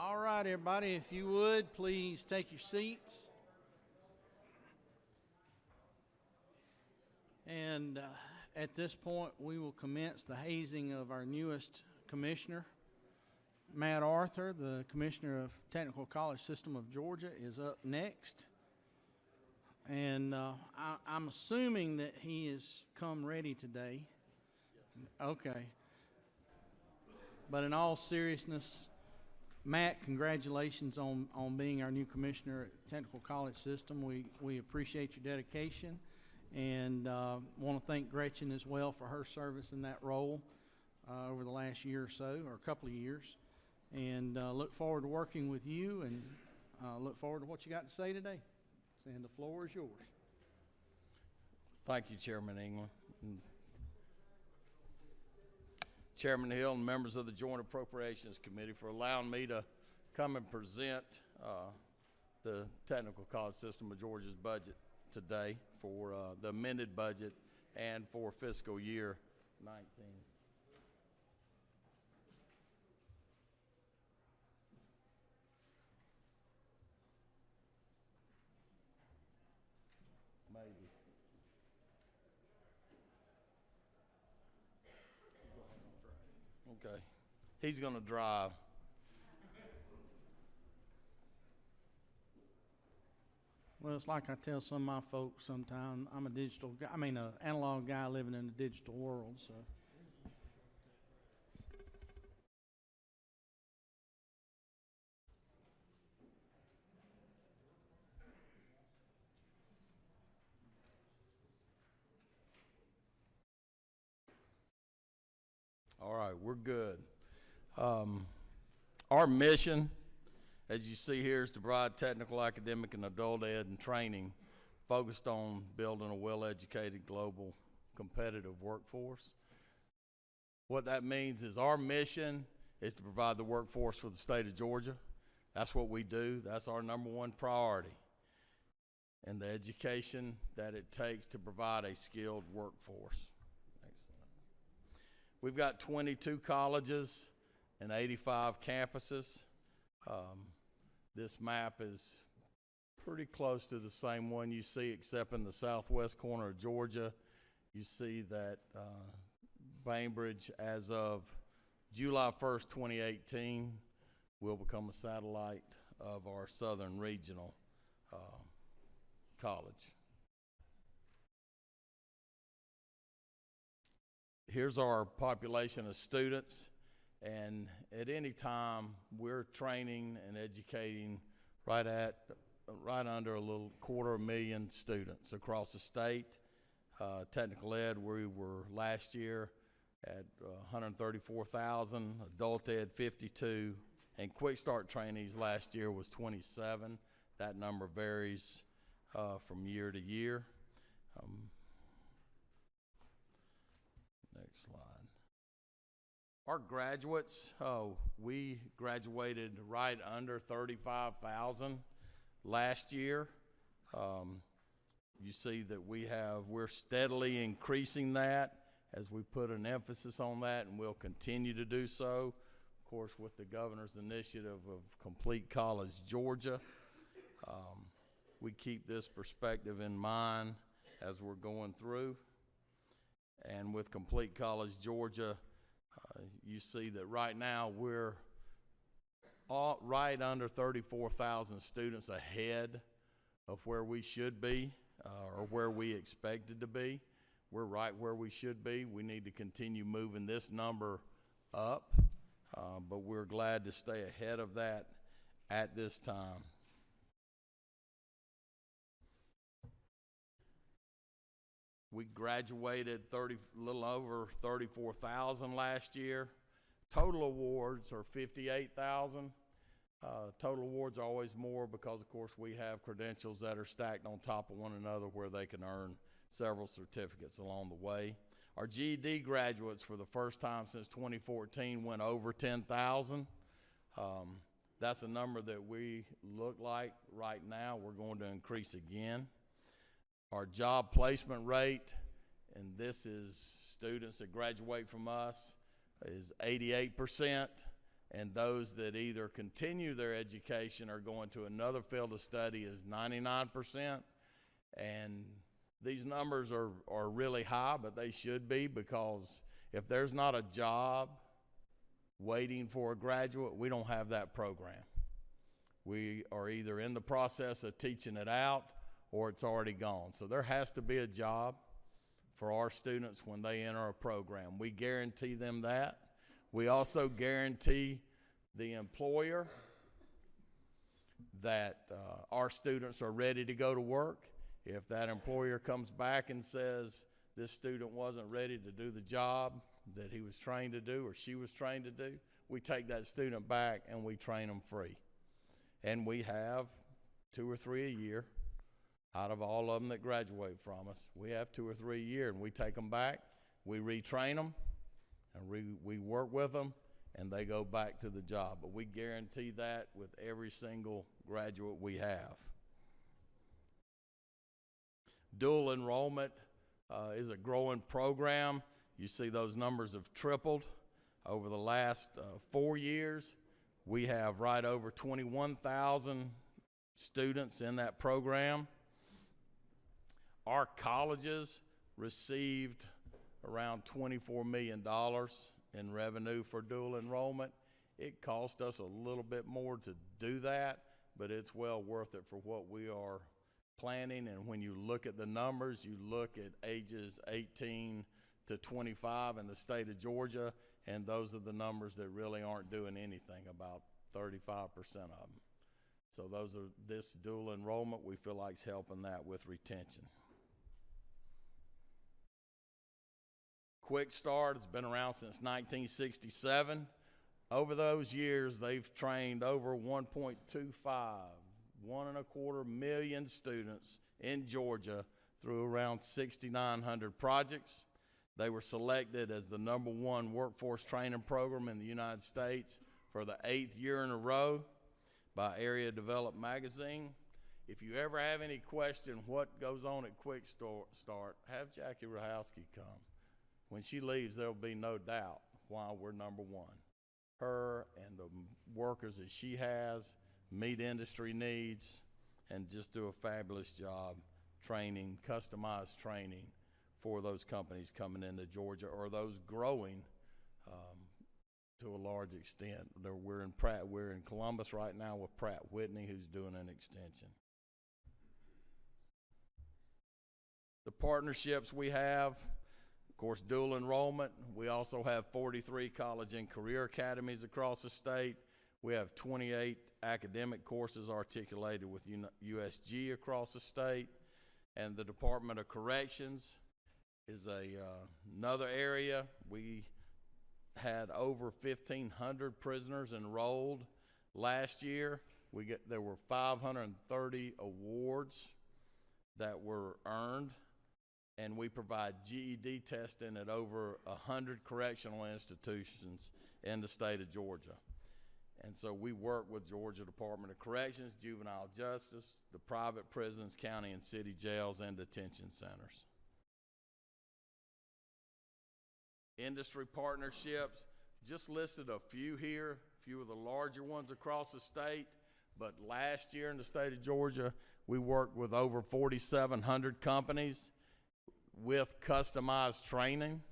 All right, everybody, if you would, please take your seats. And at this point, we will commence the hazing of our newest commissioner. Matt Arthur, the Commissioner of Technical College System of Georgia, is up next. And I'm assuming that he has come ready today. Okay. But in all seriousness, Matt, congratulations on being our new commissioner at Technical College System. We appreciate your dedication and want to thank Gretchen as well for her service in that role over the last year or so, or a couple of years. And look forward to working with you and look forward to what you got to say today. And the floor is yours. Thank you, Chairman England. Chairman Hill and members of the Joint Appropriations Committee for allowing me to come and present the Technical College System of Georgia's budget today for the amended budget and for fiscal year 19. Maybe. Okay. He's going to drive. Well, it's like I tell some of my folks sometimes, I'm a digital guy, an analog guy living in the digital world, so. All right, we're good. Our mission, as you see here, is to provide technical, academic, and adult ed and training focused on building a well-educated, global, competitive workforce. What that means is our mission is to provide the workforce for the state of Georgia. That's what we do. That's our number one priority. And the education that it takes to provide a skilled workforce. We've got 22 colleges and 85 campuses. This map is pretty close to the same one you see, except in the southwest corner of Georgia. You see that Bainbridge, as of July 1st, 2018, will become a satellite of our Southern Regional College. Here's our population of students, and at any time we're training and educating right under a little 250,000 students across the state. Technical ed, we were last year at 134,000, adult ed 52, and quick start trainees last year was 27. That number varies from year to year. Next slide. Our graduates, we graduated right under 35,000 last year. You see that we're steadily increasing that as we put an emphasis on that, and we'll continue to do so, of course, with the governor's initiative of Complete College Georgia. We keep this perspective in mind as we're going through. And with Complete College Georgia, you see that right now we're right under 34,000 students ahead of where we should be or where we expected to be. We're right where we should be. We need to continue moving this number up, but we're glad to stay ahead of that at this time. We graduated a little over 34,000 last year. Total awards are 58,000. Total awards are always more because, of course, we have credentials that are stacked on top of one another where they can earn several certificates along the way. Our GED graduates for the first time since 2014 went over 10,000. That's a number that we look like right now we're going to increase again. Our job placement rate, and this is students that graduate from us, is 88%. and those that either continue their education or go into another field of study is 99%. And these numbers are really high, but they should be, because if there's not a job waiting for a graduate, we don't have that program. We are either in the process of teaching it out or it's already gone. So there has to be a job for our students when they enter a program. We guarantee them that. We also guarantee the employer that our students are ready to go to work. If that employer comes back and says this student wasn't ready to do the job that he was trained to do or she was trained to do, we take that student back and we train them free. And we have 2 or 3 a year out of all of them that graduate from us. We have 2 or 3 a year, and we take them back, we retrain them, and we work with them, and they go back to the job. But we guarantee that with every single graduate we have. Dual enrollment is a growing program. You see those numbers have tripled over the last 4 years. We have right over 21,000 students in that program. Our colleges received around $24 million in revenue for dual enrollment. It cost us a little bit more to do that, but it's well worth it for what we are planning. And when you look at the numbers, you look at ages 18 to 25 in the state of Georgia, and those are the numbers that really aren't doing anything, about 35% of them. So this dual enrollment, we feel like is helping that with retention. Quick Start has been around since 1967. Over those years, they've trained over 1.25 million students in Georgia through around 6,900 projects. They were selected as the #1 workforce training program in the United States for the 8th year in a row by Area Develop magazine. If you ever have any question what goes on at Quick Start, have Jackie Rahowski come. When she leaves, there'll be no doubt why we're #1. Her and the workers that she has meet industry needs and just do a fabulous job training, customized training for those companies coming into Georgia or those growing to a large extent. We're in Columbus right now with Pratt Whitney, who's doing an extension. The partnerships we have, of course, dual enrollment. We also have 43 college and career academies across the state. We have 28 academic courses articulated with USG across the state. And the Department of Corrections is another area. We had over 1,500 prisoners enrolled last year. There were 530 awards that were earned, and we provide GED testing at over 100 correctional institutions in the state of Georgia. And so we work with Georgia Department of Corrections, Juvenile Justice, the private prisons, county and city jails, and detention centers. Industry partnerships, just listed a few here, a few of the larger ones across the state, but last year in the state of Georgia, we worked with over 4,700 companies with customized training,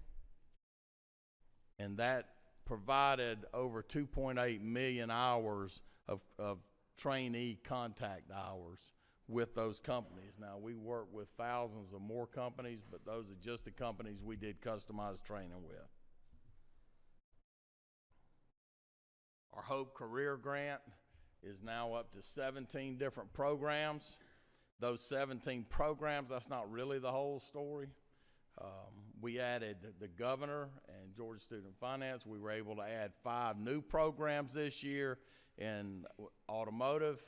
and that provided over 2.8 million hours of trainee contact hours with those companies. Now, we work with thousands of more companies, but those are just the companies we did customized training with. Our Hope Career Grant is now up to 17 different programs. Those 17 programs, that's not really the whole story. We added the governor and Georgia Student Finance. We were able to add 5 new programs this year in automotive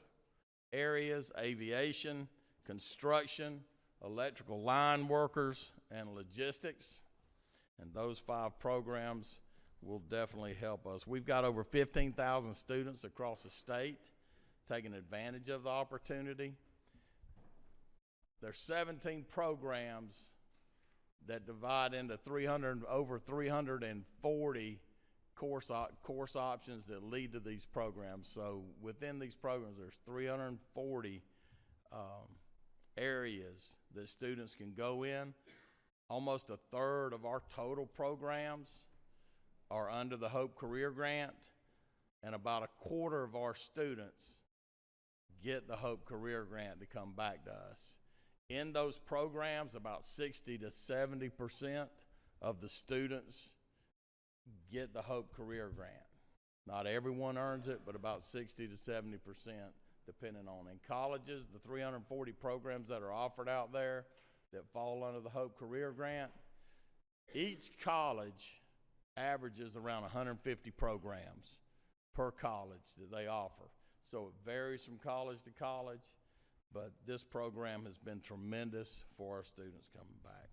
areas, aviation, construction, electrical line workers, and logistics. And those 5 programs will definitely help us. We've got over 15,000 students across the state taking advantage of the opportunity. There's 17 programs that divide into over 340 course options that lead to these programs. So within these programs, there's 340 areas that students can go in. Almost a third of our total programs are under the Hope Career Grant, and about a quarter of our students get the Hope Career Grant to come back to us. In those programs, about 60 to 70% of the students get the Hope Career Grant. Not everyone earns it, but about 60 to 70%, depending on. In colleges, the 340 programs that are offered out there that fall under the Hope Career Grant, each college averages around 150 programs per college that they offer. So it varies from college to college, but this program has been tremendous for our students coming back.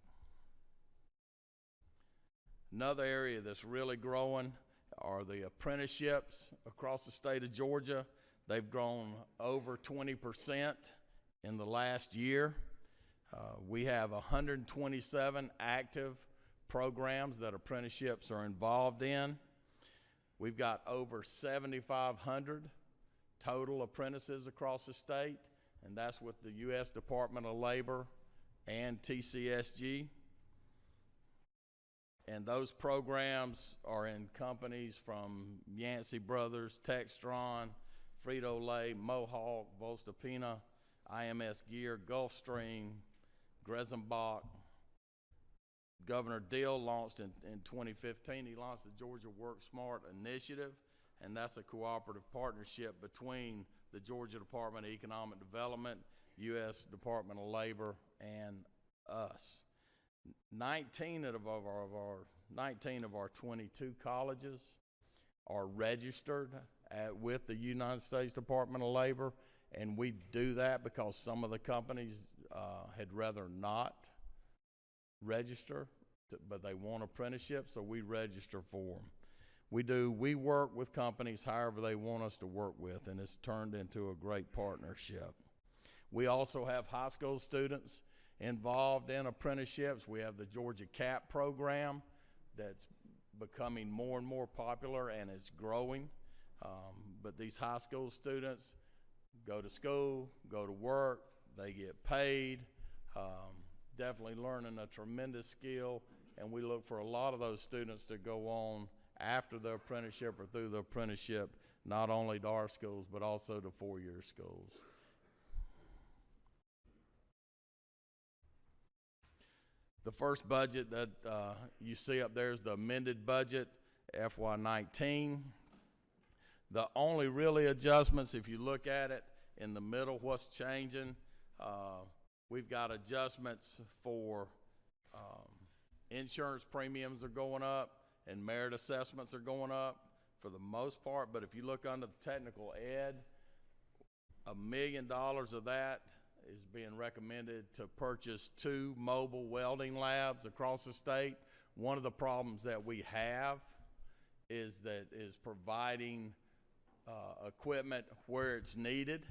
Another area that's really growing are the apprenticeships across the state of Georgia. They've grown over 20% in the last year. We have 127 active programs that apprenticeships are involved in. We've got over 7,500 total apprentices across the state, and that's with the U.S. Department of Labor and TCSG. And those programs are in companies from Yancey Brothers, Textron, Frito-Lay, Mohawk, Voestalpine, IMS Gear, Gulfstream, Gresenbach. Governor Deal launched in 2015, he launched the Georgia Work Smart Initiative, and that's a cooperative partnership between the Georgia Department of Economic Development, U.S. Department of Labor, and us. 19 of our 22 colleges are registered with the United States Department of Labor, and we do that because some of the companies had rather not register, but they want apprenticeship, so we register for them. We work with companies however they want us to work with, and it's turned into a great partnership. We also have high school students involved in apprenticeships. We have the Georgia CAP program that's becoming more and more popular, and it's growing. But these high school students go to school, go to work, they get paid, definitely learning a tremendous skill, and we look for a lot of those students to go on after the apprenticeship or through the apprenticeship, not only to our schools, but also to four-year schools. The first budget that you see up there is the amended budget, FY19. The only really adjustments, if you look at it in the middle, what's changing, we've got adjustments for insurance premiums are going up and merit assessments are going up for the most part. But if you look under the technical ed, $1 million of that is being recommended to purchase 2 mobile welding labs across the state. One of the problems that we have is providing equipment where it's needed.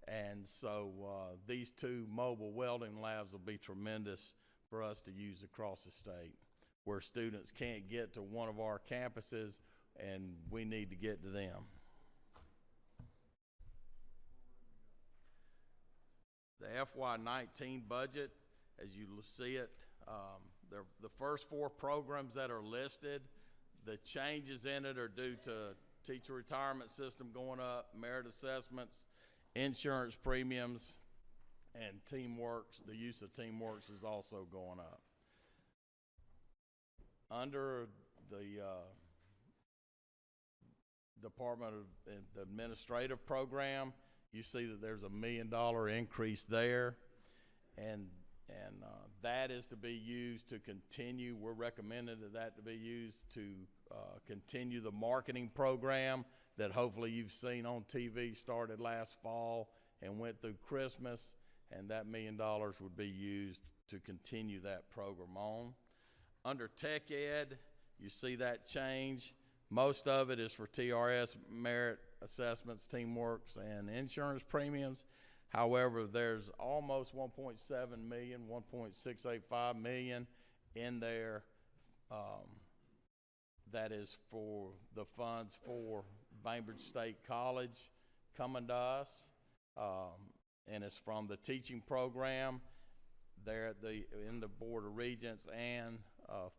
And so these 2 mobile welding labs will be tremendous for us to use across the state, where students can't get to one of our campuses and we need to get to them. The FY19 budget, as you see it, the first 4 programs that are listed, the changes in it are due to teacher retirement system going up, merit assessments, insurance premiums, and TeamWorks. The use of TeamWorks is also going up. Under the Department of the Administrative Program, you see that there's $1 million increase there, and that is to be used to continue. We're recommending that to be used to continue the marketing program that hopefully you've seen on TV, started last fall and went through Christmas, and that $1 million would be used to continue that program on. Under Tech Ed, you see that change. Most of it is for TRS, merit assessments, TeamWorks, and insurance premiums. However, there's almost $1.7 million, $1.685 million in there that is for the funds for Bainbridge State College coming to us, and it's from the teaching program there at in the Board of Regents, and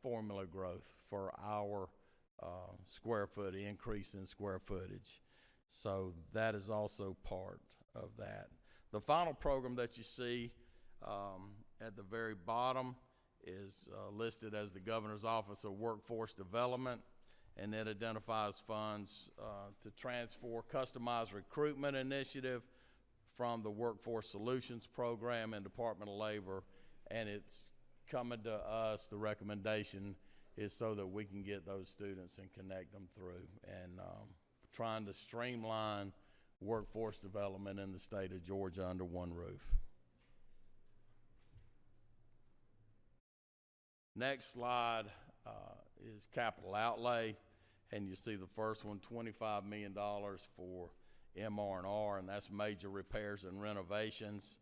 formula growth for our increase in square footage. So that is also part of that. The final program that you see at the very bottom is listed as the Governor's Office of Workforce Development, and it identifies funds to transfer customized recruitment initiative from the Workforce Solutions Program and Department of Labor, and it's coming to us. The recommendation is so that we can get those students and connect them through, and trying to streamline workforce development in the state of Georgia under one roof. Next slide is capital outlay, and you see the first one, $25 million for MR&R, and that's major repairs and renovations.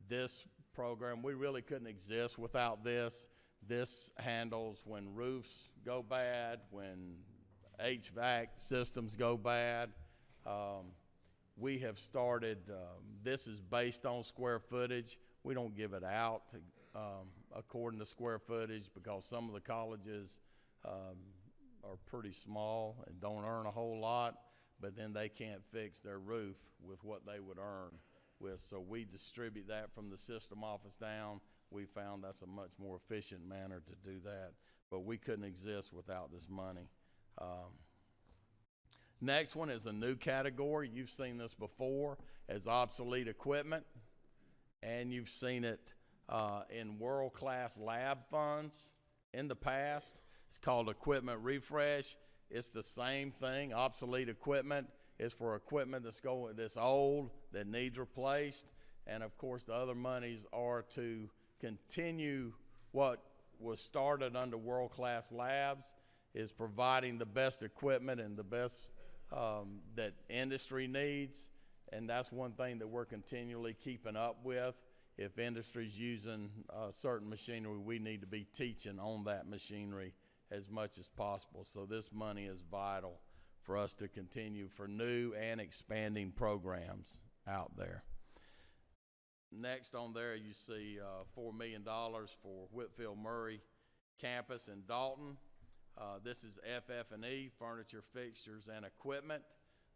This program, we really couldn't exist without this. This handles when roofs go bad, when HVAC systems go bad. We have started, this is based on square footage. We don't give it out according to square footage, because some of the colleges are pretty small and don't earn a whole lot, but then they can't fix their roof with what they would earn with. So we distribute that from the system office down. We found that's a much more efficient manner to do that, but we couldn't exist without this money. Next one is a new category. You've seen this before as obsolete equipment, and you've seen it in world-class lab funds in the past. It's called equipment refresh. It's the same thing. Obsolete equipment is for equipment that's old, that needs replaced, and of course the other monies are to continue what was started under world-class labs, is providing the best equipment and the best that industry needs, and that's one thing that we're continually keeping up with. If industry's using certain machinery, we need to be teaching on that machinery as much as possible. So this money is vital for us to continue for new and expanding programs out there. Next on there, you see $4 million for Whitfield Murray campus in Dalton. This is FF&E, furniture, fixtures, and equipment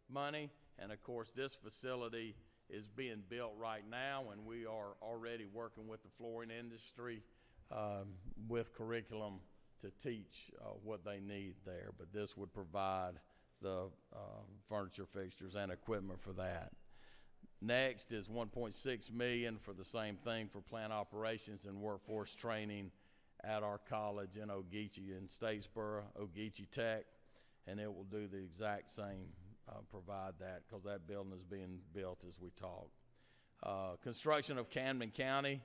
money. And of course, this facility is being built right now, and we are already working with the flooring industry with curriculum to teach what they need there. But this would provide the furniture, fixtures, and equipment for that. Next is $1.6 million for the same thing for plant operations and workforce training at our college in Ogeechee in Statesboro, Ogeechee Tech, and it will do the exact same, provide that, because that building is being built as we talk. Construction of Camden County,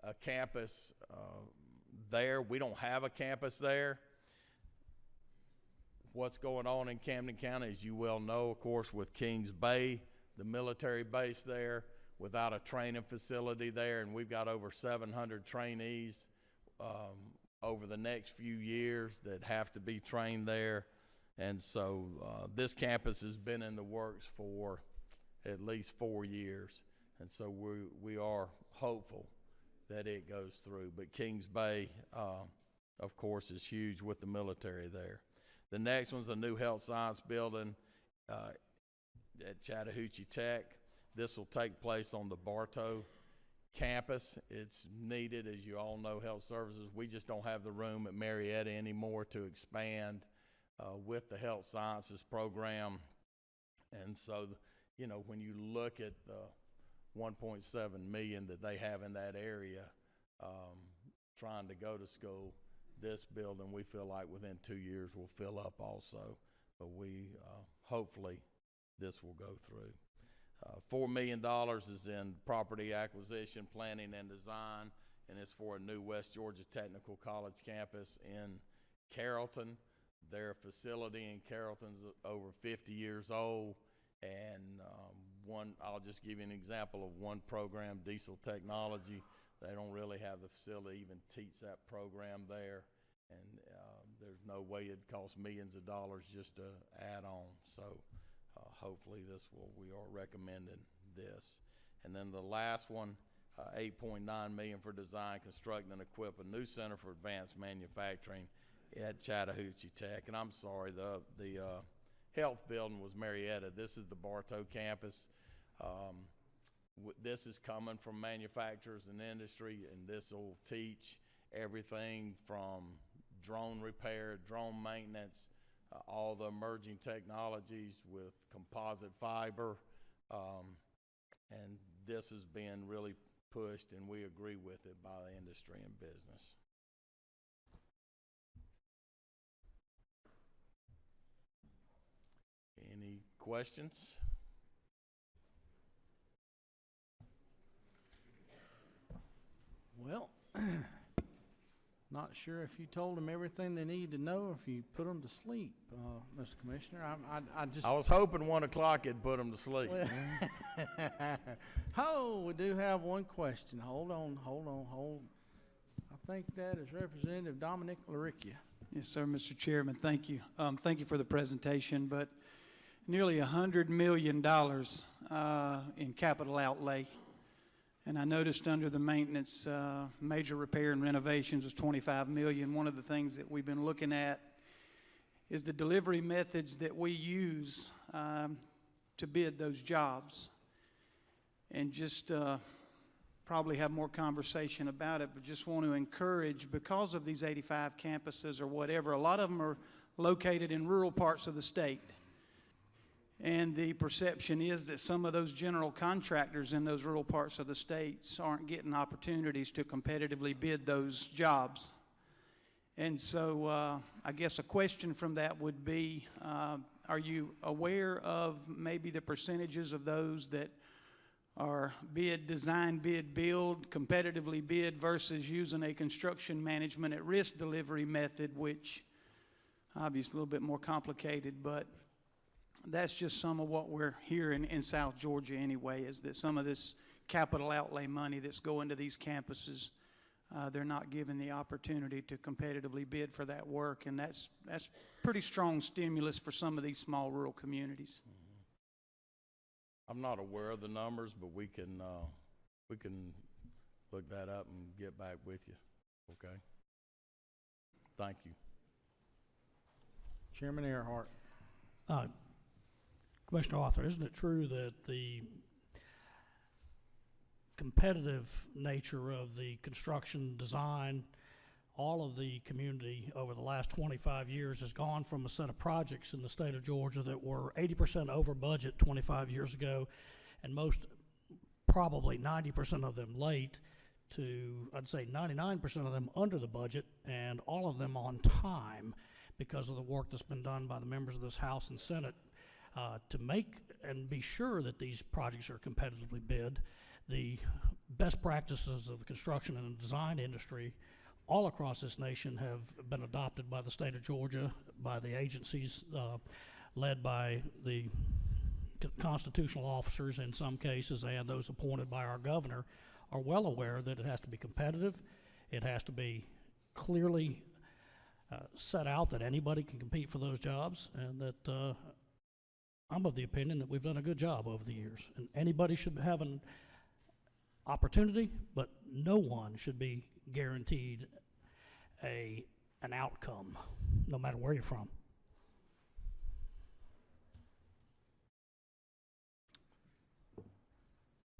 a campus there. We don't have a campus there. What's going on in Camden County, as you well know, of course, with Kings Bay, the military base there, without a training facility there, and we've got over 700 trainees over the next few years that have to be trained there. And so this campus has been in the works for at least 4 years, and so we are hopeful that it goes through. But Kings Bay, of course, is huge with the military there. The next one's a new health science building at Chattahoochee Tech. This will take place on the Bartow campus. It's needed, as you all know, health services. We just don't have the room at Marietta anymore to expand with the health sciences program. And so, you know, when you look at the $1.7 million that they have in that area trying to go to school, this building, we feel like within 2 years will fill up also. But we hopefully this will go through. $4 million is in property acquisition, planning, and design, and it's for a new West Georgia Technical College campus in Carrollton. Their facility in Carrollton's over 50 years old, and I'll just give you an example of one program, diesel technology. They don't really have the facility to even teach that program there, and there's no way it'd cost millions of dollars just to add on. So hopefully we are recommending this. And then the last one, $8.9 million for design, construct, and equip a new center for advanced manufacturing at Chattahoochee Tech. And I'm sorry, the health building was Marietta. This is the Bartow campus. This is coming from manufacturers and industry, and this will teach everything from drone repair, drone maintenance, all the emerging technologies with composite fiber, and this is being really pushed, and we agree with it by the industry and business. Any questions? Well, not sure if you told them everything they need to know, or if you put them to sleep, Mr. Commissioner. I was hoping 1 o'clock it'd put them to sleep. Oh, we do have one question. Hold on. I think that is Representative Dominic Laricchia. Yes, sir, Mr. Chairman. Thank you. Thank you for the presentation. But nearly $100 million in capital outlay. And I noticed under the maintenance, major repair and renovations was $25 million. One of the things that we've been looking at is the delivery methods that we use to bid those jobs. And just probably have more conversation about it, but just want to encourage, because of these 85 campuses or whatever, a lot of them are located in rural parts of the state. And the perception is that some of those general contractors in those rural parts of the states aren't getting opportunities to competitively bid those jobs. And so I guess a question from that would be, are you aware of maybe the percentages of those that are bid, design, bid, build, competitively bid versus using a construction management at risk delivery method, which obviously a little bit more complicated, but that's just some of what we're hearing in South Georgia anyway, is that some of this capital outlay money that's going to these campuses, they're not given the opportunity to competitively bid for that work, and that's pretty strong stimulus for some of these small rural communities. I'm not aware of the numbers, but we can look that up and get back with you. Okay. Thank you. Chairman Earhart. Commissioner Arthur, isn't it true that the competitive nature of the construction design, all of the community over the last 25 years has gone from a set of projects in the state of Georgia that were 80% over budget 25 years ago, and most, probably 90% of them late, to, I'd say 99% of them under the budget, and all of them on time because of the work that's been done by the members of this House and Senate to make and be sure that these projects are competitively bid. The best practices of the construction and design industry all across this nation have been adopted by the state of Georgia, by the agencies led by the constitutional officers in some cases, and those appointed by our governor, are well aware that it has to be competitive. It has to be clearly set out that anybody can compete for those jobs, and that I'm of the opinion that we've done a good job over the years. And anybody should have an opportunity, but no one should be guaranteed an outcome, no matter where you're from.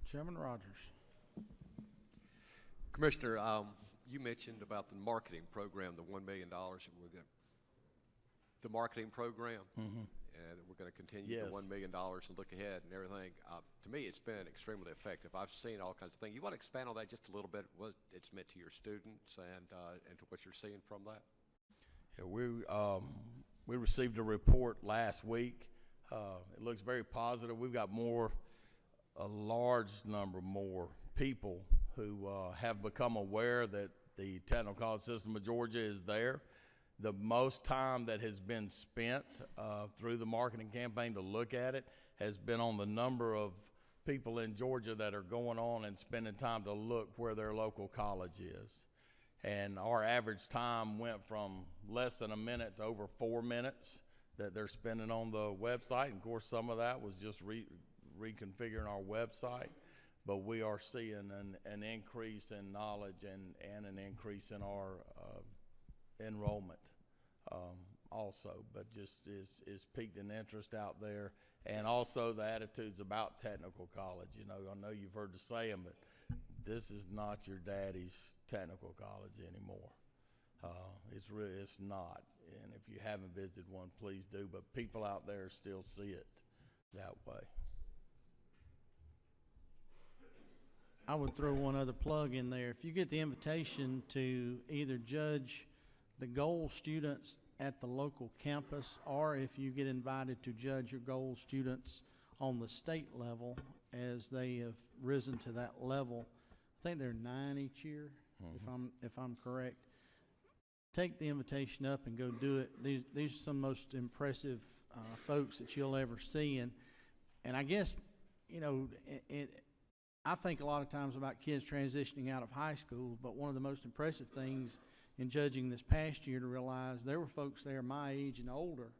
Chairman Rogers. Commissioner, you mentioned about the marketing program, the $1 million. The marketing program, and we're going to continue the $1 million and look ahead and everything. To me, it's been extremely effective. I've seen all kinds of things. You want to expand on that just a little bit, what it's meant to your students and to what you're seeing from that? Yeah, we received a report last week. It looks very positive. We've got a large number more people who have become aware that the Technical College System of Georgia is there. The most time that has been spent through the marketing campaign to look at it has been on the number of people in Georgia that are going on and spending time to look where their local college is. And our average time went from less than a minute to over 4 minutes that they're spending on the website. And of course, some of that was just reconfiguring our website. But we are seeing an increase in knowledge and an increase in our enrollment also. But just is piqued an interest out there. And also the attitudes about technical college. You know, I know you've heard the saying, but this is not your daddy's technical college anymore. It's not. And if you haven't visited one, please do. But people out there still see it that way. I would throw one other plug in there. If you get the invitation to either judge the goal students at the local campus, or if you get invited to judge your goal students on the state level as they have risen to that level, I think there are 9 each year, if I'm correct. Take the invitation up and go do it. These are some most impressive folks that you'll ever see, and I guess, you know, I think a lot of times about kids transitioning out of high school, but one of the most impressive things in judging this past year to realize there were folks there my age and older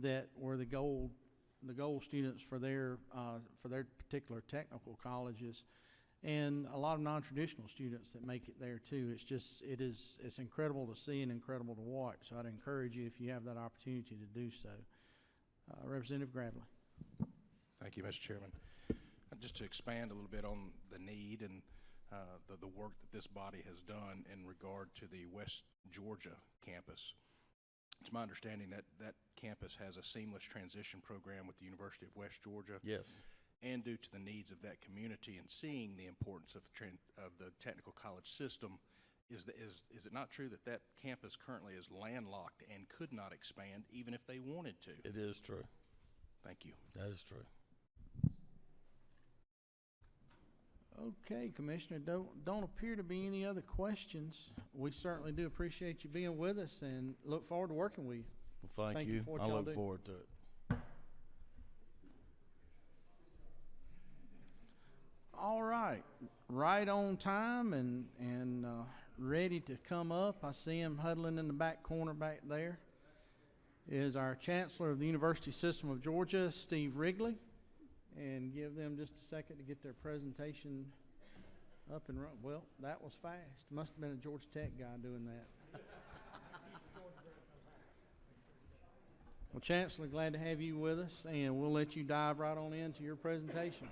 that were the gold students for their particular technical colleges, and a lot of non-traditional students that make it there too. It's incredible to see and incredible to watch. So I'd encourage you, if you have that opportunity, to do so. Representative Gravely. Thank you, Mr. Chairman. Just to expand a little bit on the need and the work that this body has done in regard to the West Georgia campus. It's my understanding that that campus has a seamless transition program with the University of West Georgia. Yes. And due to the needs of that community and seeing the importance of the technical college system, is it not true that that campus currently is landlocked and could not expand even if they wanted to? It is true. Thank you. That is true. Okay, Commissioner, don't appear to be any other questions. We certainly do appreciate you being with us and look forward to working with you. Well, thank you. For what I y'all look do. forward to it. All right, right on time and ready to come up. I see him huddling in the back corner back there. Is our Chancellor of the University System of Georgia, Steve Wrigley. And give them just a second to get their presentation up and running. Well, that was fast. Must have been a Georgia Tech guy doing that. Well, Chancellor, glad to have you with us, and we'll let you dive right on into your presentation.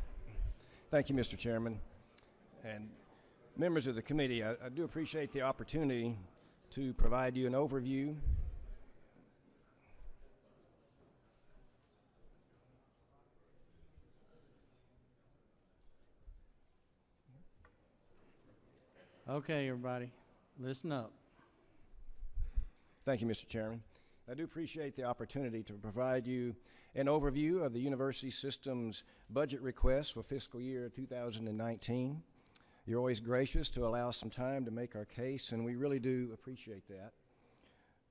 Thank you, Mr. Chairman. And members of the committee, I do appreciate the opportunity to provide you an overview Okay, everybody, listen up. Thank you, Mr. Chairman. I do appreciate the opportunity to provide you an overview of the university system's budget request for fiscal year 2019. You're always gracious to allow some time to make our case, and we really do appreciate that.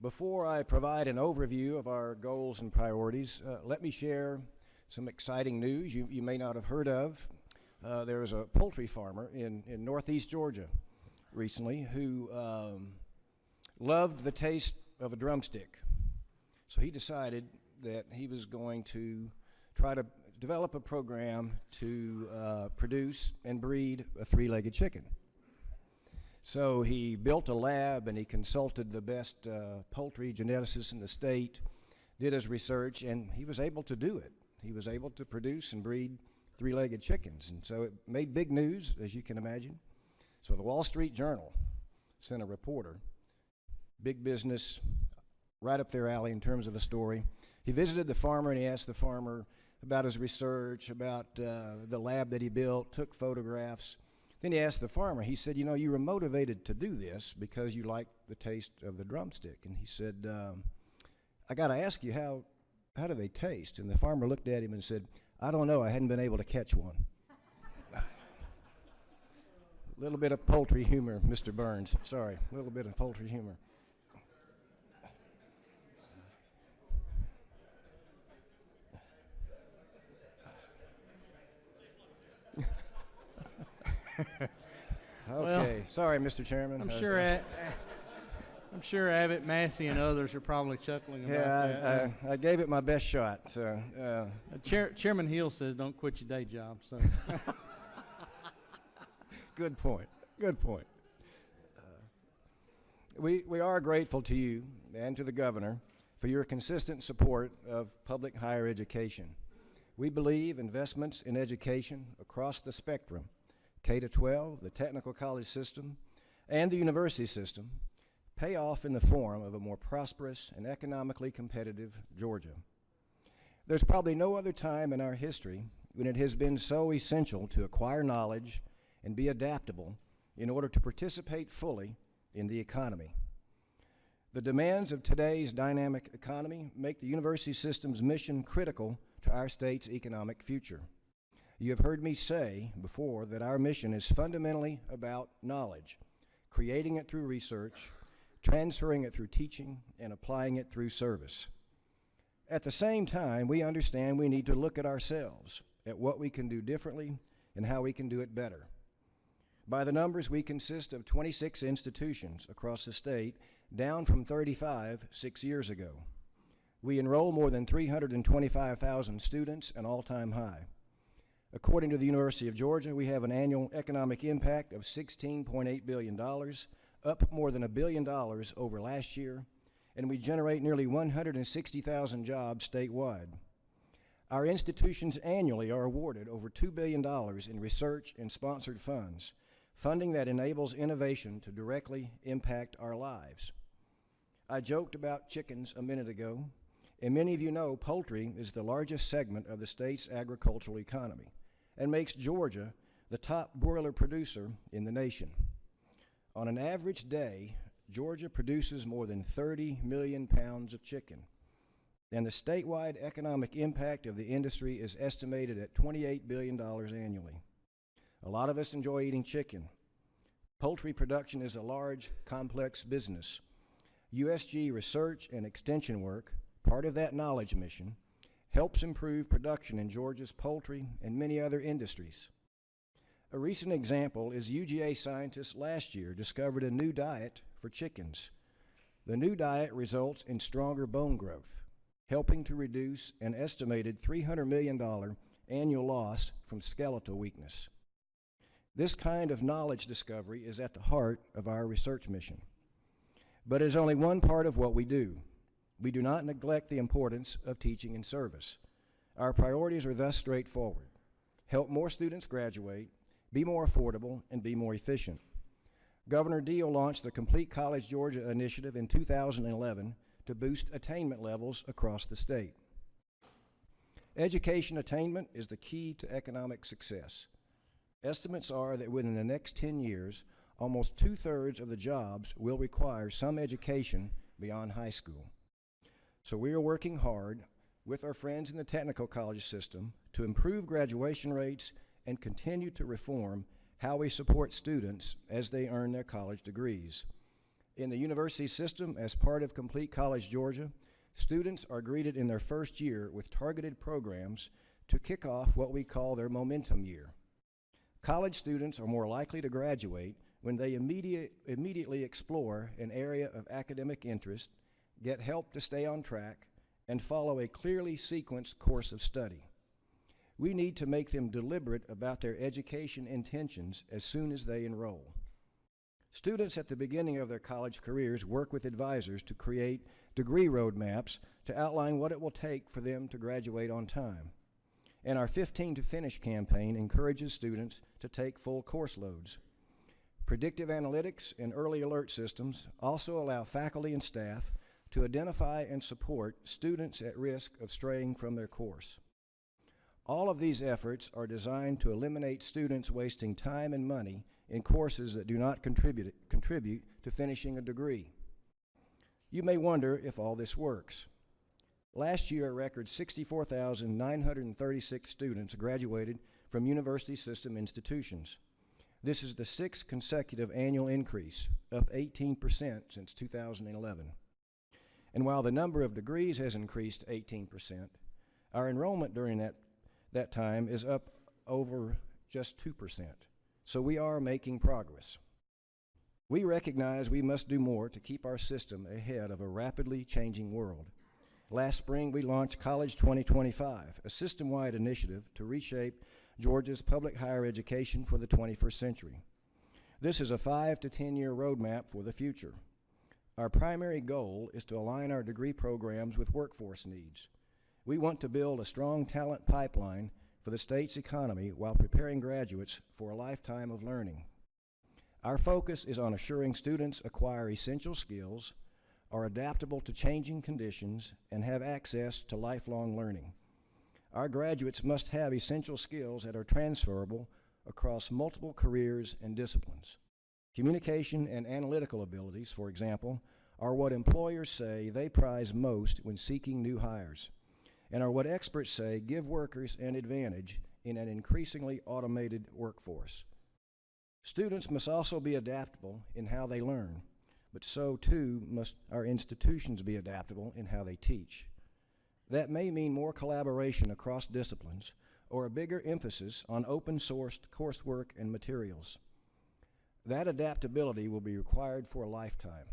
Before I provide an overview of our goals and priorities, let me share some exciting news you may not have heard of. There was a poultry farmer in northeast Georgia recently who loved the taste of a drumstick. So he decided that he was going to try to develop a program to produce and breed a three-legged chicken. So he built a lab and he consulted the best poultry geneticists in the state, did his research, and he was able to do it. He was able to produce and breed three-legged chickens, and so it made big news, as you can imagine. So the Wall Street Journal sent a reporter, big business, right up their alley in terms of a story. He visited the farmer and he asked the farmer about his research, about the lab that he built, took photographs. Then he asked the farmer, he said, you know, you were motivated to do this because you liked the taste of the drumstick. And he said, I got to ask you, how do they taste? And the farmer looked at him and said, I don't know, I hadn't been able to catch one. A little bit of poultry humor, Mr. Burns. Sorry, a little bit of poultry humor. Okay, sorry, Mr. Chairman. I'm sure Abbott, Massey, and others are probably chuckling about that. I gave it my best shot. So, Chairman Hill says don't quit your day job. So, good point. Good point. We are grateful to you and to the governor for your consistent support of public higher education. We believe investments in education across the spectrum, K-12, the technical college system, and the university system, pay off in the form of a more prosperous and economically competitive Georgia. There's probably no other time in our history when it has been so essential to acquire knowledge and be adaptable in order to participate fully in the economy. The demands of today's dynamic economy make the university system's mission critical to our state's economic future. You have heard me say before that our mission is fundamentally about knowledge, creating it through research, transferring it through teaching, and applying it through service. At the same time, we understand we need to look at ourselves, at what we can do differently, and how we can do it better. By the numbers, we consist of 26 institutions across the state, down from 35 6 years ago. We enroll more than 325,000 students, an all-time high. According to the University of Georgia, we have an annual economic impact of $16.8 billion, up more than $1 billion over last year, and we generate nearly 160,000 jobs statewide. Our institutions annually are awarded over $2 billion in research and sponsored funds, funding that enables innovation to directly impact our lives. I joked about chickens a minute ago, and many of you know poultry is the largest segment of the state's agricultural economy and makes Georgia the top broiler producer in the nation. On an average day, Georgia produces more than 30 million pounds of chicken, and the statewide economic impact of the industry is estimated at $28 billion annually. A lot of us enjoy eating chicken. Poultry production is a large, complex business. USG research and extension work, part of that knowledge mission, helps improve production in Georgia's poultry and many other industries. A recent example is UGA scientists last year discovered a new diet for chickens. The new diet results in stronger bone growth, helping to reduce an estimated $300 million annual loss from skeletal weakness. This kind of knowledge discovery is at the heart of our research mission. But it is only one part of what we do. We do not neglect the importance of teaching and service. Our priorities are thus straightforward: help more students graduate, be more affordable, and be more efficient. Governor Deal launched the Complete College Georgia initiative in 2011 to boost attainment levels across the state. Education attainment is the key to economic success. Estimates are that within the next 10 years, almost 2/3 of the jobs will require some education beyond high school. So we are working hard with our friends in the technical college system to improve graduation rates and continue to reform how we support students as they earn their college degrees. In the university system, as part of Complete College Georgia, students are greeted in their first year with targeted programs to kick off what we call their momentum year. College students are more likely to graduate when they immediately explore an area of academic interest, get help to stay on track, and follow a clearly sequenced course of study. We need to make them deliberate about their education intentions as soon as they enroll. Students at the beginning of their college careers work with advisors to create degree roadmaps to outline what it will take for them to graduate on time. And our 15 to Finish campaign encourages students to take full course loads. Predictive analytics and early alert systems also allow faculty and staff to identify and support students at risk of straying from their course. All of these efforts are designed to eliminate students wasting time and money in courses that do not contribute to finishing a degree. You may wonder if all this works. Last year, a record 64,936 students graduated from university system institutions. This is the 6th consecutive annual increase, up 18% since 2011. And while the number of degrees has increased 18%, our enrollment during that time is up over just 2%. so we are making progress. We recognize we must do more to keep our system ahead of a rapidly changing world. Last spring, we launched College 2025, a system-wide initiative to reshape Georgia's public higher education for the 21st century. This is a 5 to 10-year roadmap for the future. Our primary goal is to align our degree programs with workforce needs. We want to build a strong talent pipeline for the state's economy while preparing graduates for a lifetime of learning. Our focus is on assuring students acquire essential skills, are adaptable to changing conditions, and have access to lifelong learning. Our graduates must have essential skills that are transferable across multiple careers and disciplines. Communication and analytical abilities, for example, are what employers say they prize most when seeking new hires, and are what experts say give workers an advantage in an increasingly automated workforce. Students must also be adaptable in how they learn, but so too must our institutions be adaptable in how they teach. That may mean more collaboration across disciplines or a bigger emphasis on open-sourced coursework and materials. That adaptability will be required for a lifetime.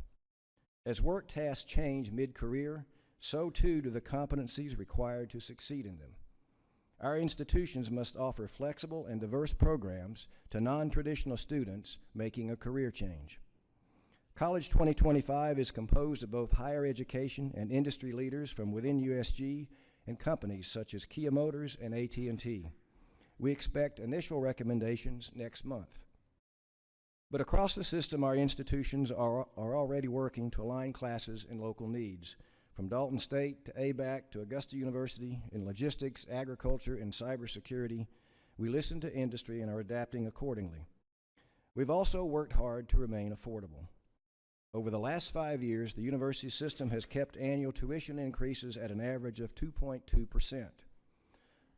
As work tasks change mid-career, so too do the competencies required to succeed in them. Our institutions must offer flexible and diverse programs to non-traditional students making a career change. College 2025 is composed of both higher education and industry leaders from within USG and companies such as Kia Motors and AT&T. We expect initial recommendations next month. But across the system, our institutions are already working to align classes and local needs. From Dalton State to ABAC to Augusta University in logistics, agriculture, and cybersecurity, we listen to industry and are adapting accordingly. We've also worked hard to remain affordable. Over the last 5 years, the university system has kept annual tuition increases at an average of 2.2%.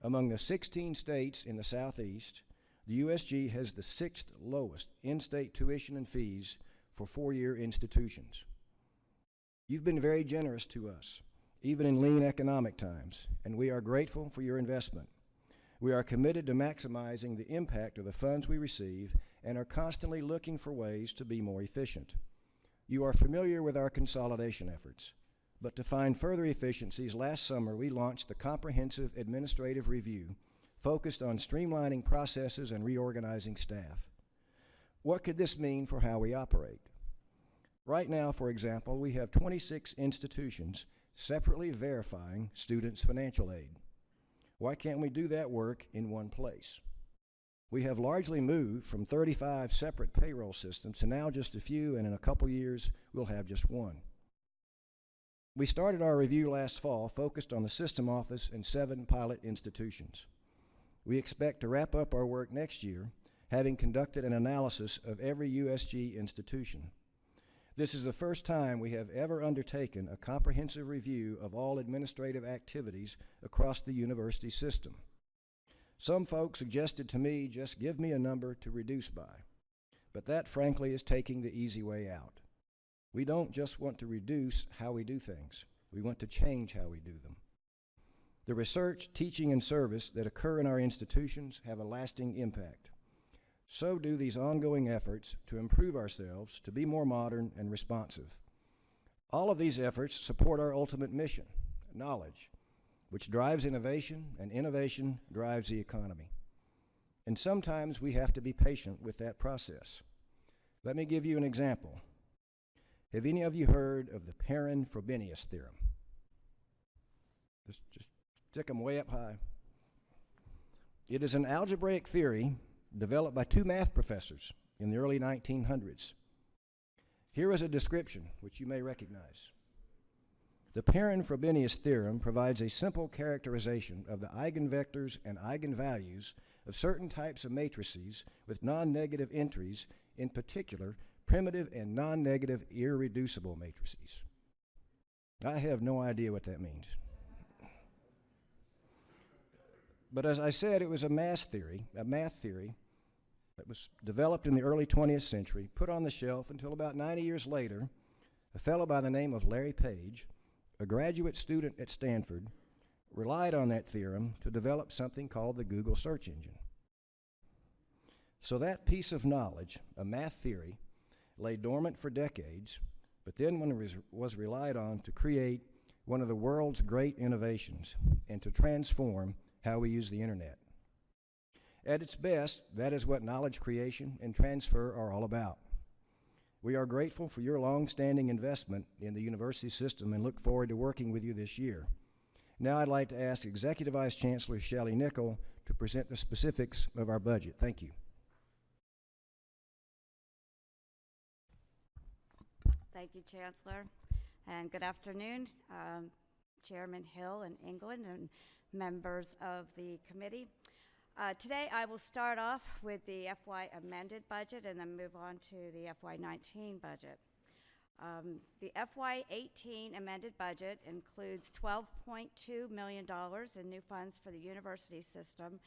Among the 16 states in the Southeast, the USG has the 6th lowest in-state tuition and fees for four-year institutions. You've been very generous to us, even in lean economic times, and we are grateful for your investment. We are committed to maximizing the impact of the funds we receive and are constantly looking for ways to be more efficient. You are familiar with our consolidation efforts, but to find further efficiencies, last summer we launched the Comprehensive Administrative Review focused on streamlining processes and reorganizing staff. What could this mean for how we operate? Right now, for example, we have 26 institutions separately verifying students' financial aid. Why can't we do that work in one place? We have largely moved from 35 separate payroll systems to now just a few, and in a couple years, we'll have just one. We started our review last fall focused on the system office and 7 pilot institutions. We expect to wrap up our work next year, having conducted an analysis of every USG institution. This is the first time we have ever undertaken a comprehensive review of all administrative activities across the university system. Some folks suggested to me, just give me a number to reduce by, but that frankly is taking the easy way out. We don't just want to reduce how we do things, we want to change how we do them. The research, teaching, and service that occur in our institutions have a lasting impact. So do these ongoing efforts to improve ourselves, to be more modern and responsive. All of these efforts support our ultimate mission, knowledge, which drives innovation, and innovation drives the economy. And sometimes we have to be patient with that process. Let me give you an example. Have any of you heard of the Perrin-Frobenius theorem? Just stick them way up high. It is an algebraic theory developed by 2 math professors in the early 1900s. Here is a description which you may recognize. The Perrin-Frobenius theorem provides a simple characterization of the eigenvectors and eigenvalues of certain types of matrices with non-negative entries, in particular primitive and non-negative irreducible matrices. I have no idea what that means. But as I said, it was a math theory that was developed in the early 20th century, put on the shelf until about 90 years later, a fellow by the name of Larry Page, a graduate student at Stanford, relied on that theorem to develop something called the Google search engine. So that piece of knowledge, a math theory, lay dormant for decades, but then when it was relied on to create one of the world's great innovations and to transform how we use the internet. At its best, that is what knowledge creation and transfer are all about. We are grateful for your long-standing investment in the university system and look forward to working with you this year. Now I'd like to ask Executive Vice Chancellor Shelley Nickel to present the specifics of our budget. Thank you. Thank you, Chancellor, and good afternoon, Chairman Hill and England and members of the committee. Today I will start off with the FY amended budget and then move on to the FY19 budget. The FY18 amended budget includes $12.2 million in new funds for the university system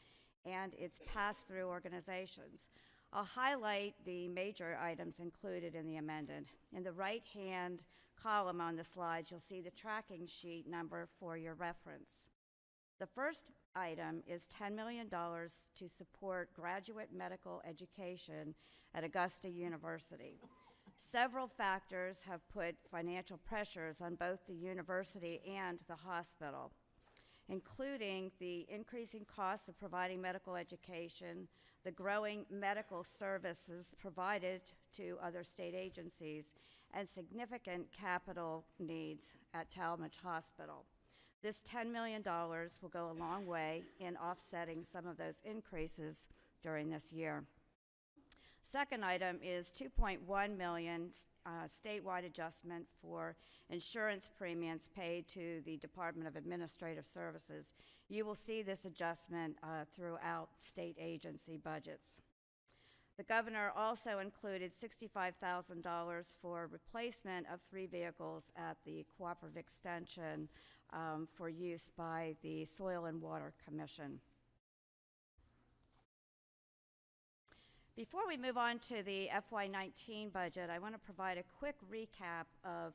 and its pass-through organizations. I'll highlight the major items included in the amended. In the right-hand column on the slides, you'll see the tracking sheet number for your reference. The first item is $10 million to support graduate medical education at Augusta University. Several factors have put financial pressures on both the university and the hospital, including the increasing costs of providing medical education, the growing medical services provided to other state agencies, and significant capital needs at Talmadge Hospital. This $10 million will go a long way in offsetting some of those increases during this year. Second item is $2.1 million statewide adjustment for insurance premiums paid to the Department of Administrative Services. You will see this adjustment throughout state agency budgets. The governor also included $65,000 for replacement of 3 vehicles at the Cooperative Extension for use by the Soil and Water Commission. Before we move on to the FY19 budget, I want to provide a quick recap of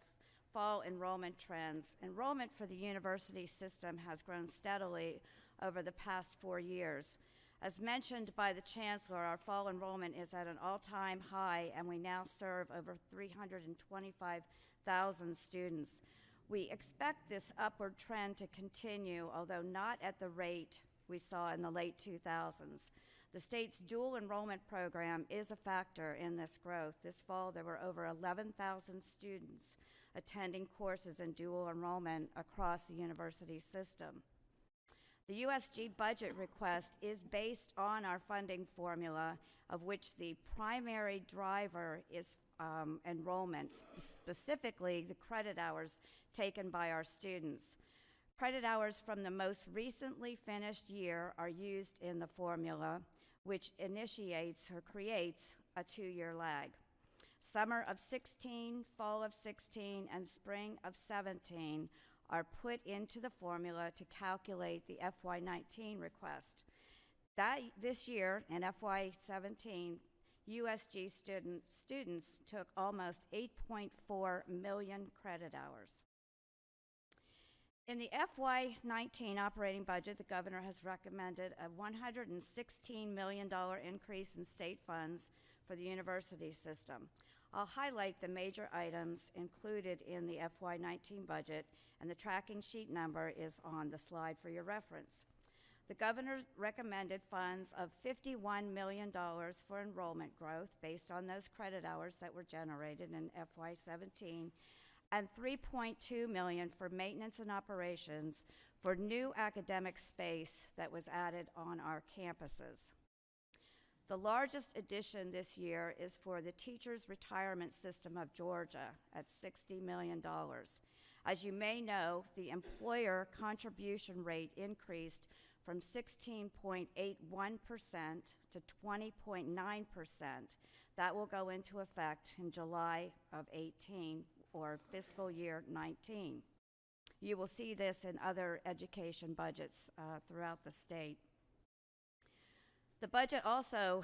fall enrollment trends. Enrollment for the university system has grown steadily over the past 4 years. As mentioned by the Chancellor, our fall enrollment is at an all-time high, and we now serve over 325,000 students. We expect this upward trend to continue, although not at the rate we saw in the late 2000s. The state's dual enrollment program is a factor in this growth. This fall, there were over 11,000 students attending courses in dual enrollment across the university system. The USG budget request is based on our funding formula, of which the primary driver is enrollment, specifically the credit hours taken by our students. Credit hours from the most recently finished year are used in the formula, which initiates or creates a 2-year lag. Summer of 16, fall of 16, and spring of 17 are put into the formula to calculate the FY19 request. This year, in FY17, USG students took almost 8.4 million credit hours. In the FY19 operating budget, the governor has recommended a $116 million increase in state funds for the university system. I'll highlight the major items included in the FY19 budget, and the tracking sheet number is on the slide for your reference. The governor recommended funds of $51 million for enrollment growth based on those credit hours that were generated in FY17, and $3.2 million for maintenance and operations for new academic space that was added on our campuses. The largest addition this year is for the Teachers Retirement System of Georgia at $60 million. As you may know, the employer contribution rate increased from 16.81% to 20.9%. That will go into effect in July of 18 or fiscal year 19. You will see this in other education budgets throughout the state. The budget also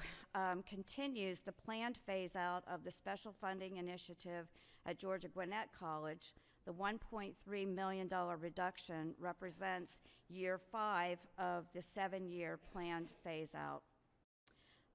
continues the planned phase out of the special funding initiative at Georgia Gwinnett College. The $1.3 million reduction represents year 5 of the 7-year planned phase out.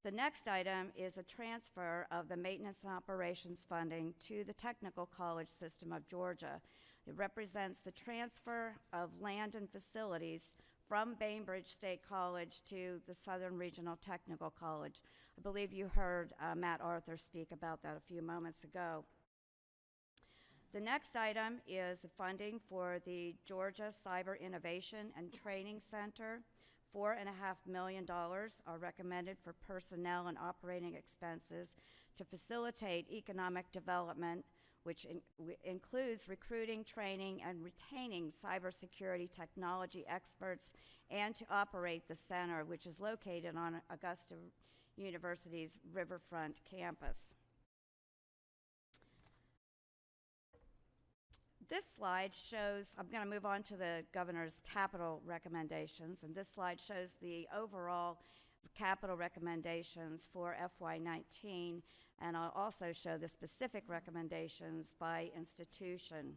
The next item is a transfer of the maintenance and operations funding to the Technical College System of Georgia. It represents the transfer of land and facilities from Bainbridge State College to the Southern Regional Technical College. I believe you heard Matt Arthur speak about that a few moments ago. The next item is the funding for the Georgia Cyber Innovation and Training Center. $4.5 million are recommended for personnel and operating expenses to facilitate economic development, which includes recruiting, training, and retaining cybersecurity technology experts, and to operate the center, which is located on Augusta University's Riverfront campus. This slide shows, I'm going to move on to the governor's capital recommendations, and this slide shows the overall capital recommendations for FY19, and I'll also show the specific recommendations by institution.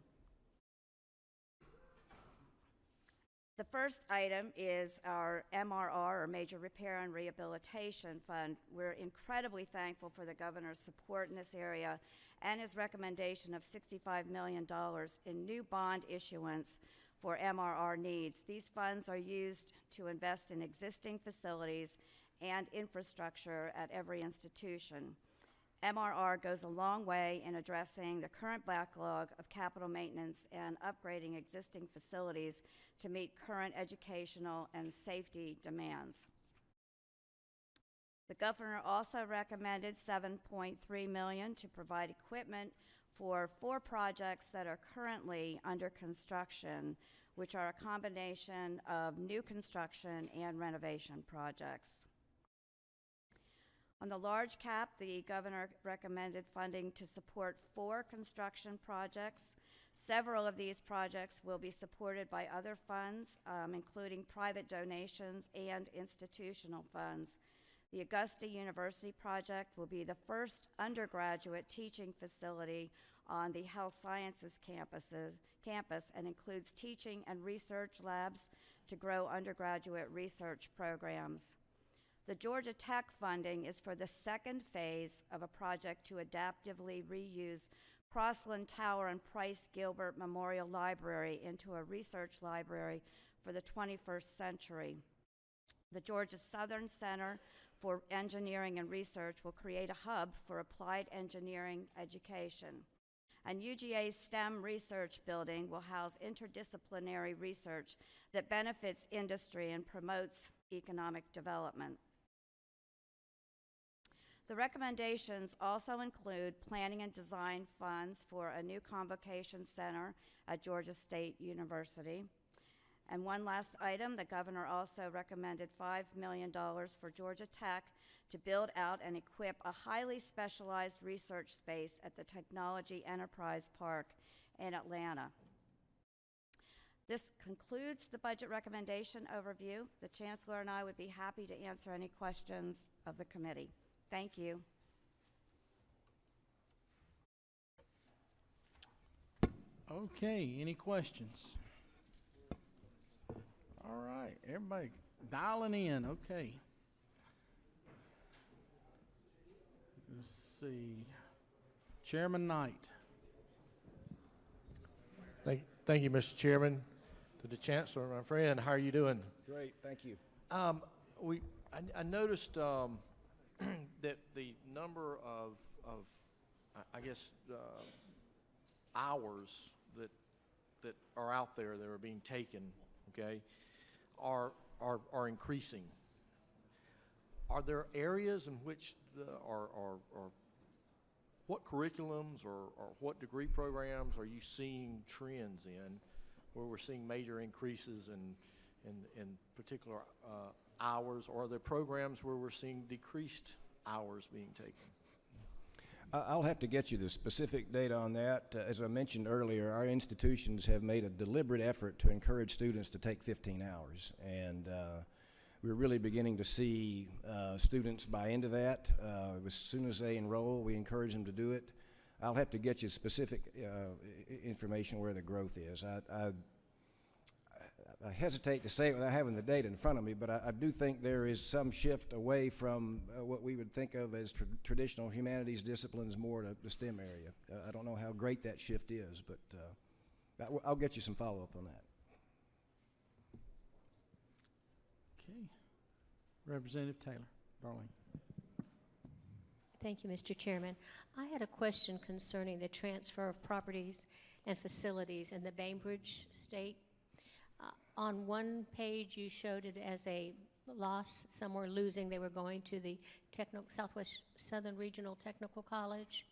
The first item is our MRR, or Major Repair and Rehabilitation Fund. We're incredibly thankful for the governor's support in this area and his recommendation of $65 million in new bond issuance for MRR needs. These funds are used to invest in existing facilities and infrastructure at every institution. MRR goes a long way in addressing the current backlog of capital maintenance and upgrading existing facilities to meet current educational and safety demands. The governor also recommended $7.3 million to provide equipment for 4 projects that are currently under construction, which are a combination of new construction and renovation projects. On the large cap, the governor recommended funding to support 4 construction projects. Several of these projects will be supported by other funds, including private donations and institutional funds. The Augusta University project will be the first undergraduate teaching facility on the Health Sciences campus and includes teaching and research labs to grow undergraduate research programs. The Georgia Tech funding is for the second phase of a project to adaptively reuse Crossland Tower and Price Gilbert Memorial Library into a research library for the 21st century. The Georgia Southern Center for Engineering and Research will create a hub for applied engineering education. And UGA's STEM Research Building will house interdisciplinary research that benefits industry and promotes economic development. The recommendations also include planning and design funds for a new convocation center at Georgia State University. And one last item, the governor also recommended $5 million for Georgia Tech to build out and equip a highly specialized research space at the Technology Enterprise Park in Atlanta. This concludes the budget recommendation overview. The Chancellor and I would be happy to answer any questions of the committee. Thank you. Okay, any questions? All right, everybody dialing in, okay. Let's see. Chairman Knight. Thank you, Mr. Chairman. To the Chancellor, my friend, how are you doing? Great, thank you. I noticed that the number of I guess, hours that are out there that are being taken, okay, are increasing. Are there areas in which what curriculums or what degree programs are you seeing trends in where we're seeing major increases in particular hours, or are there programs where we're seeing decreased hours being taken? I'll have to get you the specific data on that. As I mentioned earlier, our institutions have made a deliberate effort to encourage students to take 15 hours, and we're really beginning to see students buy into that. As soon as they enroll, we encourage them to do it. I'll have to get you specific information where the growth is. I hesitate to say it without having the data in front of me, but I do think there is some shift away from what we would think of as traditional humanities disciplines more to the STEM area. I don't know how great that shift is, but I'll get you some follow-up on that. Okay. Representative Taylor, Darlene. Thank you, Mr. Chairman. I had a question concerning the transfer of properties and facilities in the Bainbridge State. On one page, you showed it as a loss. Some were losing. They were going to the Southwest Southern Regional Technical College.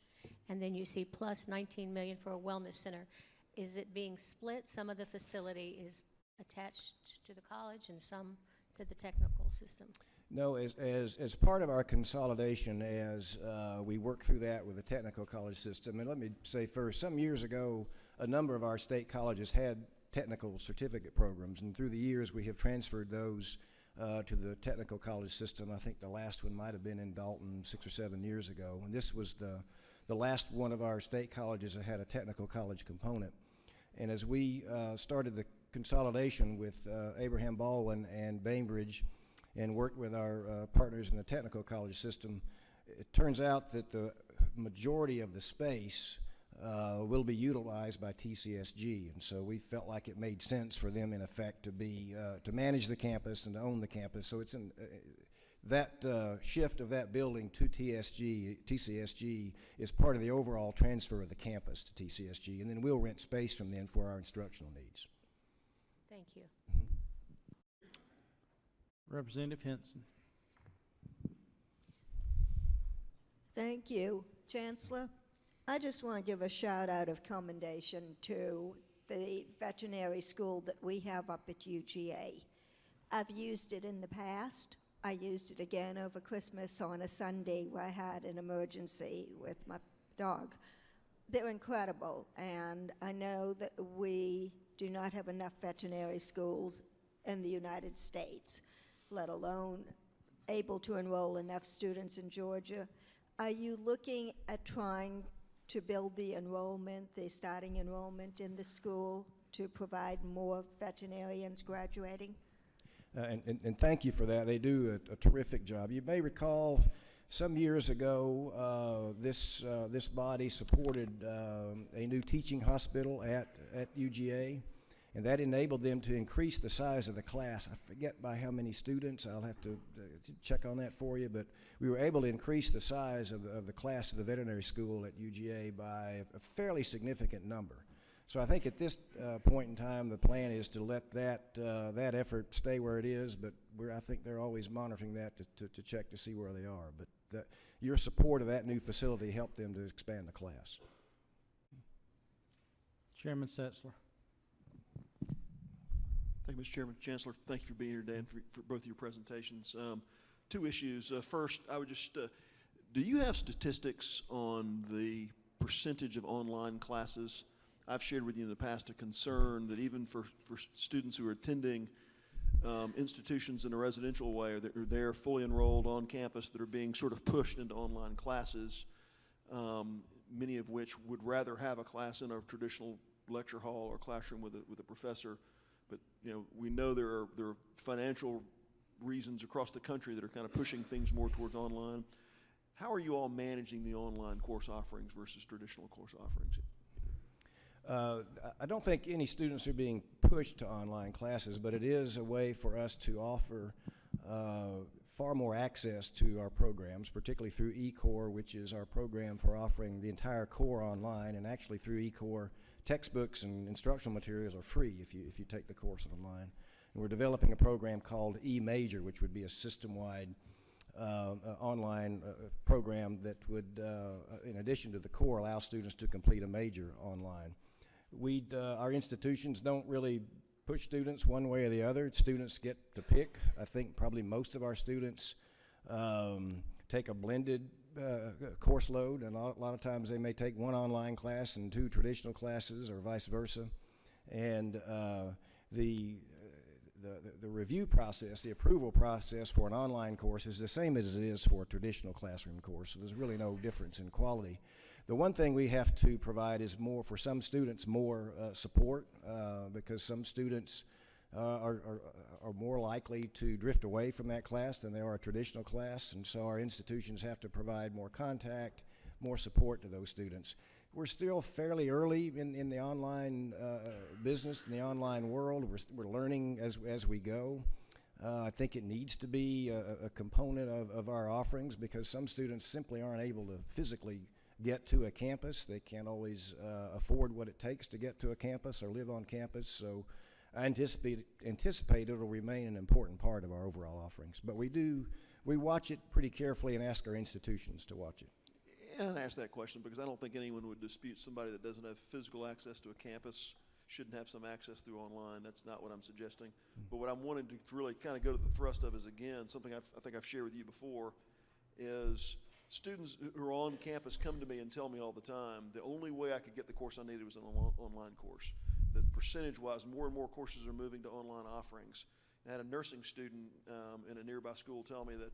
And then you see plus 19 million for a wellness center. Is it being split? Some of the facility is attached to the college and some to the technical system? No, as part of our consolidation, as we work through that with the technical college system, and let me say first, some years ago, a number of our state colleges had technical certificate programs, and through the years we have transferred those to the technical college system. I think the last one might have been in Dalton 6 or 7 years ago, and this was the last one of our state colleges that had a technical college component. And as we started the consolidation with Abraham Baldwin and Bainbridge and worked with our partners in the technical college system, it turns out that the majority of the space will be utilized by TCSG, and so we felt like it made sense for them, in effect, to be to manage the campus and to own the campus. So it's in that shift of that building to TCSG is part of the overall transfer of the campus to TCSG, and then we'll rent space from them for our instructional needs. Thank you. Representative Henson. Thank you, Chancellor. I just want to give a shout out of commendation to the veterinary school that we have up at UGA. I've used it in the past. I used it again over Christmas on a Sunday where I had an emergency with my dog. They're incredible, and I know that we do not have enough veterinary schools in the United States, let alone able to enroll enough students in Georgia. Are you looking at trying to build the enrollment, the starting enrollment in the school to provide more veterinarians graduating? And thank you for that. They do a terrific job. You may recall some years ago, this body supported a new teaching hospital at UGA, and that enabled them to increase the size of the class. I forget by how many students. I'll have to check on that for you, but we were able to increase the size of the class of the veterinary school at UGA by a fairly significant number. So I think at this point in time, the plan is to let that effort stay where it is, but I think they're always monitoring that to check to see where they are. But your support of that new facility helped them to expand the class. Chairman Setzler. Thank you, Mr. Chairman. Chancellor, thank you for being here today and for both of your presentations. Two issues. First, I would just, do you have statistics on the percentage of online classes? I've shared with you in the past a concern that even for students who are attending institutions in a residential way, or that are there fully enrolled on campus, that are being sort of pushed into online classes, many of which would rather have a class in a traditional lecture hall or classroom with a professor. But we know there are financial reasons across the country that are kind of pushing things more towards online. How are you all managing the online course offerings versus traditional course offerings? I don't think any students are being pushed to online classes, but it is a way for us to offer far more access to our programs, particularly through eCore, which is our program for offering the entire core online, and actually through eCore, textbooks and instructional materials are free if you take the course online. And we're developing a program called eMajor, which would be a system-wide online program that would, in addition to the core, allow students to complete a major online. Our institutions don't really push students one way or the other. Students get to pick. I think probably most of our students take a blended course load, and a lot of times they may take one online class and 2 traditional classes, or vice versa. And the review process, the approval process for an online course is the same as it is for a traditional classroom course, so there's really no difference in quality. The one thing we have to provide is more, for some students, more support, because some students are more likely to drift away from that class than they are a traditional class, and so our institutions have to provide more contact, more support to those students. We're still fairly early in the online business, in the online world. We're learning as we go. I think it needs to be a component of our offerings because some students simply aren't able to physically get to a campus. They can't always afford what it takes to get to a campus or live on campus. So I anticipate it'll remain an important part of our overall offerings. But we watch it pretty carefully and ask our institutions to watch it. And I ask that question because I don't think anyone would dispute somebody that doesn't have physical access to a campus shouldn't have some access through online. That's not what I'm suggesting. But what I'm wanting to really kind of go to the thrust of is, again, something I think I've shared with you before, is students who are on campus come to me and tell me all the time, the only way I could get the course I needed was an online course. That percentage-wise, more and more courses are moving to online offerings. I had a nursing student in a nearby school tell me that,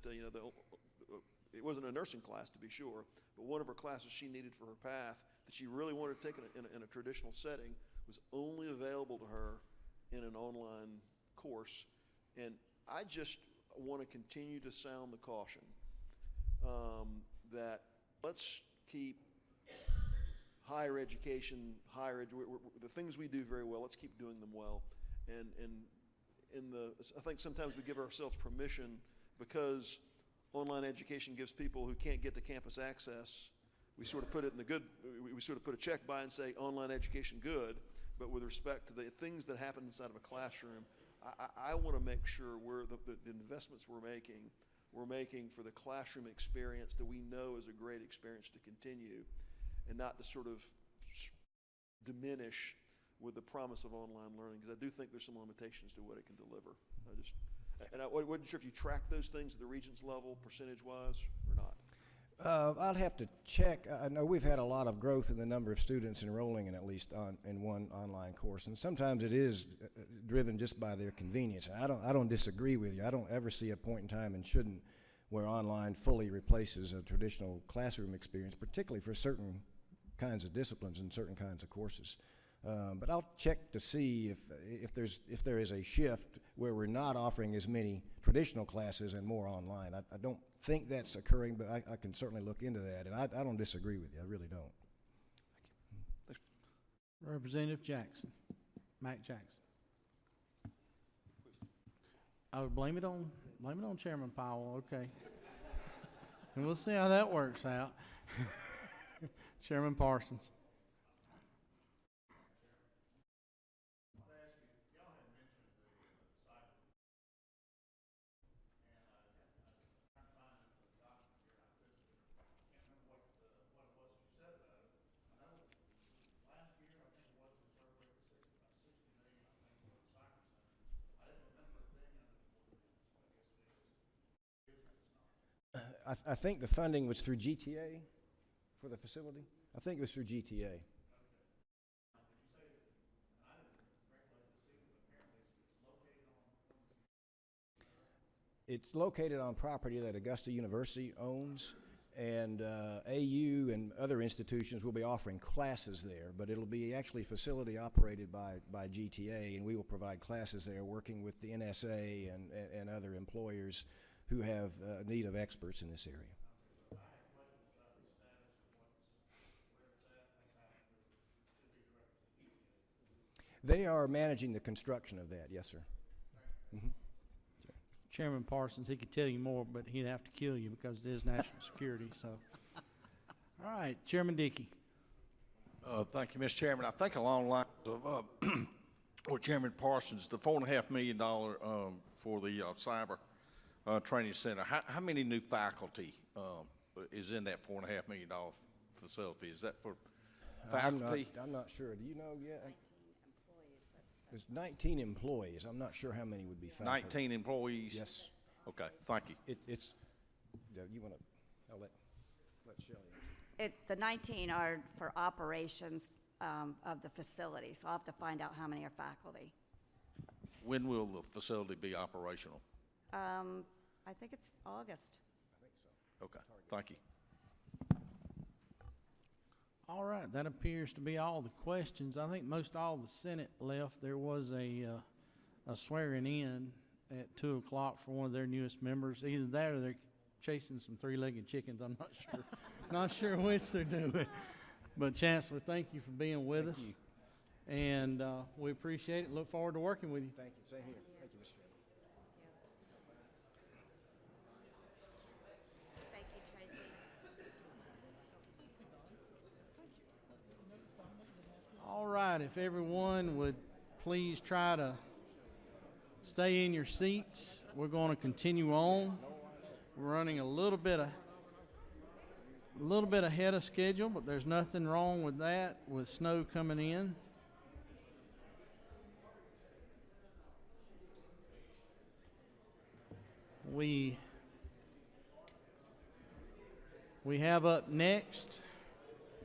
it wasn't a nursing class to be sure, but one of her classes she needed for her path that she really wanted to take in a traditional setting was only available to her in an online course. And I just want to continue to sound the caution that let's keep higher education, the things we do very well, let's keep doing them well. And I think sometimes we give ourselves permission because online education gives people who can't get to campus access. We sort of put it in the good, we sort of put a check by and say online education good, but with respect to the things that happen inside of a classroom, I want to make sure the investments we're making for the classroom experience that we know is a great experience to continue and not to sort of diminish with the promise of online learning, because I do think there's some limitations to what it can deliver. I wasn't sure if you track those things at the Regents level, percentage-wise, or not. I'll have to check. I know we've had a lot of growth in the number of students enrolling in at least in one online course, and sometimes it is driven just by their convenience. And I don't disagree with you. I don't ever see a point in time, and shouldn't, where online fully replaces a traditional classroom experience, particularly for certain kinds of disciplines and certain kinds of courses. But I'll check to see if there is a shift where we're not offering as many traditional classes and more online. I don't think that's occurring, but I can certainly look into that, and I don't disagree with you. I really don't. Thank you. Representative Jackson, Mac Jackson. Oh, blame it on Chairman Powell. Okay, and we'll see how that works out. Chairman Parsons. I think the funding was through GTA for the facility. I think it was through GTA. It's located on property that Augusta University owns, and AU and other institutions will be offering classes there, but it'll be actually a facility operated by GTA, and we will provide classes there working with the NSA and other employers who have need of experts in this area. They are managing the construction of that, yes, sir. Mm-hmm. Chairman Parsons, he could tell you more, but he'd have to kill you because it is national security. So, all right, Chairman Dickey. Thank you, Mr. Chairman. I think along the lines of with Chairman Parsons, the $4.5 million for the cyber training center. How many new faculty is in that $4.5 million facility? Is that for faculty? I'm not sure. Do you know yet? There's 19 employees. I'm not sure how many would be faculty. 19 employees? Yes. Okay, thank you. You want to, I'll let Shelley answer. The 19 are for operations of the facility, so I'll have to find out how many are faculty. When will the facility be operational? I think it's August. I think so. Okay, thank you. All right, that appears to be all the questions. I think most all the Senate left. There was a a swearing in at 2 o'clock for one of their newest members. Either that or they're chasing some three-legged chickens. I'm not sure. Not sure which they're doing. But Chancellor, thank you for being with us. And we appreciate it. Look forward to working with you. Thank you. Same here. Thank you, Mr. Chairman. Thank you, Tracy. All right, if everyone would please try to stay in your seats. We're going to continue on. We're running a little bit ahead of schedule, but there's nothing wrong with that with snow coming in. We have up next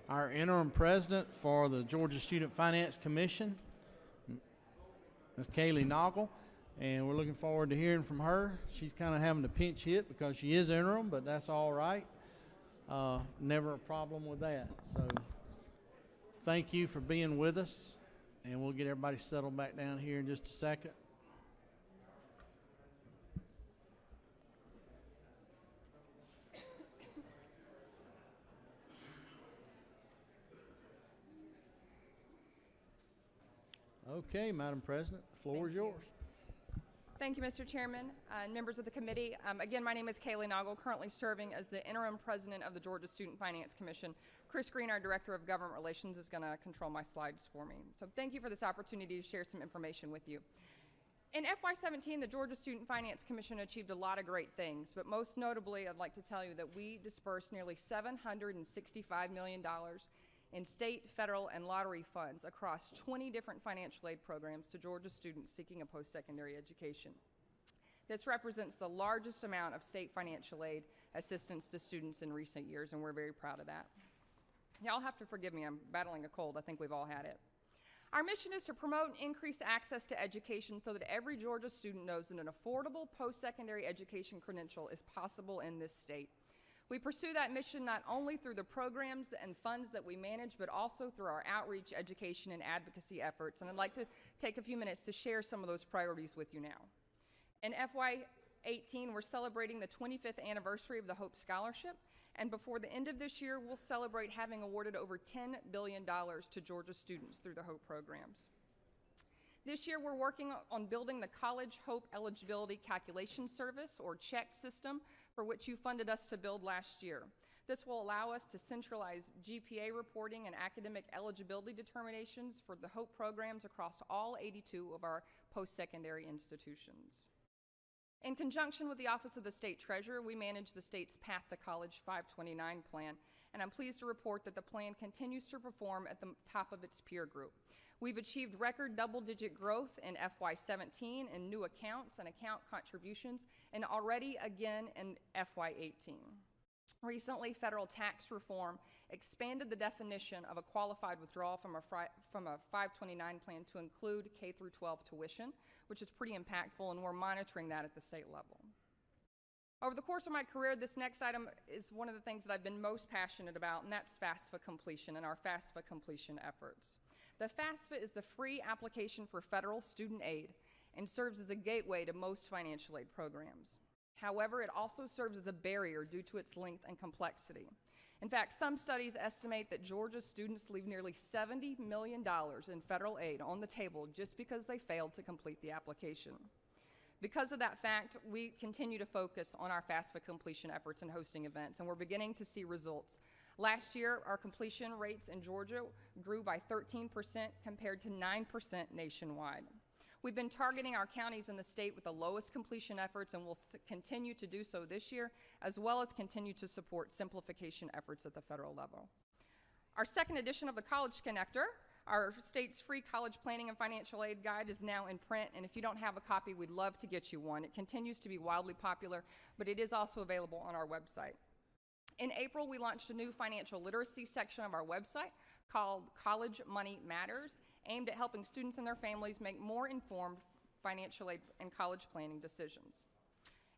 our interim president for the Georgia Student Finance Commission, Ms. Kaylee Noggle, and we're looking forward to hearing from her. She's kind of having a pinch hit because she is interim, but that's all right. Never a problem with that. So thank you for being with us, and we'll get everybody settled back down here in just a second. Okay, Madam President, the floor is yours. Thank you, Mr. Chairman, and members of the committee. Again, my name is Kaylee Noggle, currently serving as the interim president of the Georgia Student Finance Commission. Chris Green, our Director of Government Relations, is going to control my slides for me. So thank you for this opportunity to share some information with you. In FY17, the Georgia Student Finance Commission achieved a lot of great things, but most notably, I'd like to tell you that we dispersed nearly $765 million in state, federal, and lottery funds across 20 different financial aid programs to Georgia students seeking a post-secondary education. This represents the largest amount of state financial aid assistance to students in recent years, and we're very proud of that. Y'all have to forgive me, I'm battling a cold. I think we've all had it. Our mission is to promote and increase access to education so that every Georgia student knows that an affordable post-secondary education credential is possible in this state. We pursue that mission not only through the programs and funds that we manage, but also through our outreach, education, and advocacy efforts. And I'd like to take a few minutes to share some of those priorities with you now. In FY18, we're celebrating the 25th anniversary of the Hope Scholarship. And before the end of this year, we'll celebrate having awarded over $10 billion to Georgia students through the Hope programs. This year, we're working on building the College Hope Eligibility Calculation Service, or CHEC system, for which you funded us to build last year. This will allow us to centralize GPA reporting and academic eligibility determinations for the Hope programs across all 82 of our post-secondary institutions. In conjunction with the Office of the State Treasurer, we manage the state's Path to College 529 plan, and I'm pleased to report that the plan continues to perform at the top of its peer group. We've achieved record double-digit growth in FY17 in new accounts and account contributions, and already again in FY18. Recently, federal tax reform expanded the definition of a qualified withdrawal from a 529 plan to include K-12 tuition, which is pretty impactful, and we're monitoring that at the state level. Over the course of my career, this next item is one of the things that I've been most passionate about, and that's FAFSA completion and our FAFSA completion efforts. The FAFSA is the free application for federal student aid and serves as a gateway to most financial aid programs. However, it also serves as a barrier due to its length and complexity. In fact, some studies estimate that Georgia students leave nearly $70 million in federal aid on the table just because they failed to complete the application. Because of that fact, we continue to focus on our FAFSA completion efforts and hosting events, and we're beginning to see results. Last year, our completion rates in Georgia grew by 13% compared to 9% nationwide. We've been targeting our counties in the state with the lowest completion efforts, and will continue to do so this year, as well as continue to support simplification efforts at the federal level. Our second edition of the College Connector, our state's free college planning and financial aid guide, is now in print, and if you don't have a copy, we'd love to get you one. It continues to be wildly popular, but it is also available on our website. In April, we launched a new financial literacy section of our website called College Money Matters, aimed at helping students and their families make more informed financial aid and college planning decisions.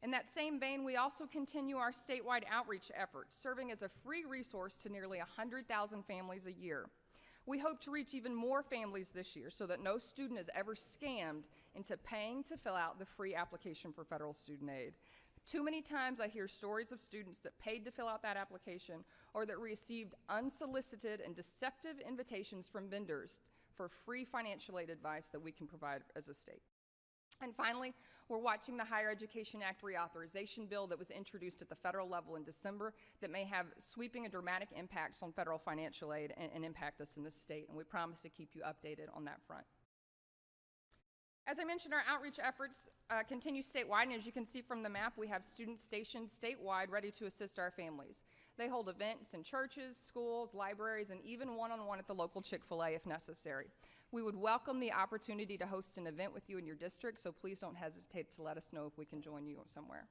In that same vein, we also continue our statewide outreach efforts, serving as a free resource to nearly 100,000 families a year. We hope to reach even more families this year so that no student is ever scammed into paying to fill out the free application for federal student aid. Too many times I hear stories of students that paid to fill out that application or that received unsolicited and deceptive invitations from vendors for free financial aid advice that we can provide as a state. And finally, we're watching the Higher Education Act reauthorization bill that was introduced at the federal level in December that may have sweeping and dramatic impacts on federal financial aid and impact us in this state, and we promise to keep you updated on that front. As I mentioned, our outreach efforts continue statewide, and as you can see from the map, we have students stationed statewide ready to assist our families. They hold events in churches, schools, libraries, and even one-on-one at the local Chick-fil-A if necessary. We would welcome the opportunity to host an event with you in your district, so please don't hesitate to let us know if we can join you somewhere.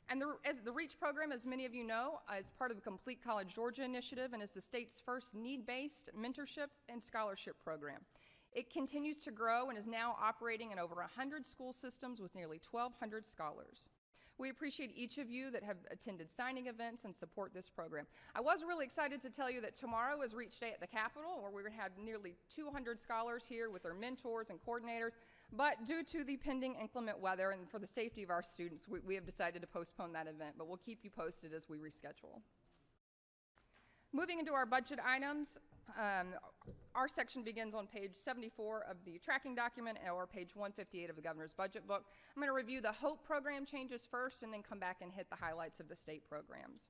And the REACH program, as many of you know, is part of the Complete College Georgia initiative and is the state's first need-based mentorship and scholarship program. It continues to grow and is now operating in over 100 school systems with nearly 1,200 scholars. We appreciate each of you that have attended signing events and support this program. I was really excited to tell you that tomorrow is REACH Day at the Capitol, where we're going to have nearly 200 scholars here with their mentors and coordinators, but due to the pending inclement weather and for the safety of our students, we have decided to postpone that event, but we'll keep you posted as we reschedule. Moving into our budget items, our section begins on page 74 of the tracking document or page 158 of the governor's budget book. I'm going to review the HOPE program changes first and then come back and hit the highlights of the state programs.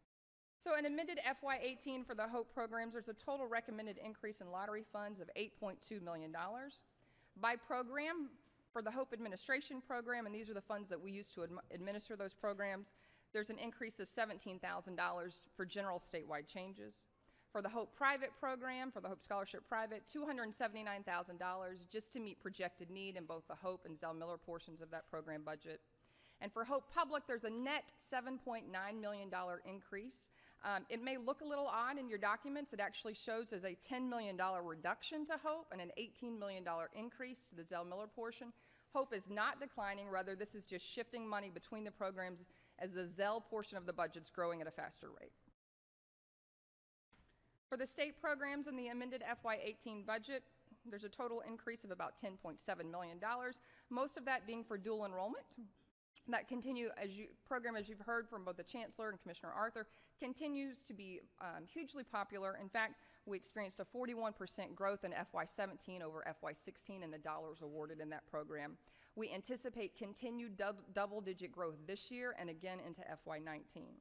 So in amended FY18 for the HOPE programs, there's a total recommended increase in lottery funds of $8.2 million. By program, for the HOPE administration program, and these are the funds that we use to administer those programs, there's an increase of $17,000 for general statewide changes. For the HOPE private program, for the HOPE Scholarship Private, $279,000 just to meet projected need in both the HOPE and Zell Miller portions of that program budget. And for HOPE Public, there's a net $7.9 million increase. It may look a little odd in your documents. It actually shows as a $10 million reduction to HOPE and an $18 million increase to the Zell Miller portion. HOPE is not declining, rather this is just shifting money between the programs as the Zell portion of the budget's growing at a faster rate. For the state programs in the amended FY18 budget, there's a total increase of about $10.7 million, most of that being for dual enrollment. That program, as you've heard from both the Chancellor and Commissioner Arthur, continues to be hugely popular. In fact, we experienced a 41% growth in FY17 over FY16 in the dollars awarded in that program. We anticipate continued double-digit growth this year and again into FY19.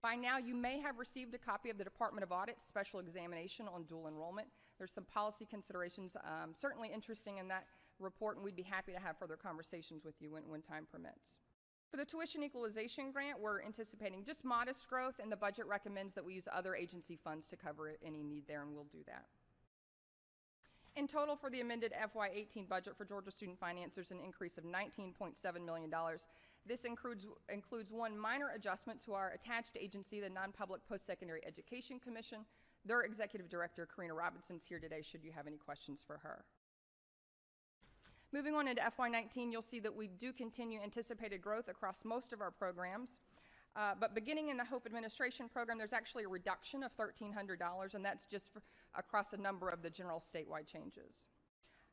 By now, you may have received a copy of the Department of Audit's special examination on dual enrollment. There's some policy considerations certainly interesting in that report, and we'd be happy to have further conversations with you when time permits. For the tuition equalization grant, we're anticipating just modest growth, and the budget recommends that we use other agency funds to cover any need there, and we'll do that. In total, for the amended FY18 budget for Georgia Student Finance, there's an increase of $19.7 million. This includes one minor adjustment to our attached agency, the Non-Public Post-Secondary Education Commission. Their Executive Director, Karina Robinson's here today, should you have any questions for her. Moving on into FY19, you'll see that we do continue anticipated growth across most of our programs. But beginning in the HOPE administration program, there's actually a reduction of $1,300, and that's just across a number of the general statewide changes.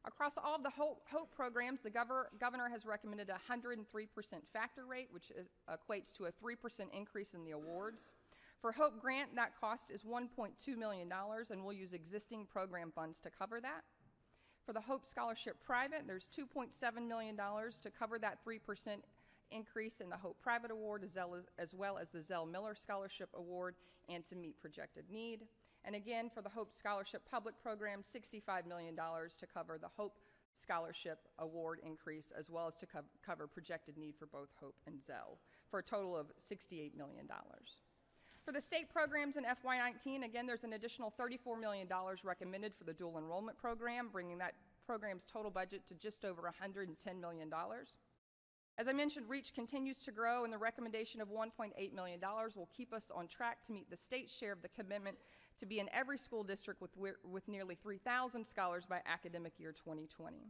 Across all of the HOPE programs, the governor has recommended a 103% factor rate, which equates to a 3% increase in the awards. For HOPE grant, that cost is $1.2 million, and we'll use existing program funds to cover that. For the HOPE Scholarship Private, there's $2.7 million to cover that 3% increase in the HOPE Private Award, as well as the Zell Miller Scholarship Award, and to meet projected need. And again, for the HOPE Scholarship Public Program, $65 million to cover the HOPE Scholarship Award increase, as well as to cover projected need for both HOPE and Zell, for a total of $68 million. For the state programs in FY19, again, there's an additional $34 million recommended for the dual enrollment program, bringing that program's total budget to just over $110 million. As I mentioned, REACH continues to grow, and the recommendation of $1.8 million will keep us on track to meet the state's share of the commitment to be in every school district with nearly 3,000 scholars by academic year 2020.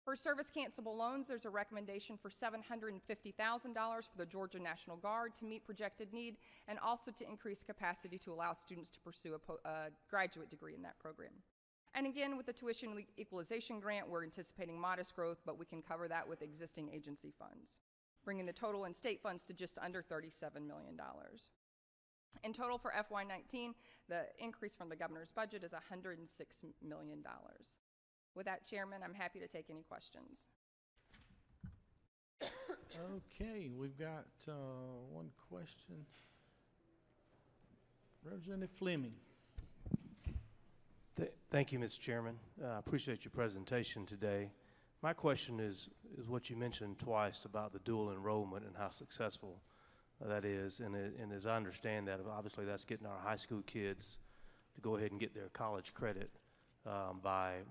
For service cancelable loans, there's a recommendation for $750,000 for the Georgia National Guard to meet projected need, and also to increase capacity to allow students to pursue a graduate degree in that program. And again, with the tuition equalization grant, we're anticipating modest growth, but we can cover that with existing agency funds, bringing the total in state funds to just under $37 million. In total for FY19, the increase from the governor's budget is $106 million. With that, Chairman, I'm happy to take any questions. Okay, we've got one question. Representative Fleming. Thank you, Mr. Chairman. I appreciate your presentation today. My question is what you mentioned twice about the dual enrollment and how successful that is. And as I understand that, obviously that's getting our high school kids to go ahead and get their college credit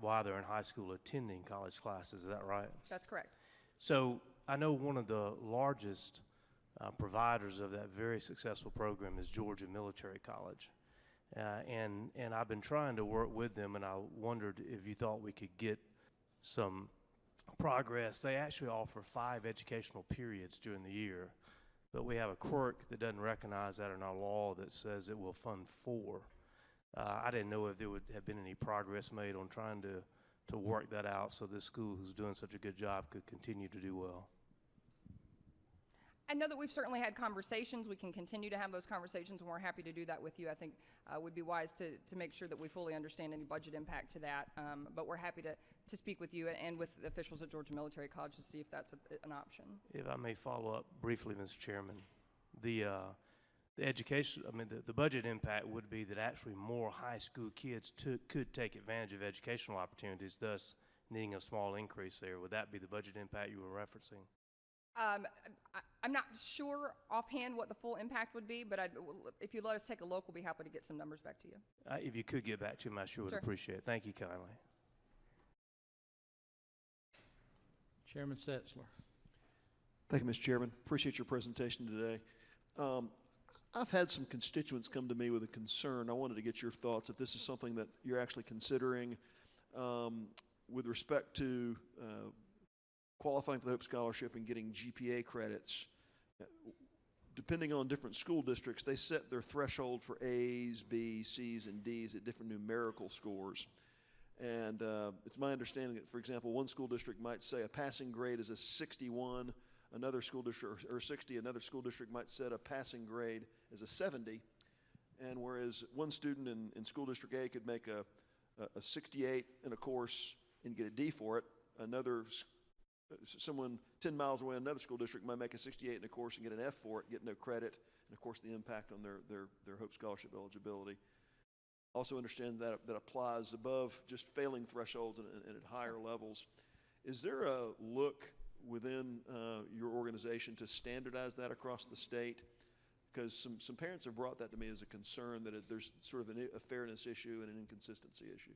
while they're in high school attending college classes. Is that right? That's correct. So I know one of the largest providers of that very successful program is Georgia Military College. And I've been trying to work with them, and I wondered if you thought we could get some progress. They actually offer 5 educational periods during the year, but we have a quirk that doesn't recognize that in our law that says it will fund 4. I didn't know if there would have been any progress made on trying to work that out so this school, who's doing such a good job, could continue to do well. I know that we've certainly had conversations. We can continue to have those conversations, and we're happy to do that with you. I think it would be wise to make sure that we fully understand any budget impact to that. But we're happy to speak with you and with the officials at Georgia Military College to see if that's an option. If I may follow up briefly, Mr. Chairman, the education, the budget impact would be that actually more high school kids could take advantage of educational opportunities, thus needing a small increase there. Would that be the budget impact you were referencing? I'm not sure offhand what the full impact would be, but if you let us take a look, we'll be happy to get some numbers back to you. If you could get back to me, I sure would appreciate it. Thank you kindly. Chairman Setzler. Thank you, Mr. Chairman. Appreciate your presentation today. I've had some constituents come to me with a concern. I wanted to get your thoughts if this is something that you're actually considering with respect to qualifying for the Hope Scholarship and getting GPA credits. Depending on different school districts, they set their threshold for A's, B's, C's, and D's at different numerical scores. And it's my understanding that, for example, one school district might say a passing grade is a 61, another school district, or 60, another school district might set a passing grade as a 70. And whereas one student in school district A could make a 68 in a course and get a D for it, someone 10 miles away in another school district might make a 68 in a course and get an F for it, get no credit, and of course the impact on their Hope Scholarship eligibility. Also understand that applies above just failing thresholds and at higher levels. Is there a look within your organization to standardize that across the state? Because some parents have brought that to me as a concern that there's sort of a fairness issue and an inconsistency issue.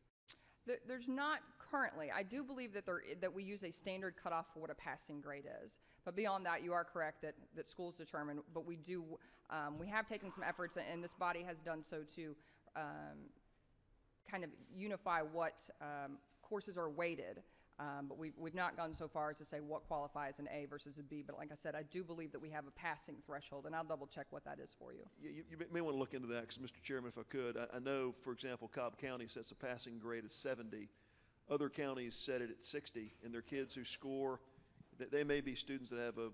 There's not currently. I do believe that we use a standard cutoff for what a passing grade is. But beyond that, you are correct that schools determine. But we have taken some efforts, and this body has done so to kind of unify what courses are weighted. But we've not gone so far as to say what qualifies an A versus a B. But like I said, I do believe that we have a passing threshold, and I'll double check what that is for you. You may want to look into that, because Mr. Chairman, if I could, I know, for example, Cobb County sets a passing grade at 70. Other counties set it at 60, and their kids who score, they may be students that have a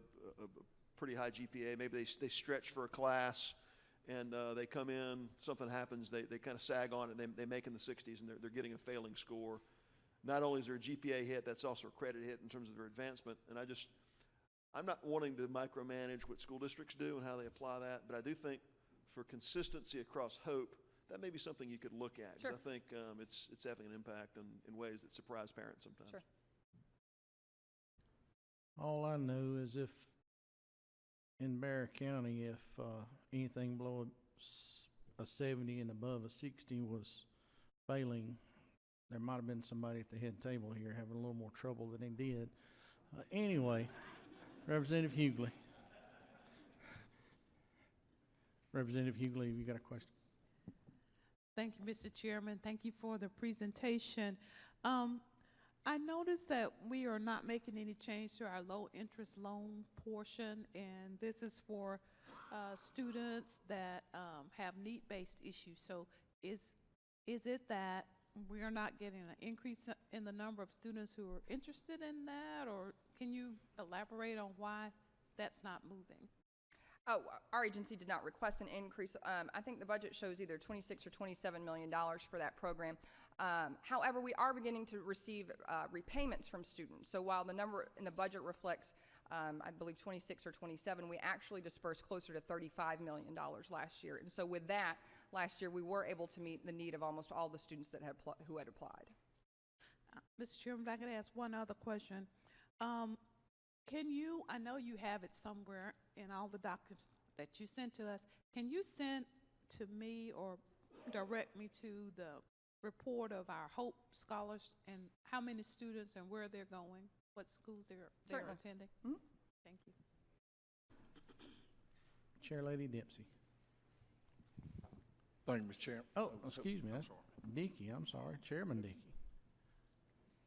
pretty high GPA. Maybe they stretch for a class, and they come in, something happens, they kind of sag on, and they make in the 60s, and they're getting a failing score. Not only is there a GPA hit, that's also a credit hit in terms of their advancement. And I'm not wanting to micromanage what school districts do and how they apply that, but I do think for consistency across Hope, that may be something you could look at. Sure. I think it's having an impact in ways that surprise parents sometimes. Sure. All I know is if in Bear County, if anything below a 70 and above a 60 was failing, there might have been somebody at the head table here having a little more trouble than he did. Anyway, Representative Hughley. Representative Hughley, have you got a question? Thank you, Mr. Chairman. Thank you for the presentation. I noticed that we are not making any change to our low-interest loan portion, and this is for students that have need-based issues. So is it that we are not getting an increase in the number of students who are interested in that, or can you elaborate on why that's not moving? Oh, our agency did not request an increase. I think the budget shows either $26 or $27 million for that program. However, we are beginning to receive repayments from students. So while the number in the budget reflects, I believe, 26 or 27, we actually dispersed closer to $35 million last year. And so with that, last year we were able to meet the need of almost all the students that who had applied. Mr. Chairman, if I could ask one other question. Can you, I know you have it somewhere in all the documents that you sent to us, can you send to me or direct me to the report of our Hope Scholars and how many students and where they're going, what schools they're attending? Mm-hmm. Thank you. Chair Lady Dempsey. Thank you, Mr. Chairman. Oh, excuse me, that's Dickey, I'm sorry, Chairman Dickey.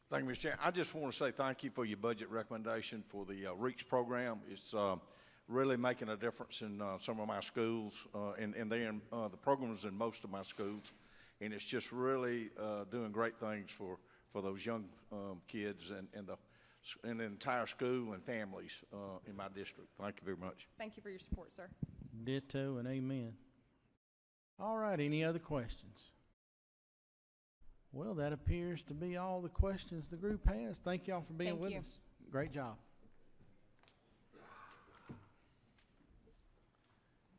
Thank you, Mr. Chairman. I just want to say thank you for your budget recommendation for the REACH program. It's really making a difference in some of my schools, and then the programs in most of my schools, and it's just really doing great things for those young kids and the entire school and families in my district. Thank you very much. Thank you for your support, sir. Ditto and amen. All right, any other questions? Well, that appears to be all the questions the group has. Thank y'all for being with us. Great job.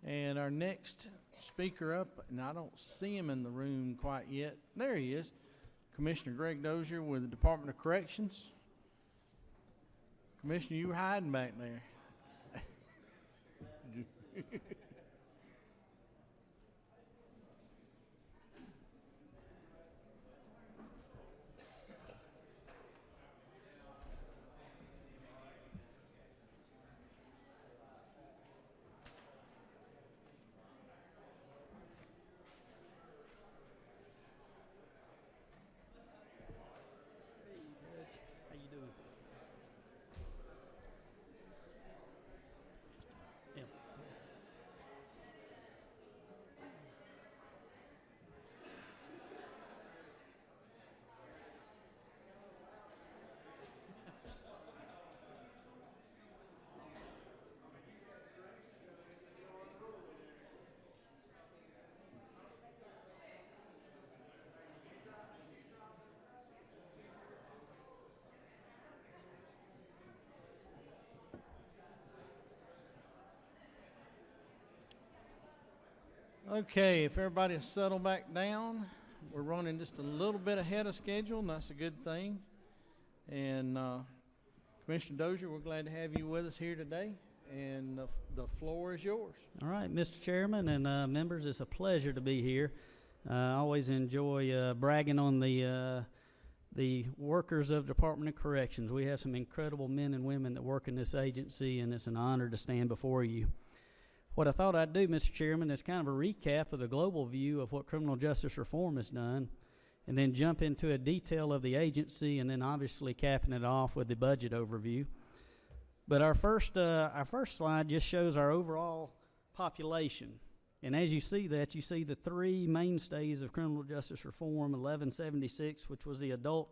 And our next speaker up, and I don't see him in the room quite yet. There he is, Commissioner Greg Dozier with the Department of Corrections. Commissioner, you were hiding back there. Okay, if everybody will settle back down, we're running just a little bit ahead of schedule, and that's a good thing. And Commissioner Dozier, we're glad to have you with us here today, and the floor is yours. All right, Mr. Chairman and members, it's a pleasure to be here. I always enjoy bragging on the workers of Department of Corrections. We have some incredible men and women that work in this agency, and it's an honor to stand before you. What I thought I'd do, Mr. Chairman, is kind of a recap of the global view of what criminal justice reform has done, and then jump into a detail of the agency, and then obviously capping it off with the budget overview. But our first slide just shows our overall population. And as you see that, you see the three mainstays of criminal justice reform: 1176, which was the adult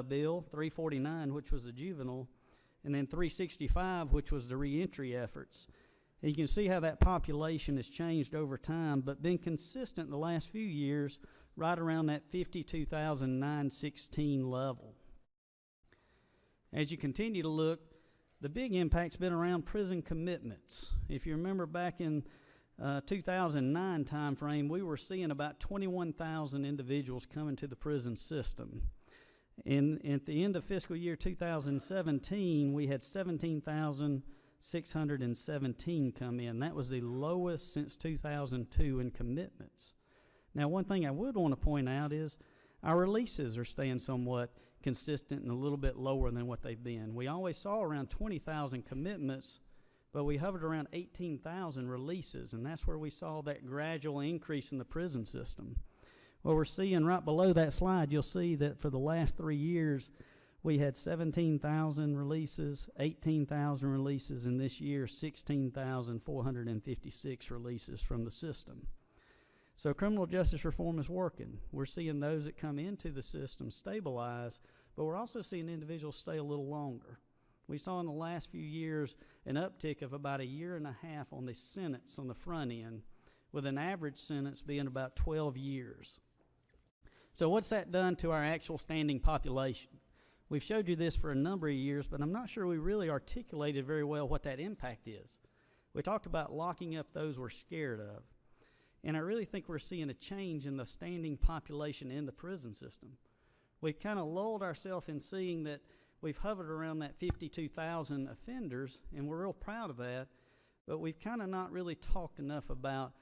bill, 349, which was the juvenile, and then 365, which was the reentry efforts. And you can see how that population has changed over time, but been consistent in the last few years, right around that 52,916 level. As you continue to look, the big impact's been around prison commitments. If you remember back in 2009 timeframe, we were seeing about 21,000 individuals coming to the prison system. At the end of fiscal year 2017, we had 17,617 come in. That was the lowest since 2002 in commitments. Now, one thing I would want to point out is our releases are staying somewhat consistent and a little bit lower than what they've been. We always saw around 20,000 commitments, but we hovered around 18,000 releases, and that's where we saw that gradual increase in the prison system. Well, we're seeing right below that slide, you'll see that for the last 3 years, We had 17,000 releases, 18,000 releases, and this year 16,456 releases from the system. So criminal justice reform is working. We're seeing those that come into the system stabilize, but we're also seeing individuals stay a little longer. We saw in the last few years an uptick of about 1.5 years on the sentence on the front end, with an average sentence being about 12 years. So what's that done to our actual standing population? We've showed you this for a number of years, but I'm not sure we really articulated very well what that impact is. We talked about locking up those we're scared of. And I really think we're seeing a change in the standing population in the prison system. We've kind of lulled ourselves in seeing that we've hovered around that 52,000 offenders, and we're real proud of that, but we've kind of not really talked enough about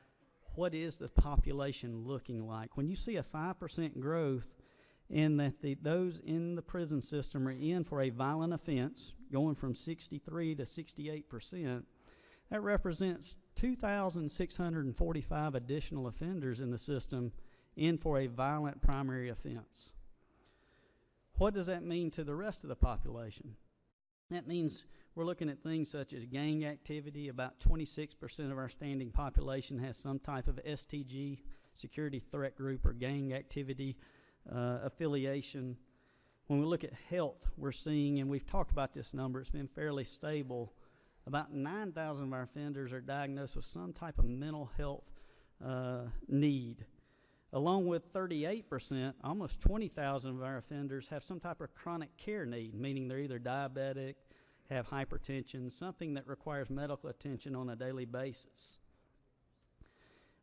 what is the population looking like. When you see a 5% growth in that those in the prison system are in for a violent offense, going from 63 to 68%, that represents 2,645 additional offenders in the system in for a violent primary offense. What does that mean to the rest of the population? That means we're looking at things such as gang activity. About 26% of our standing population has some type of STG, security threat group, or gang activity affiliation. When we look at health, we're seeing, and we've talked about this number, it's been fairly stable. About 9,000 of our offenders are diagnosed with some type of mental health need. Along with 38%, almost 20,000 of our offenders have some type of chronic care need, meaning they're either diabetic, have hypertension, something that requires medical attention on a daily basis.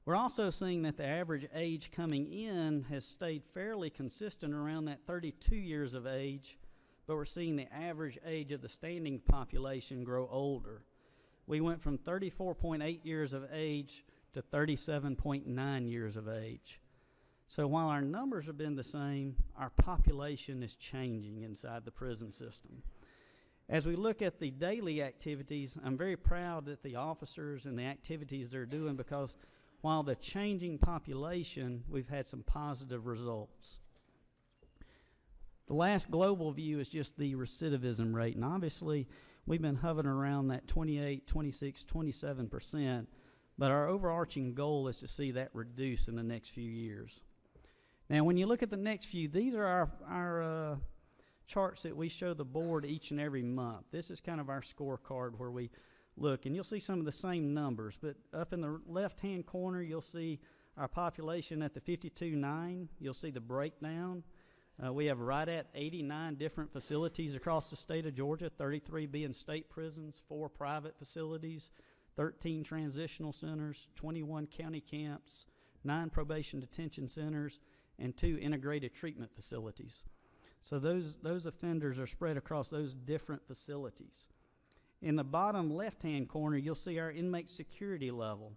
We're also seeing that the average age coming in has stayed fairly consistent around that 32 years of age, but we're seeing the average age of the standing population grow older. We went from 34.8 years of age to 37.9 years of age. So while our numbers have been the same, our population is changing inside the prison system. As we look at the daily activities, I'm very proud that the officers and the activities they're doing, because while the changing population, we've had some positive results. The last global view is just the recidivism rate, and obviously we've been hovering around that 28, 26, 27%, but our overarching goal is to see that reduce in the next few years. Now, when you look at the next few, these are our charts that we show the board each and every month. This is kind of our scorecard where we look, and you'll see some of the same numbers, but up in the left-hand corner, you'll see our population at the 52.9. You'll see the breakdown. We have right at 89 different facilities across the state of Georgia, 33 being state prisons, 4 private facilities, 13 transitional centers, 21 county camps, 9 probation detention centers, and 2 integrated treatment facilities. So those offenders are spread across those different facilities. In the bottom left-hand corner, you'll see our inmate security level.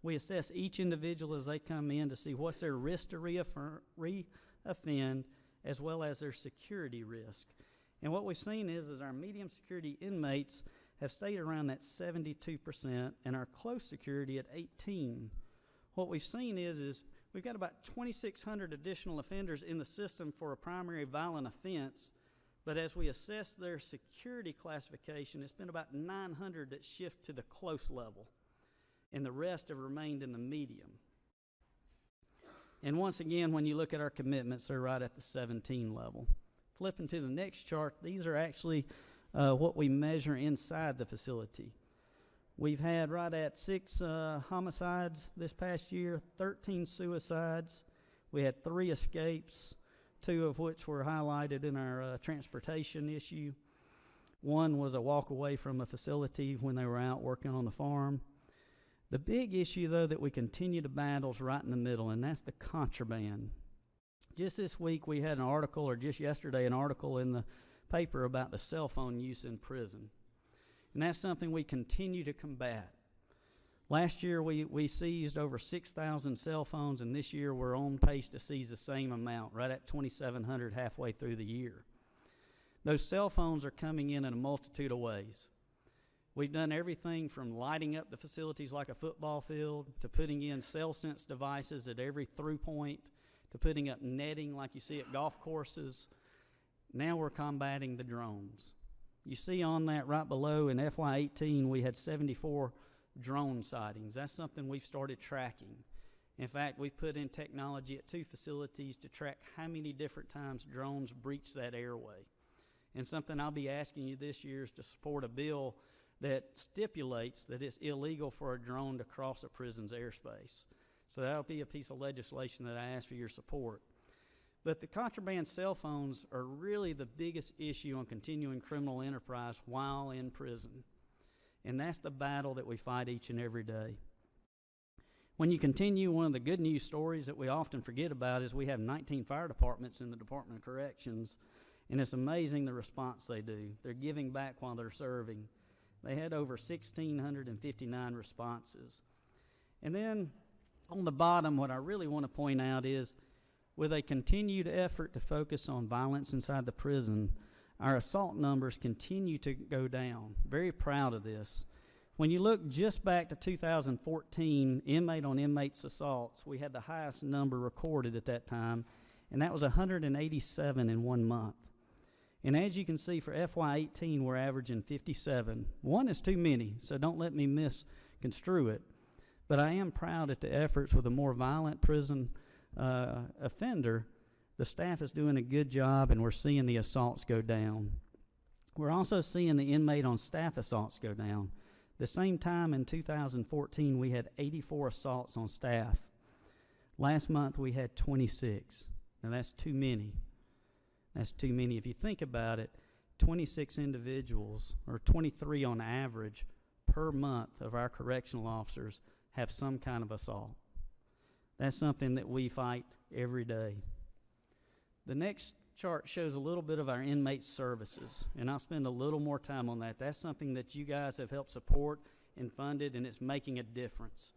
We assess each individual as they come in to see what's their risk to reoffend, as well as their security risk. And what we've seen is our medium security inmates have stayed around that 72% and our close security at 18%. What we've seen is we've got about 2,600 additional offenders in the system for a primary violent offense, but as we assess their security classification, it's been about 900 that shift to the close level, and the rest have remained in the medium. And once again, when you look at our commitments, they're right at the 17 level. Flipping to the next chart, these are actually what we measure inside the facility. We've had right at 6 homicides this past year, 13 suicides. We had 3 escapes, 2 of which were highlighted in our transportation issue. One was a walk away from a facility when they were out working on the farm. The big issue, though, that we continue to battle is right in the middle, and that's the contraband. Just this week we had an article, or just yesterday, an article in the paper about the cell phone use in prison. And that's something we continue to combat. Last year we seized over 6,000 cell phones, and this year we're on pace to seize the same amount, right at 2,700 halfway through the year. Those cell phones are coming in a multitude of ways. We've done everything from lighting up the facilities like a football field, to putting in cell sense devices at every through point, to putting up netting like you see at golf courses. Now we're combating the drones. You see on that right below in FY18, we had 74 drone sightings. That's something we've started tracking. In fact, we've put in technology at 2 facilities to track how many different times drones breach that airway. And something I'll be asking you this year is to support a bill that stipulates that it's illegal for a drone to cross a prison's airspace. So that'll be a piece of legislation that I ask for your support. But the contraband cell phones are really the biggest issue on continuing criminal enterprise while in prison. And that's the battle that we fight each and every day. When you continue, one of the good news stories that we often forget about is we have 19 fire departments in the Department of Corrections, and it's amazing the response they do. They're giving back while they're serving. They had over 1,659 responses. And then on the bottom, what I really want to point out is, with a continued effort to focus on violence inside the prison, our assault numbers continue to go down. Very proud of this. When you look just back to 2014, inmate-on-inmates assaults, we had the highest number recorded at that time, and that was 187 in 1 month. And as you can see, for FY18, we're averaging 57. 1 is too many, so don't let me misconstrue it. But I am proud at the efforts with a more violent prison offender. The staff is doing a good job, and we're seeing the assaults go down. We're also seeing the inmate-on-staff assaults go down. The same time in 2014, we had 84 assaults on staff. Last month, we had 26. Now, that's too many. That's too many. If you think about it, 26 individuals, or 23 on average, per month of our correctional officers have some kind of assault. That's something that we fight every day. The next chart shows a little bit of our inmate services, and I'll spend a little more time on that. That's something that you guys have helped support and funded, and it's making a difference.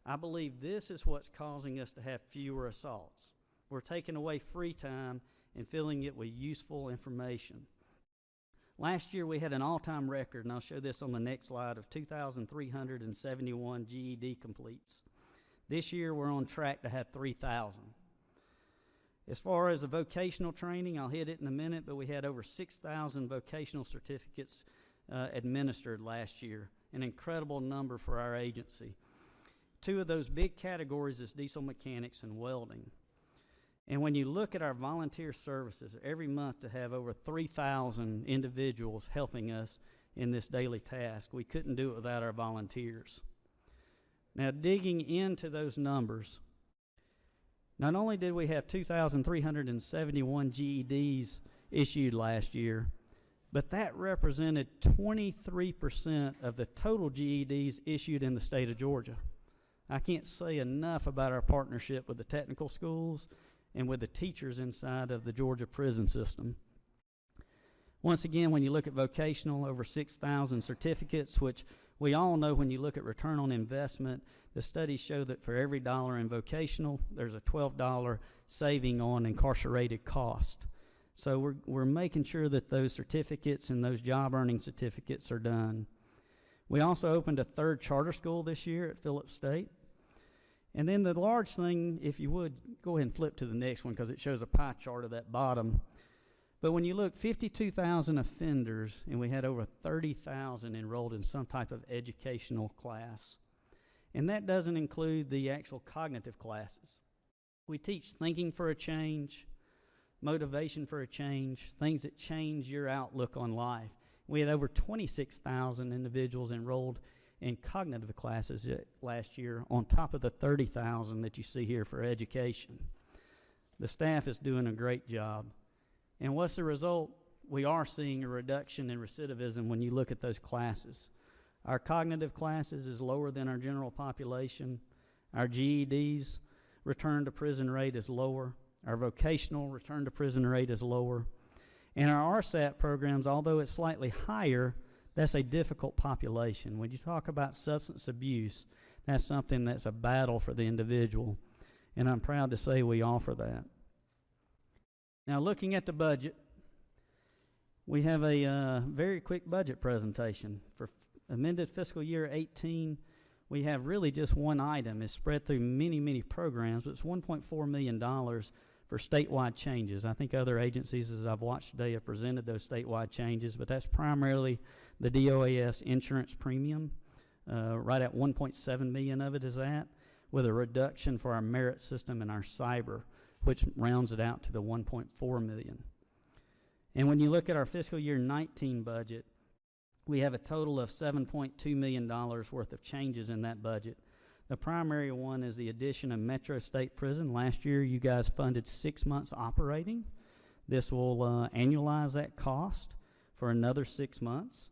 I believe this is what's causing us to have fewer assaults. We're taking away free time and filling it with useful information. Last year we had an all-time record, and I'll show this on the next slide, of 2,371 GED completes. This year we're on track to have 3,000. As far as the vocational training, I'll hit it in a minute, but we had over 6,000 vocational certificates administered last year, an incredible number for our agency. 2 of those big categories is diesel mechanics and welding. And when you look at our volunteer services, every month to have over 3,000 individuals helping us in this daily task, we couldn't do it without our volunteers. Now, digging into those numbers, not only did we have 2,371 GEDs issued last year, but that represented 23% of the total GEDs issued in the state of Georgia. I can't say enough about our partnership with the technical schools and with the teachers inside of the Georgia prison system. Once again, when you look at vocational, over 6,000 certificates, which we all know when you look at return on investment, the studies show that for every dollar in vocational, there's a $12 saving on incarcerated cost. So we're making sure that those certificates and those job earning certificates are done. We also opened a 3rd charter school this year at Phillips State. And then the large thing, if you would, go ahead and flip to the next one because it shows a pie chart of that bottom. But when you look, 52,000 offenders, and we had over 30,000 enrolled in some type of educational class. And that doesn't include the actual cognitive classes. We teach thinking for a change, motivation for a change, things that change your outlook on life. We had over 26,000 individuals enrolled in cognitive classes last year on top of the 30,000 that you see here for education. The staff is doing a great job. And what's the result? We are seeing a reduction in recidivism when you look at those classes. Our cognitive classes is lower than our general population. Our GEDs return to prison rate is lower. Our vocational return to prison rate is lower. And our RSAT programs, although it's slightly higher, that's a difficult population. When you talk about substance abuse, that's something that's a battle for the individual. And I'm proud to say we offer that. Now, looking at the budget, we have a very quick budget presentation. For amended fiscal year 18, we have really just one item. It's spread through many, many programs, but it's $1.4 million for statewide changes. I think other agencies, as I've watched today, have presented those statewide changes, but that's primarily the DOAS insurance premium. Right at 1.7 million of it is that, with a reduction for our merit system and our cyber, which rounds it out to the 1.4 million. And when you look at our fiscal year 19 budget, we have a total of $7.2 million worth of changes in that budget. The primary one is the addition of Metro State Prison. Last year, you guys funded 6 months operating. This will annualize that cost for another 6 months.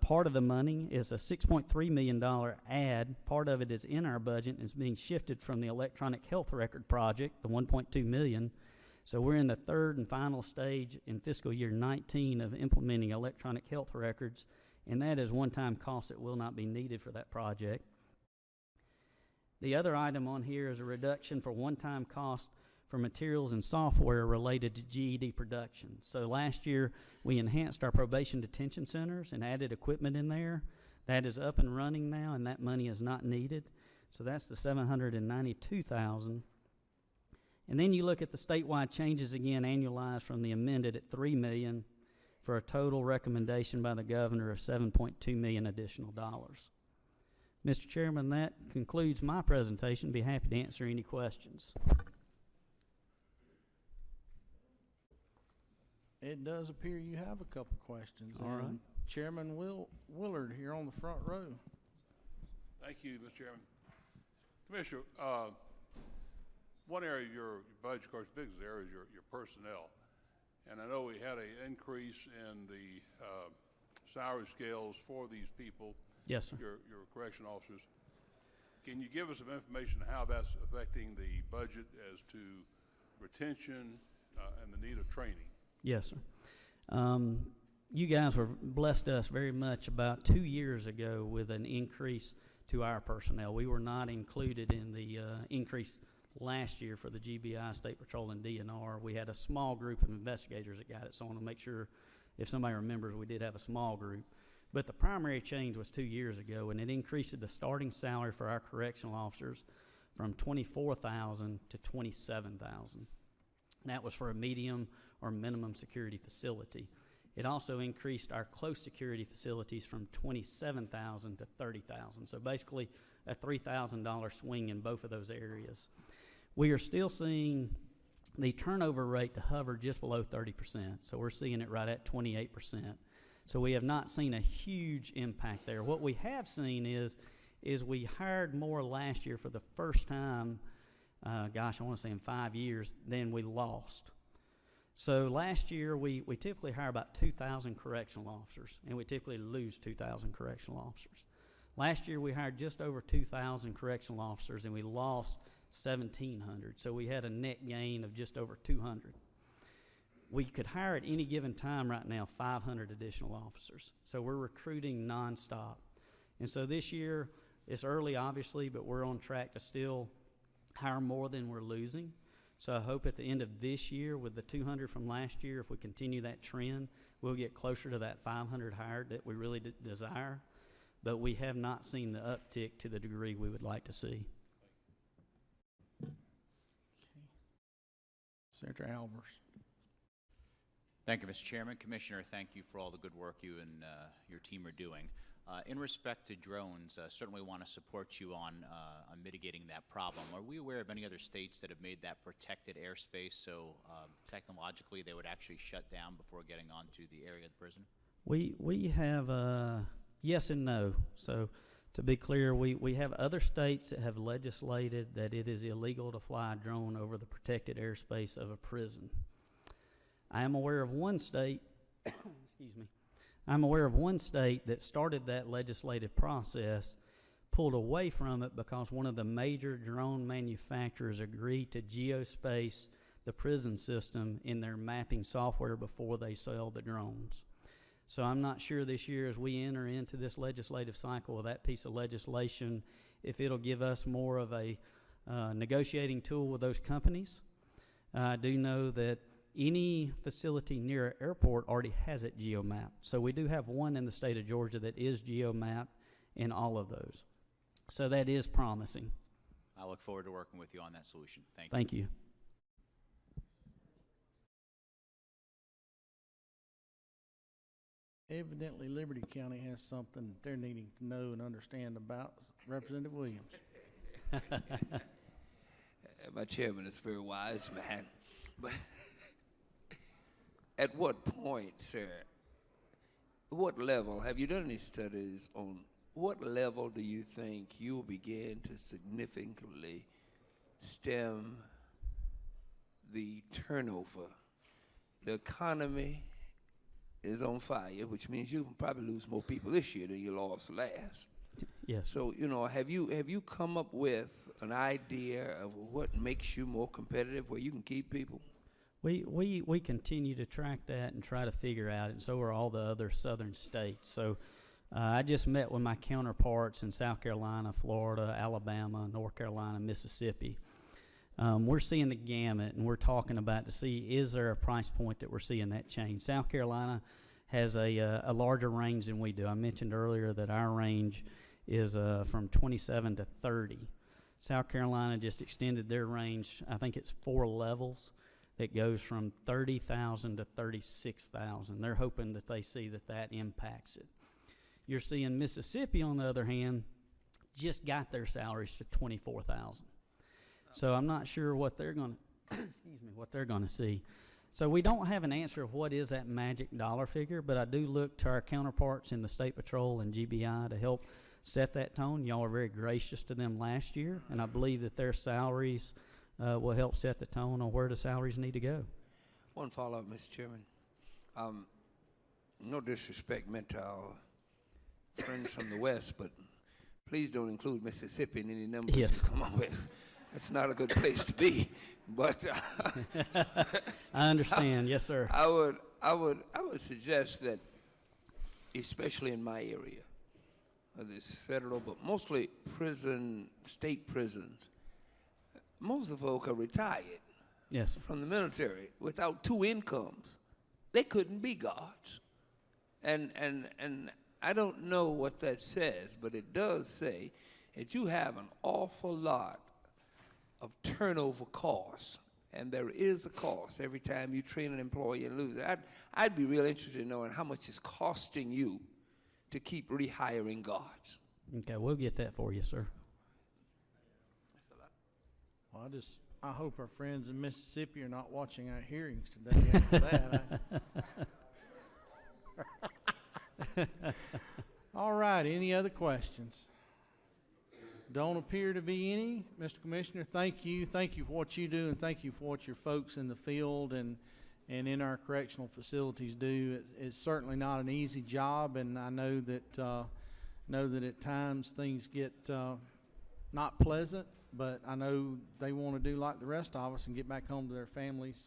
Part of the money is a $6.3 million add. Part of it is in our budget and is being shifted from the electronic health record project, the $1.2 million. So we're in the third and final stage in fiscal year 19 of implementing electronic health records, and that is one-time cost that will not be needed for that project. The other item on here is a reduction for one-time cost for materials and software related to GED production. So last year, we enhanced our probation detention centers and added equipment in there. That is up and running now, and that money is not needed. So that's the $792,000. And then you look at the statewide changes again, annualized from the amended at $3 million for a total recommendation by the governor of $7.2 million additional dollars. Mr. Chairman, that concludes my presentation. Be happy to answer any questions. It does appear you have a couple questions. All right. Chairman Willard here on the front row. Thank you, Mr. Chairman. Commissioner, one area of your budget, of course, biggest area is your personnel. And I know we had an increase in the salary scales for these people. Yes, sir. Your correction officers. Can you give us some information how that's affecting the budget as to retention and the need of training? Yes, sir. You guys were blessed us very much about 2 years ago with an increase to our personnel. We were not included in the increase last year for the GBI, State Patrol, and DNR. We had a small group of investigators that got it, so I want to make sure if somebody remembers we did have a small group. But the primary change was 2 years ago, and it increased the starting salary for our correctional officers from $24,000 to $27,000. That was for a medium or minimum security facility. It also increased our close security facilities from $27,000 to $30,000. So basically a $3,000 swing in both of those areas. We are still seeing the turnover rate to hover just below 30%. So we're seeing it right at 28%. So we have not seen a huge impact there. What we have seen is we hired more last year for the first time, I want to say in 5 years, than we lost. So last year, we typically hire about 2,000 correctional officers, and we typically lose 2,000 correctional officers. Last year, we hired just over 2,000 correctional officers, and we lost 1,700. So we had a net gain of just over 200. We could hire at any given time right now 500 additional officers. So we're recruiting nonstop. And so this year, it's early, obviously, but we're on track to still hire more than we're losing. So I hope at the end of this year, with the 200 from last year, if we continue that trend, we'll get closer to that 500 hired that we really desire. But we have not seen the uptick to the degree we would like to see. Okay. Senator Albers. Thank you, Mr. Chairman. Commissioner, thank you for all the good work you and your team are doing. In respect to drones, certainly want to support you on mitigating that problem. Are we aware of any other states that have made that protected airspace so technologically they would actually shut down before getting onto the area of the prison? We have yes and no. So to be clear, we have other states that have legislated that it is illegal to fly a drone over the protected airspace of a prison. I am aware of one state, excuse me, I'm aware of one state that started that legislative process, pulled away from it because one of the major drone manufacturers agreed to geospace the prison system in their mapping software before they sell the drones. So I'm not sure this year as we enter into this legislative cycle with that piece of legislation, if it'll give us more of a negotiating tool with those companies. I do know that any facility near an airport already has it geomapped. So we do have one in the state of Georgia that is geomapped in all of those. So that is promising. I look forward to working with you on that solution. Thank you. Thank you. Evidently, Liberty County has something they're needing to know and understand about. Representative Williams. My chairman is a very wise man, but at what point, sir, what level, have you done any studies on what level do you think you'll begin to significantly stem the turnover? The economy is on fire, which means you can probably lose more people this year than you lost last. Yes. So, you know, have you come up with an idea of what makes you more competitive, where you can keep people? We continue to track that and try to figure out it, and so are all the other southern states. So I just met with my counterparts in South Carolina, Florida, Alabama, North Carolina, Mississippi. We're seeing the gamut, and we're talking about to see, is there a price point that we're seeing that change? South Carolina has a larger range than we do. I mentioned earlier that our range is from 27 to 30. South Carolina just extended their range. I think it's 4 levels. It goes from 30,000 to 36,000. They're hoping that they see that impacts it. You're seeing Mississippi, on the other hand, just got their salaries to 24,000. So I'm not sure what they're going to, excuse me, what they're going to see. So we don't have an answer of what is that magic dollar figure, but I do look to our counterparts in the State Patrol and GBI to help set that tone. Y'all are very gracious to them last year, and I believe that their salaries will help set the tone on where the salaries need to go. One follow-up, Mr. Chairman. No disrespect meant to our friends from the West, but please don't include Mississippi in any numbers you come up with. That's not a good place to be. But I understand, yes, sir. I would suggest that, especially in my area, whether it's federal, but mostly state prisons, most of the folk are retired from the military without 2 incomes. They couldn't be guards. And I don't know what that says, but it does say that you have an awful lot of turnover costs, and there is a cost every time you train an employee and lose it. I'd be real interested in knowing how much it's costing you to keep rehiring guards. Okay, we'll get that for you, sir. Well, I hope our friends in Mississippi are not watching our hearings today after that. All right, any other questions? Don't appear to be any. Mr. Commissioner, thank you. Thank you for what you do, and thank you for what your folks in the field and in our correctional facilities do. It's certainly not an easy job, and I know that at times things get not pleasant, but I know they want to do like the rest of us and get back home to their families,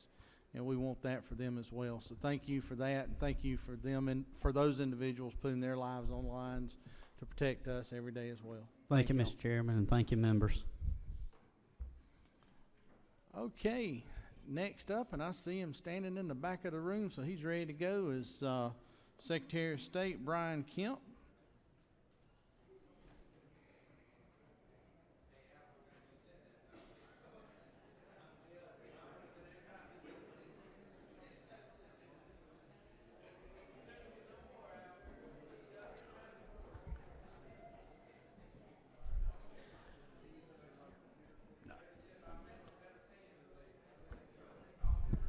and we want that for them as well. So thank you for that, and thank you for them and for those individuals putting their lives on the lines to protect us every day as well. Thank you, Mr. Chairman, and thank you, members. Okay, next up, and I see him standing in the back of the room, so he's ready to go, is Secretary of State Brian Kemp.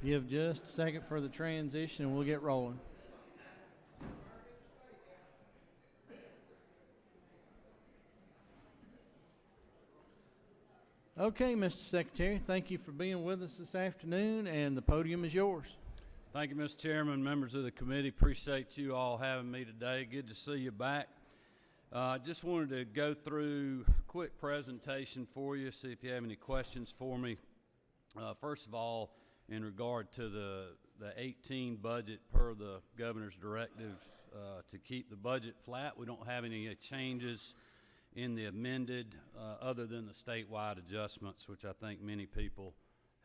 Give just a second for the transition and we'll get rolling. Okay, Mr. Secretary, thank you for being with us this afternoon, and the podium is yours. Thank you, Mr. Chairman, members of the committee. Appreciate you all having me today. Good to see you back. Just wanted to go through a quick presentation for you, see if you have any questions for me. First of all, in regard to the 18 budget per the governor's directive to keep the budget flat, we don't have any changes in the amended other than the statewide adjustments, which I think many people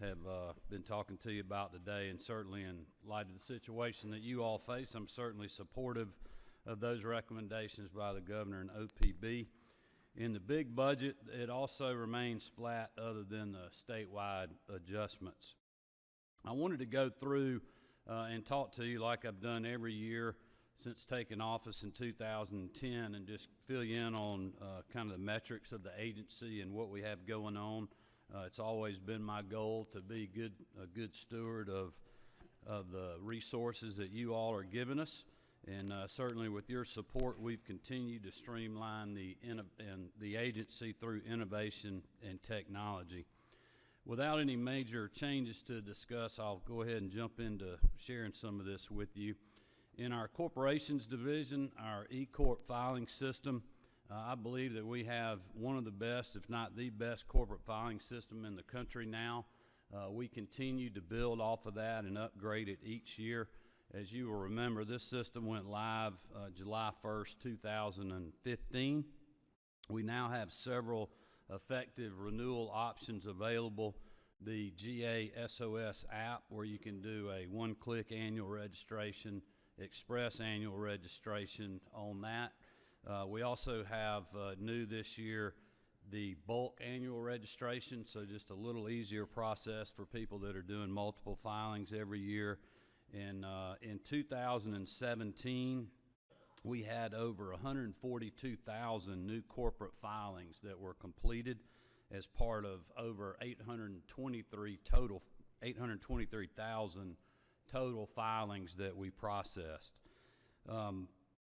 have been talking to you about today, and certainly in light of the situation that you all face, I'm certainly supportive of those recommendations by the governor and OPB. In the big budget, it also remains flat other than the statewide adjustments. I wanted to go through and talk to you like I've done every year, since taking office in 2010 and just fill you in on kind of the metrics of the agency and what we have going on. It's always been my goal to be a good steward of the resources that you all are giving us. And certainly with your support, we've continued to streamline the agency through innovation and technology. Without any major changes to discuss, I'll go ahead and jump into sharing some of this with you. In our corporations division, our E-Corp filing system, I believe that we have one of the best, if not the best, corporate filing system in the country now. We continue to build off of that and upgrade it each year. As you will remember, this system went live July 1st, 2015. We now have several effective renewal options available. The GASOS app, where you can do a one-click annual registration, express annual registration on that. We also have new this year the bulk annual registration, so just a little easier process for people that are doing multiple filings every year. And in 2017, we had over 142,000 new corporate filings that were completed as part of over 823,000 total filings that we processed.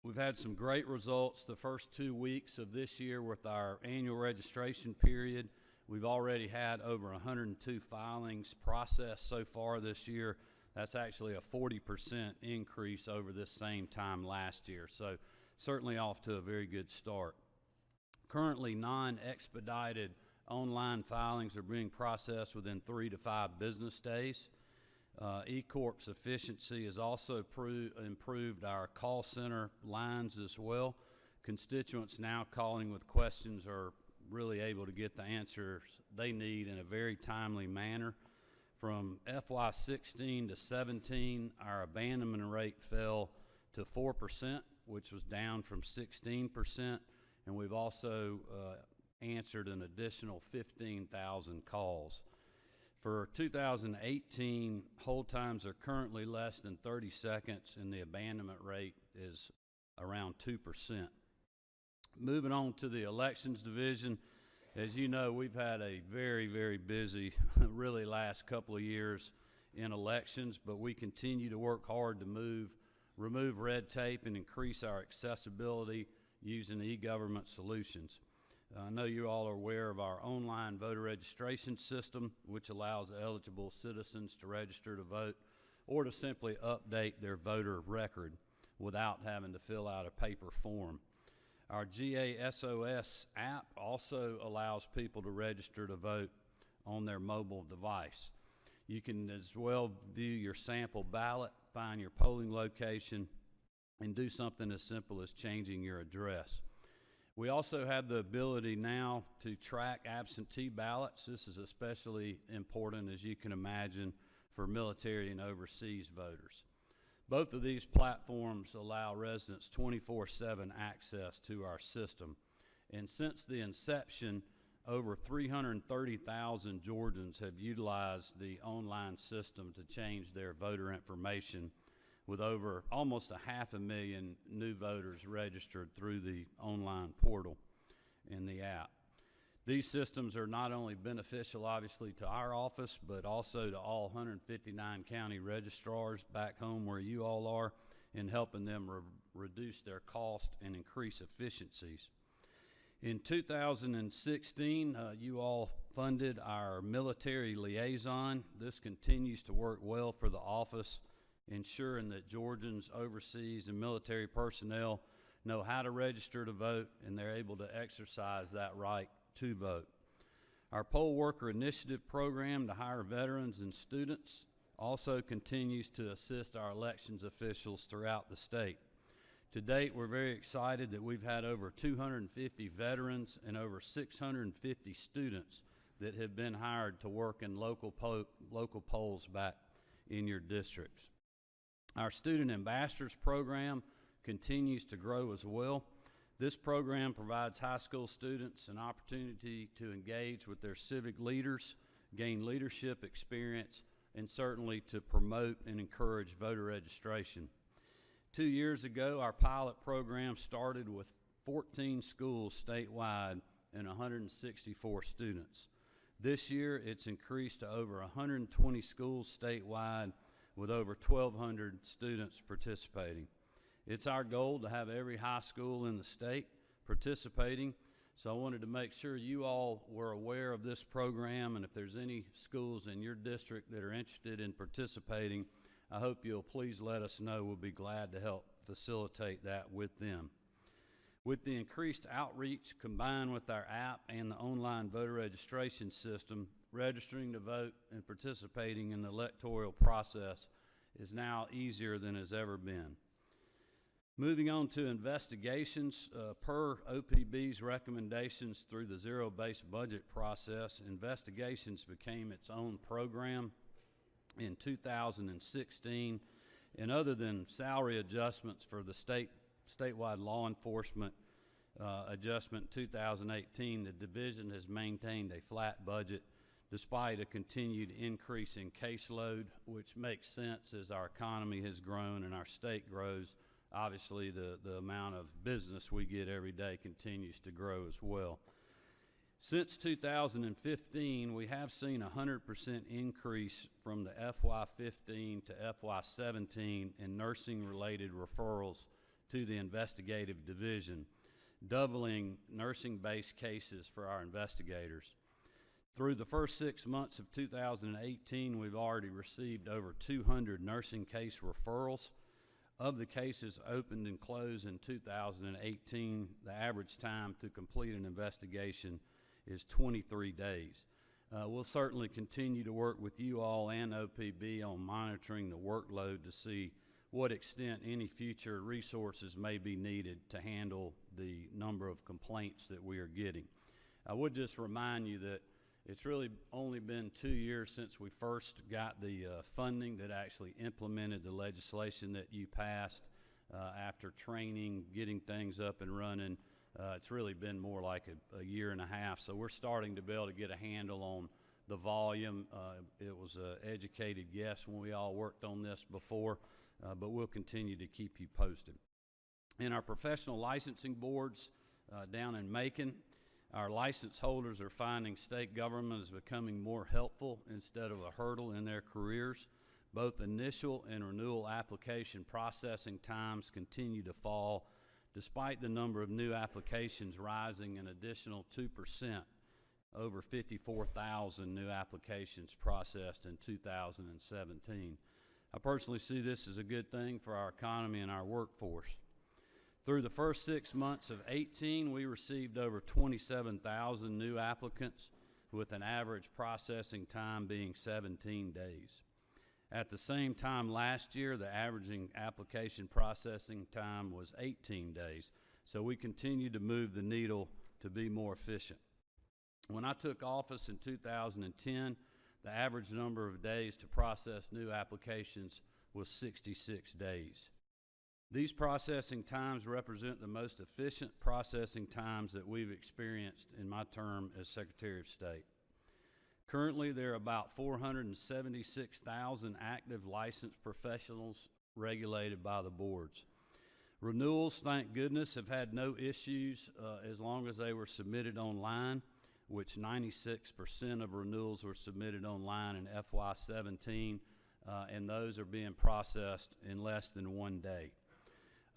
We've had some great results the first 2 weeks of this year with our annual registration period. We've already had over 102 filings processed so far this year. That's actually a 40% increase over this same time last year. So certainly off to a very good start. Currently, non-expedited online filings are being processed within 3 to 5 business days. E-Corp's efficiency has also improved our call center lines as well. Constituents now calling with questions are really able to get the answers they need in a very timely manner. From FY16 to 17, our abandonment rate fell to 4%, which was down from 16%, and we've also answered an additional 15,000 calls. For 2018, hold times are currently less than 30 seconds, and the abandonment rate is around 2%. Moving on to the elections division, as you know, we've had a very, very busy, really last couple of years in elections, but we continue to work hard to remove red tape and increase our accessibility using e-government solutions. I know you all are aware of our online voter registration system, which allows eligible citizens to register to vote or to simply update their voter record without having to fill out a paper form. Our GASOS app also allows people to register to vote on their mobile device. You can as well view your sample ballot, find your polling location, and do something as simple as changing your address. We also have the ability now to track absentee ballots. This is especially important, as you can imagine, for military and overseas voters. Both of these platforms allow residents 24/7 access to our system. And since the inception, over 330,000 Georgians have utilized the online system to change their voter information, with over almost 500,000 new voters registered through the online portal and the app. These systems are not only beneficial, obviously, to our office, but also to all 159 county registrars back home where you all are, in helping them reduce their cost and increase efficiencies. In 2016, you all funded our military liaison. This continues to work well for the office, ensuring that Georgians, overseas, and military personnel know how to register to vote, and they're able to exercise that right to vote. Our poll worker initiative program to hire veterans and students also continues to assist our elections officials throughout the state. To date, we're very excited that we've had over 250 veterans and over 650 students that have been hired to work in local polls back in your districts. Our Student Ambassadors program continues to grow as well. This program provides high school students an opportunity to engage with their civic leaders, gain leadership experience, and certainly to promote and encourage voter registration. 2 years ago, our pilot program started with 14 schools statewide and 164 students. This year, it's increased to over 120 schools statewide with over 1,200 students participating. It's our goal to have every high school in the state participating, so I wanted to make sure you all were aware of this program, and if there's any schools in your district that are interested in participating, I hope you'll please let us know. We'll be glad to help facilitate that with them. With the increased outreach combined with our app and the online voter registration system, registering to vote and participating in the electoral process is now easier than has ever been. Moving on to investigations, per OPB's recommendations through the zero-based budget process, investigations became its own program in 2016, and other than salary adjustments for the statewide law enforcement adjustment in 2018, the division has maintained a flat budget despite a continued increase in caseload, which makes sense as our economy has grown and our state grows. Obviously, the amount of business we get every day continues to grow as well. Since 2015, we have seen a 100% increase from the FY15 to FY17 in nursing-related referrals to the investigative division, doubling nursing-based cases for our investigators. Through the first 6 months of 2018, we've already received over 200 nursing case referrals. Of the cases opened and closed in 2018, the average time to complete an investigation is 23 days. We'll certainly continue to work with you all and OPB on monitoring the workload to see what extent any future resources may be needed to handle the number of complaints that we are getting. I would just remind you that it's really only been 2 years since we first got the funding that actually implemented the legislation that you passed. After training, getting things up and running, it's really been more like a year and a half. So we're starting to be able to get a handle on the volume. It was an educated guess when we all worked on this before, but we'll continue to keep you posted. In our professional licensing boards down in Macon, our license holders are finding state government is becoming more helpful instead of a hurdle in their careers. Both initial and renewal application processing times continue to fall, despite the number of new applications rising an additional 2%, over 54,000 new applications processed in 2017. I personally see this as a good thing for our economy and our workforce. Through the first 6 months of 2018, we received over 27,000 new applicants, with an average processing time being 17 days. At the same time last year, the averaging application processing time was 18 days, so we continue to move the needle to be more efficient. When I took office in 2010, the average number of days to process new applications was 66 days. These processing times represent the most efficient processing times that we've experienced in my term as Secretary of State. Currently, there are about 476,000 active licensed professionals regulated by the boards. Renewals, thank goodness, have had no issues as long as they were submitted online, which 96% of renewals were submitted online in FY17, and those are being processed in less than 1 day.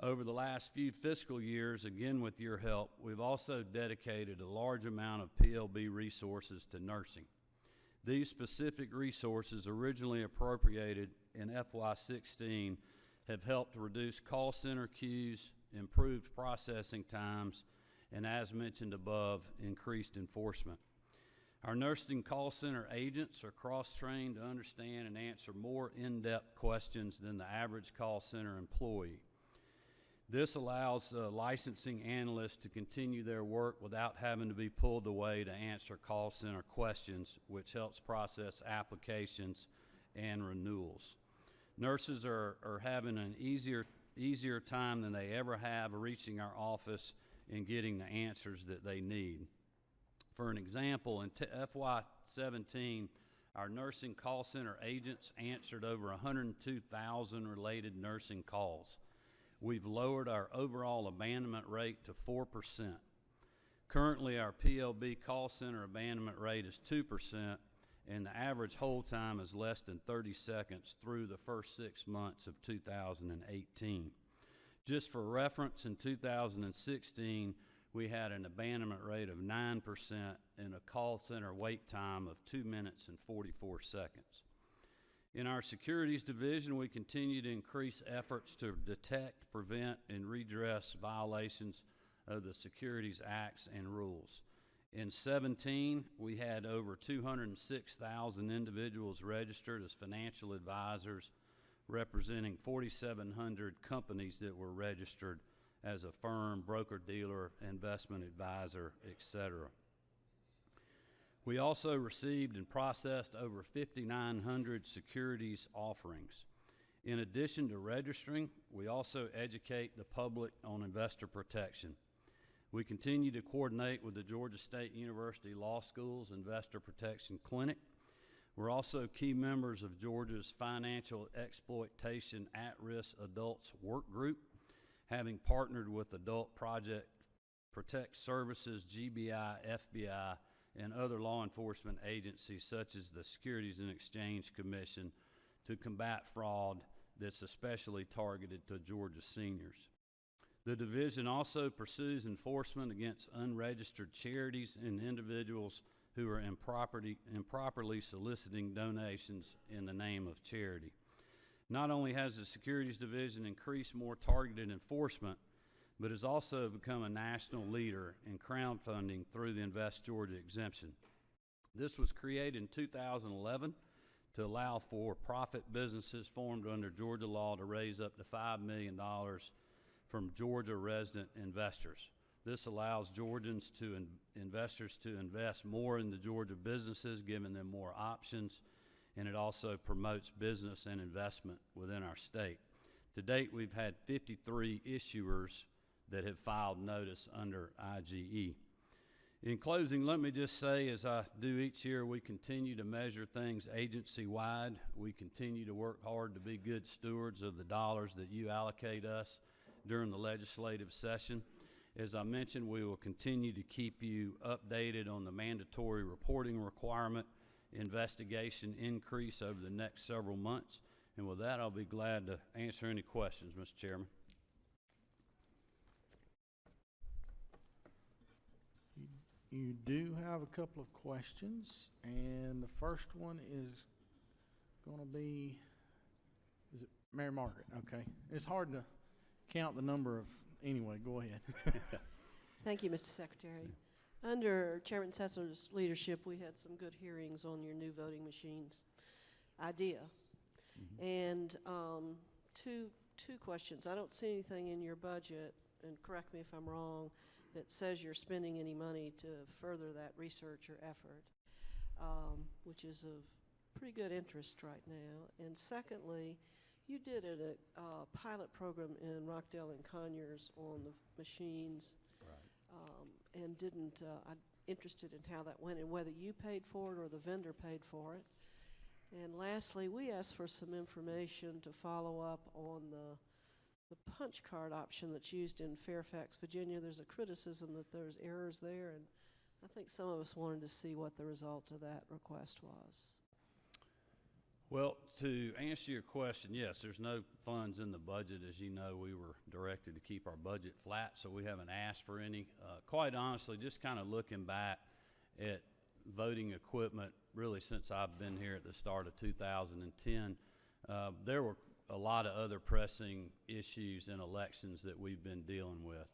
Over the last few fiscal years, again with your help, we've also dedicated a large amount of PLB resources to nursing. These specific resources, originally appropriated in FY16, have helped reduce call center queues, improved processing times, and as mentioned above, increased enforcement. Our nursing call center agents are cross-trained to understand and answer more in-depth questions than the average call center employee. This allows licensing analysts to continue their work without having to be pulled away to answer call center questions, which helps process applications and renewals. Nurses are having an easier time than they ever have reaching our office and getting the answers that they need. For an example, in FY17, our nursing call center agents answered over 102,000 related nursing calls. we've lowered our overall abandonment rate to 4%. Currently, our PLB call center abandonment rate is 2%, and the average hold time is less than 30 seconds through the first 6 months of 2018. Just for reference, in 2016, we had an abandonment rate of 9% and a call center wait time of 2 minutes and 44 seconds. In our securities division, we continue to increase efforts to detect, prevent, and redress violations of the Securities Acts and rules. In 17, we had over 206,000 individuals registered as financial advisors, representing 4,700 companies that were registered as a firm, broker-dealer, investment advisor, etc. We also received and processed over 5,900 securities offerings. In addition to registering, we also educate the public on investor protection. We continue to coordinate with the Georgia State University Law School's Investor Protection Clinic. We're also key members of Georgia's Financial Exploitation At-Risk Adults Work Group, having partnered with Adult Project Protect Services, GBI, FBI, and other law enforcement agencies such as the Securities and Exchange Commission to combat fraud that's especially targeted to Georgia seniors. The division also pursues enforcement against unregistered charities and individuals who are improperly soliciting donations in the name of charity. Not only has the Securities Division increased more targeted enforcement, but has also become a national leader in crowdfunding through the Invest Georgia exemption. This was created in 2011 to allow for profit businesses formed under Georgia law to raise up to $5 million from Georgia resident investors. This allows Georgians to investors to invest more in the Georgia businesses, giving them more options, and it also promotes business and investment within our state. To date, we've had 53 issuers that have filed notice under IGE. In closing, let me just say, as I do each year, we continue to measure things agency-wide. We continue to work hard to be good stewards of the dollars that you allocate us during the legislative session. As I mentioned, we will continue to keep you updated on the mandatory reporting requirement investigation increase over the next several months. And with that, I'll be glad to answer any questions, Mr. Chairman. You do have a couple of questions, and the first one is going to be, is it Mary Margaret? Okay. It's hard to count the number of, anyway, go ahead. Thank you, Mr. Secretary. Under Chairman Setzler's leadership, we had some good hearings on your new voting machines idea. And two questions. I don't see anything in your budget, and correct me if I'm wrong, that says you're spending any money to further that research or effort, which is of pretty good interest right now. And secondly, you did a pilot program in Rockdale and Conyers on the machines, and I'm interested in how that went and whether you paid for it or the vendor paid for it. And lastly, we asked for some information to follow up on the punch card option that's used in Fairfax, Virginia. There's a criticism that there's errors there, and I think some of us wanted to see what the result of that request was. Well, to answer your question, yes, there's no funds in the budget. As you know, we were directed to keep our budget flat, so we haven't asked for any. Quite honestly, just kind of looking back at voting equipment, really since I've been here at the start of 2010, there were a lot of other pressing issues in elections that we've been dealing with,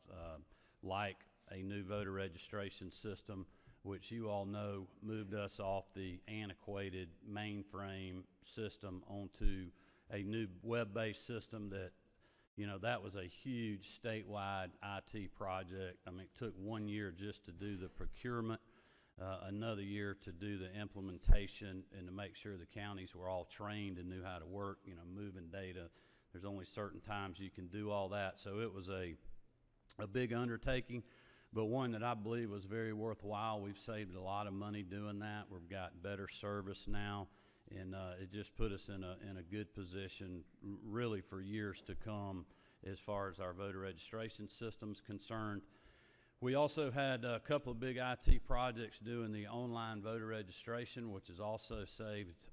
like a new voter registration system, which you all know moved us off the antiquated mainframe system onto a new web-based system that, you know, that was a huge statewide IT project. I mean, it took 1 year just to do the procurement, another year to do the implementation and to make sure the counties were all trained and knew how to work, you know, moving data. There's only certain times you can do all that. So it was a big undertaking, but one that I believe was very worthwhile. We've saved a lot of money doing that. We've got better service now, and it just put us in a good position really for years to come as far as our voter registration system's concerned. We also had a couple of big IT projects doing the online voter registration, which has also saved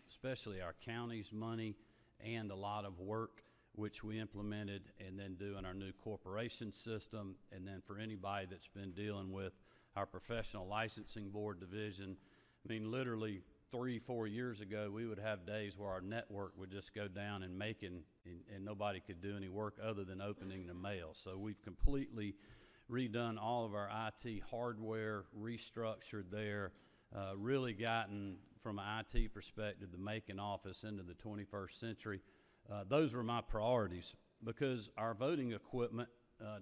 especially our county's money and a lot of work, which we implemented, and then doing our new corporation system. And then for anybody that's been dealing with our professional licensing board division, I mean, literally 3-4 years ago, we would have days where our network would just go down and and nobody could do any work other than opening the mail. So we've completely redone all of our IT hardware, restructured there, really gotten, from an IT perspective, the Macon office into the 21st century. Those were my priorities, because our voting equipment,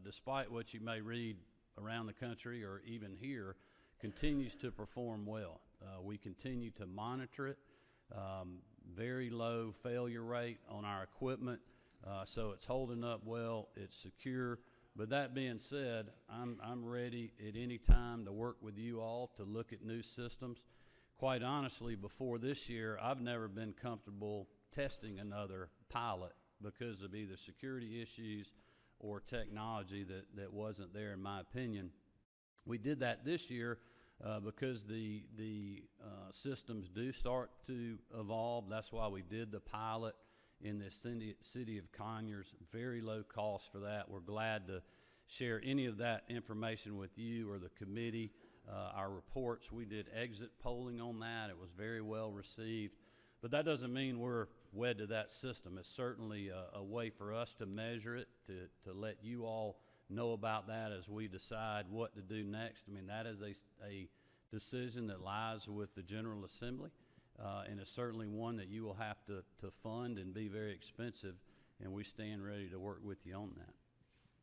despite what you may read around the country or even here, continues to perform well. We continue to monitor it. Very low failure rate on our equipment, so it's holding up well. It's secure. But that being said, I'm ready at any time to work with you all to look at new systems. Quite honestly, before this year, I've never been comfortable testing another pilot because of either security issues or technology that wasn't there, in my opinion. We did that this year because the systems do start to evolve. That's why we did the pilot in the city of Conyers. Very low cost for that. We're glad to share any of that information with you or the committee. Our reports, we did exit polling on that. It was very well received. But that doesn't mean we're wed to that system. It's certainly a way for us to measure it, to let you all know about that as we decide what to do next. I mean, that is a decision that lies with the General Assembly. And it's certainly one that you will have to fund and be very expensive, and we stand ready to work with you on that.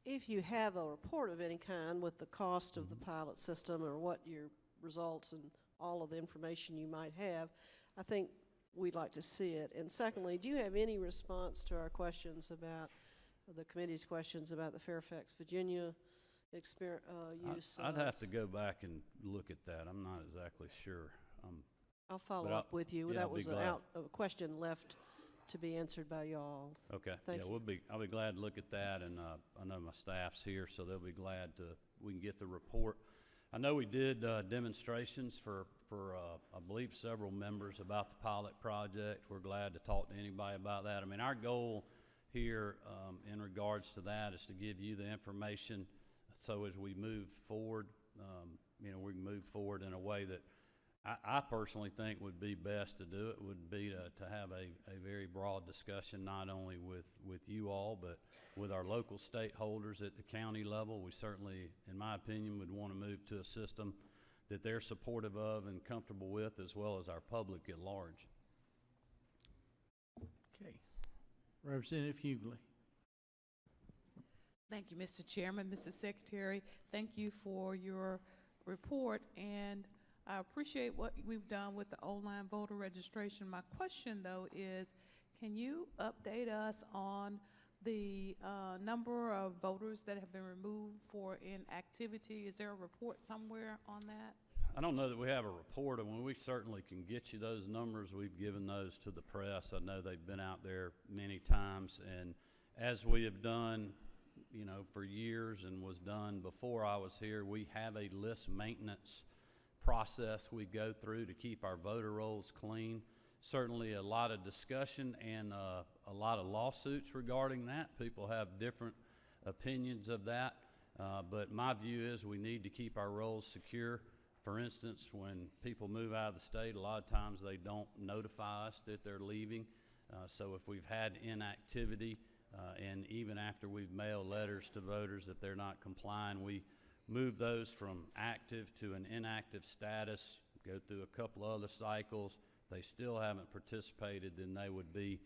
If you have a report of any kind with the cost of the pilot system or what your results and all of the information you might have, I think we'd like to see it. And secondly, do you have any response to our questions about, the committee's questions about the Fairfax, Virginia use? I'd have to go back and look at that. I'm not exactly sure. I'll follow up with you. Yeah, that was a question left to be answered by y'all. Okay. Thank you. I'll be glad to look at that, and I know my staff's here, so they'll be glad we can get the report. I know we did demonstrations for I believe several members about the pilot project. We're glad to talk to anybody about that. I mean, our goal here in regards to that is to give you the information, so as we move forward, we can move forward in a way that I personally think would be best to do. It would be to have a very broad discussion, not only with you all, but with our local stakeholders at the county level. We certainly, in my opinion, would want to move to a system that they're supportive of and comfortable with, as well as our public at large. Okay. Representative Hughley. Thank you, Mr. Chairman, Mr. Secretary. Thank you for your report, and I appreciate what we've done with the online voter registration. My question, though, is can you update us on the number of voters that have been removed for inactivity? Is there a report somewhere on that? I don't know that we have a report. I mean, we certainly can get you those numbers. We've given those to the press. I know they've been out there many times, and as we have done, for years and was done before I was here, we have a list maintenance process we go through to keep our voter rolls clean. Certainly a lot of discussion and a lot of lawsuits regarding that. People have different opinions of that, but my view is we need to keep our rolls secure. For instance, when people move out of the state, a lot of times they don't notify us that they're leaving. So if we've had inactivity, and even after we've mailed letters to voters, if they're not complying, we move those from active to an inactive status, go through a couple of other cycles. If they still haven't participated, then they would be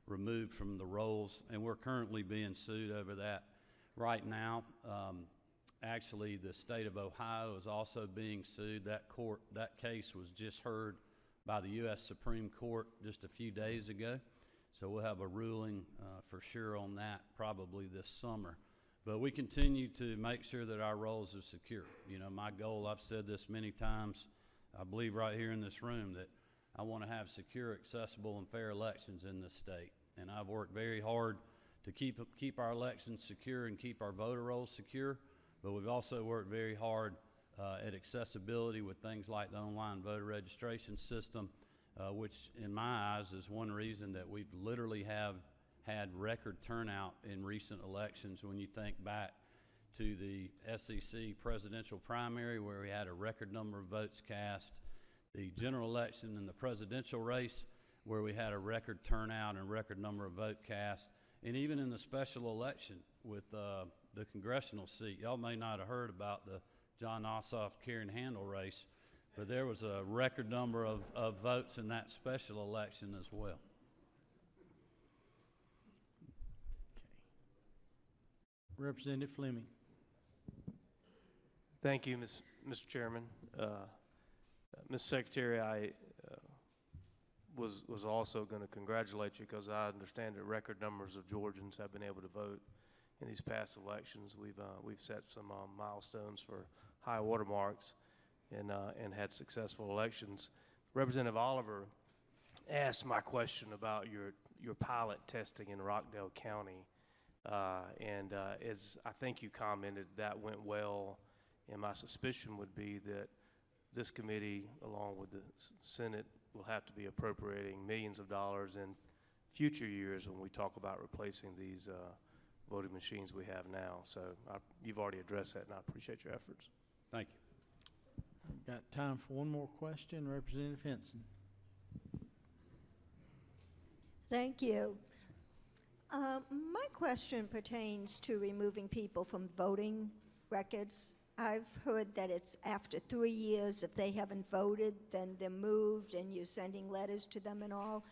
removed from the rolls, and we're currently being sued over that right now. Actually, the state of Ohio is also being sued. That case was just heard by the U.S. Supreme Court just a few days ago, so we'll have a ruling for sure on that probably this summer. But we continue to make sure that our rolls are secure. My goal, I've said this many times, I believe right here in this room, that I want to have secure, accessible, and fair elections in this state. And I've worked very hard to keep our elections secure and keep our voter rolls secure. But we've also worked very hard at accessibility with things like the online voter registration system, which in my eyes is one reason that we've literally have had record turnout in recent elections. When you think back to the SEC presidential primary, where we had a record number of votes cast, the general election and the presidential race, where we had a record turnout and record number of vote cast, and even in the special election with the congressional seat. Y'all may not have heard about the John Ossoff Karen Handel race, but there was a record number of votes in that special election as well. Representative Fleming. Thank you, Mr. Chairman. Mr. Secretary, I was also going to congratulate you because I understand that record numbers of Georgians have been able to vote in these past elections. We've set some milestones for high water marks and had successful elections. Representative Oliver asked my question about your pilot testing in Rockdale County. As I think you commented, that went well, and my suspicion would be that this committee, along with the Senate, will have to be appropriating millions of dollars in future years when we talk about replacing these voting machines we have now. So you've already addressed that, and I appreciate your efforts. Thank you. I've got time for one more question. Representative Henson. Thank you. My question pertains to removing people from voting records. I've heard that it's after 3 years, if they haven't voted, then they're moved and you're sending letters to them and all.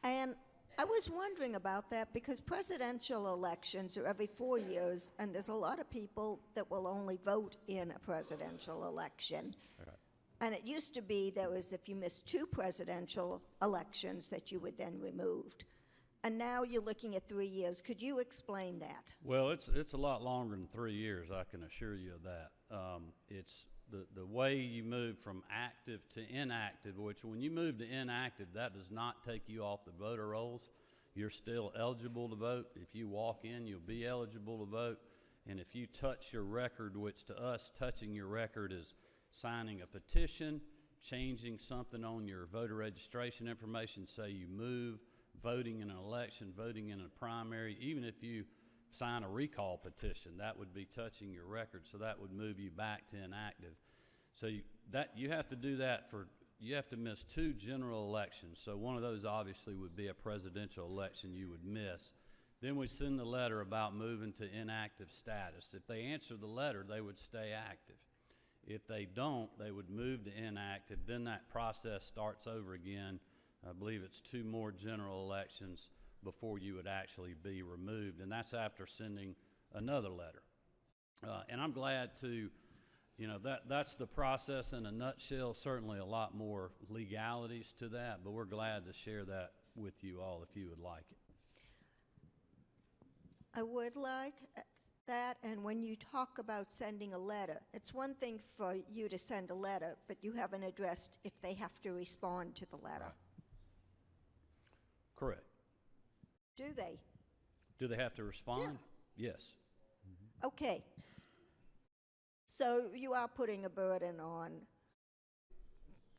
And I was wondering about that because presidential elections are every 4 years, and there's a lot of people that will only vote in a presidential election. Right. And it used to be there was, if you missed 2 presidential elections, that you were then removed. And now you're looking at 3 years. Could you explain that? Well, it's a lot longer than 3 years, I can assure you of that. It's the way you move from active to inactive, which when you move to inactive, that does not take you off the voter rolls. You're still eligible to vote. If you walk in, you'll be eligible to vote. And if you touch your record, which to us, touching your record is signing a petition, changing something on your voter registration information, say you move, voting in an election, voting in a primary, even if you sign a recall petition, that would be touching your record, so that would move you back to inactive. So you have to do that you have to miss 2 general elections, so one of those obviously would be a presidential election you would miss. Then we send the letter about moving to inactive status. If they answer the letter, they would stay active. If they don't, they would move to inactive. Then that process starts over again. I believe it's 2 more general elections before you would actually be removed, and that's after sending another letter. And I'm glad to, that's the process in a nutshell. Certainly a lot more legalities to that, but we're glad to share that with you all if you would like it. I would like that, and when you talk about sending a letter, it's one thing for you to send a letter, but you haven't addressed if they have to respond to the letter. Right. Correct. Do they? Do they have to respond? Yeah. Yes. Okay. So you are putting a burden on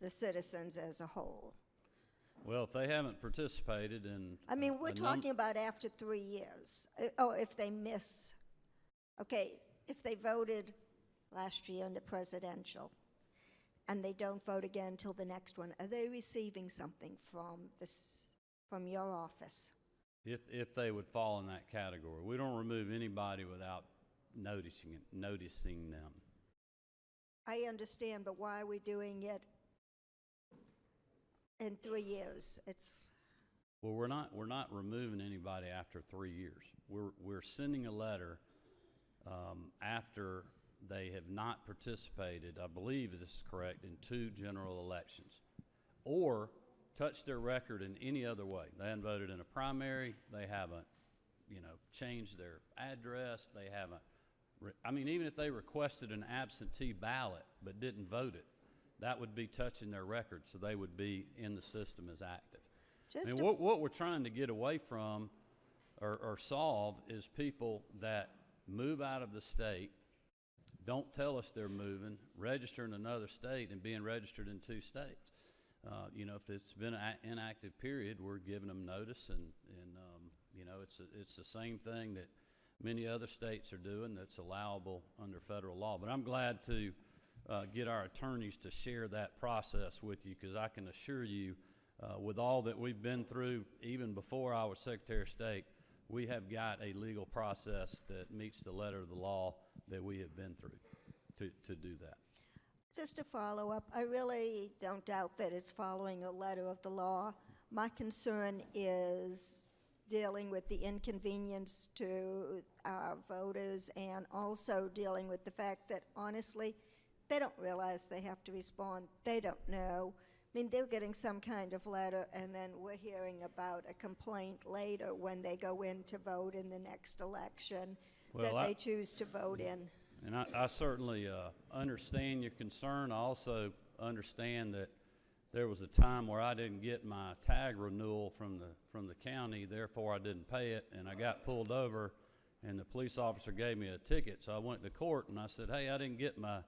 the citizens as a whole. Well, if they haven't participated in... I mean, we're talking about after 3 years. Or if they miss. Okay, if they voted last year in the presidential and they don't vote again until the next one, are they receiving something from your office? If they would fall in that category. We don't remove anybody without noticing them. I understand, but why are we doing it in 3 years? Well, we're not removing anybody after 3 years. We're sending a letter after they have not participated, I believe this is correct, in 2 general elections, or touched their record in any other way. They haven't voted in a primary. They haven't, changed their address. They haven't. Even if they requested an absentee ballot but didn't vote it, that would be touching their record, so they would be in the system as active. What we're trying to get away from or solve is people that move out of the state, don't tell us they're moving, register in another state, and being registered in 2 states. You know, if it's been an inactive period, we're giving them notice, and you know, it's the same thing that many other states are doing that's allowable under federal law. But I'm glad to get our attorneys to share that process with you, because I can assure you, with all that we've been through, even before I was Secretary of State, we have got a legal process that meets the letter of the law that we have been through to do that. Just to follow up, I really don't doubt that it's following the letter of the law. My concern is dealing with the inconvenience to our voters, and also dealing with the fact that, honestly, they don't realize they have to respond. They don't know. I mean, they're getting some kind of letter, and then we're hearing about a complaint later when they go in to vote in the next election that they choose to vote in. And I certainly understand your concern. I also understand that there was a time where I didn't get my tag renewal from the county, therefore I didn't pay it, and I got pulled over, and the police officer gave me a ticket. So I went to court and I said, hey, I didn't get my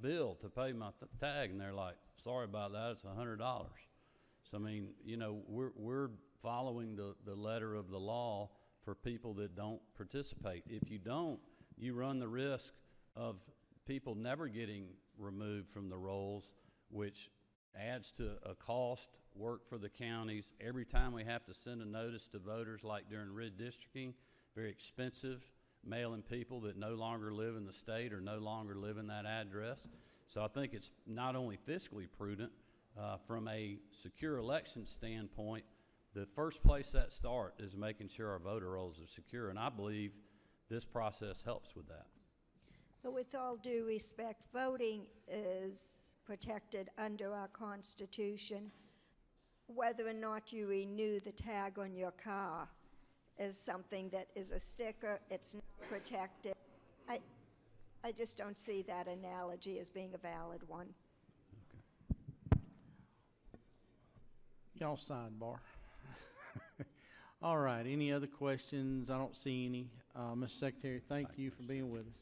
bill to pay my tag, and they're like, sorry about that, it's $100. So I mean, you know, we're following the letter of the law for people that don't participate. If you don't, you run the risk of people never getting removed from the rolls, which adds to a cost, work for the counties. Every time we have to send a notice to voters, like during redistricting, very expensive, mailing people that no longer live in the state or no longer live in that address. So I think it's not only fiscally prudent, from a secure election standpoint, the first place that starts is making sure our voter rolls are secure, and I believe this process helps with that. But with all due respect, voting is protected under our Constitution. Whether or not you renew the tag on your car is something that is a sticker, it's not protected. I just don't see that analogy as being a valid one. Y'all sidebar. All right, any other questions? I don't see any. Mr. Secretary, thank you for being with us.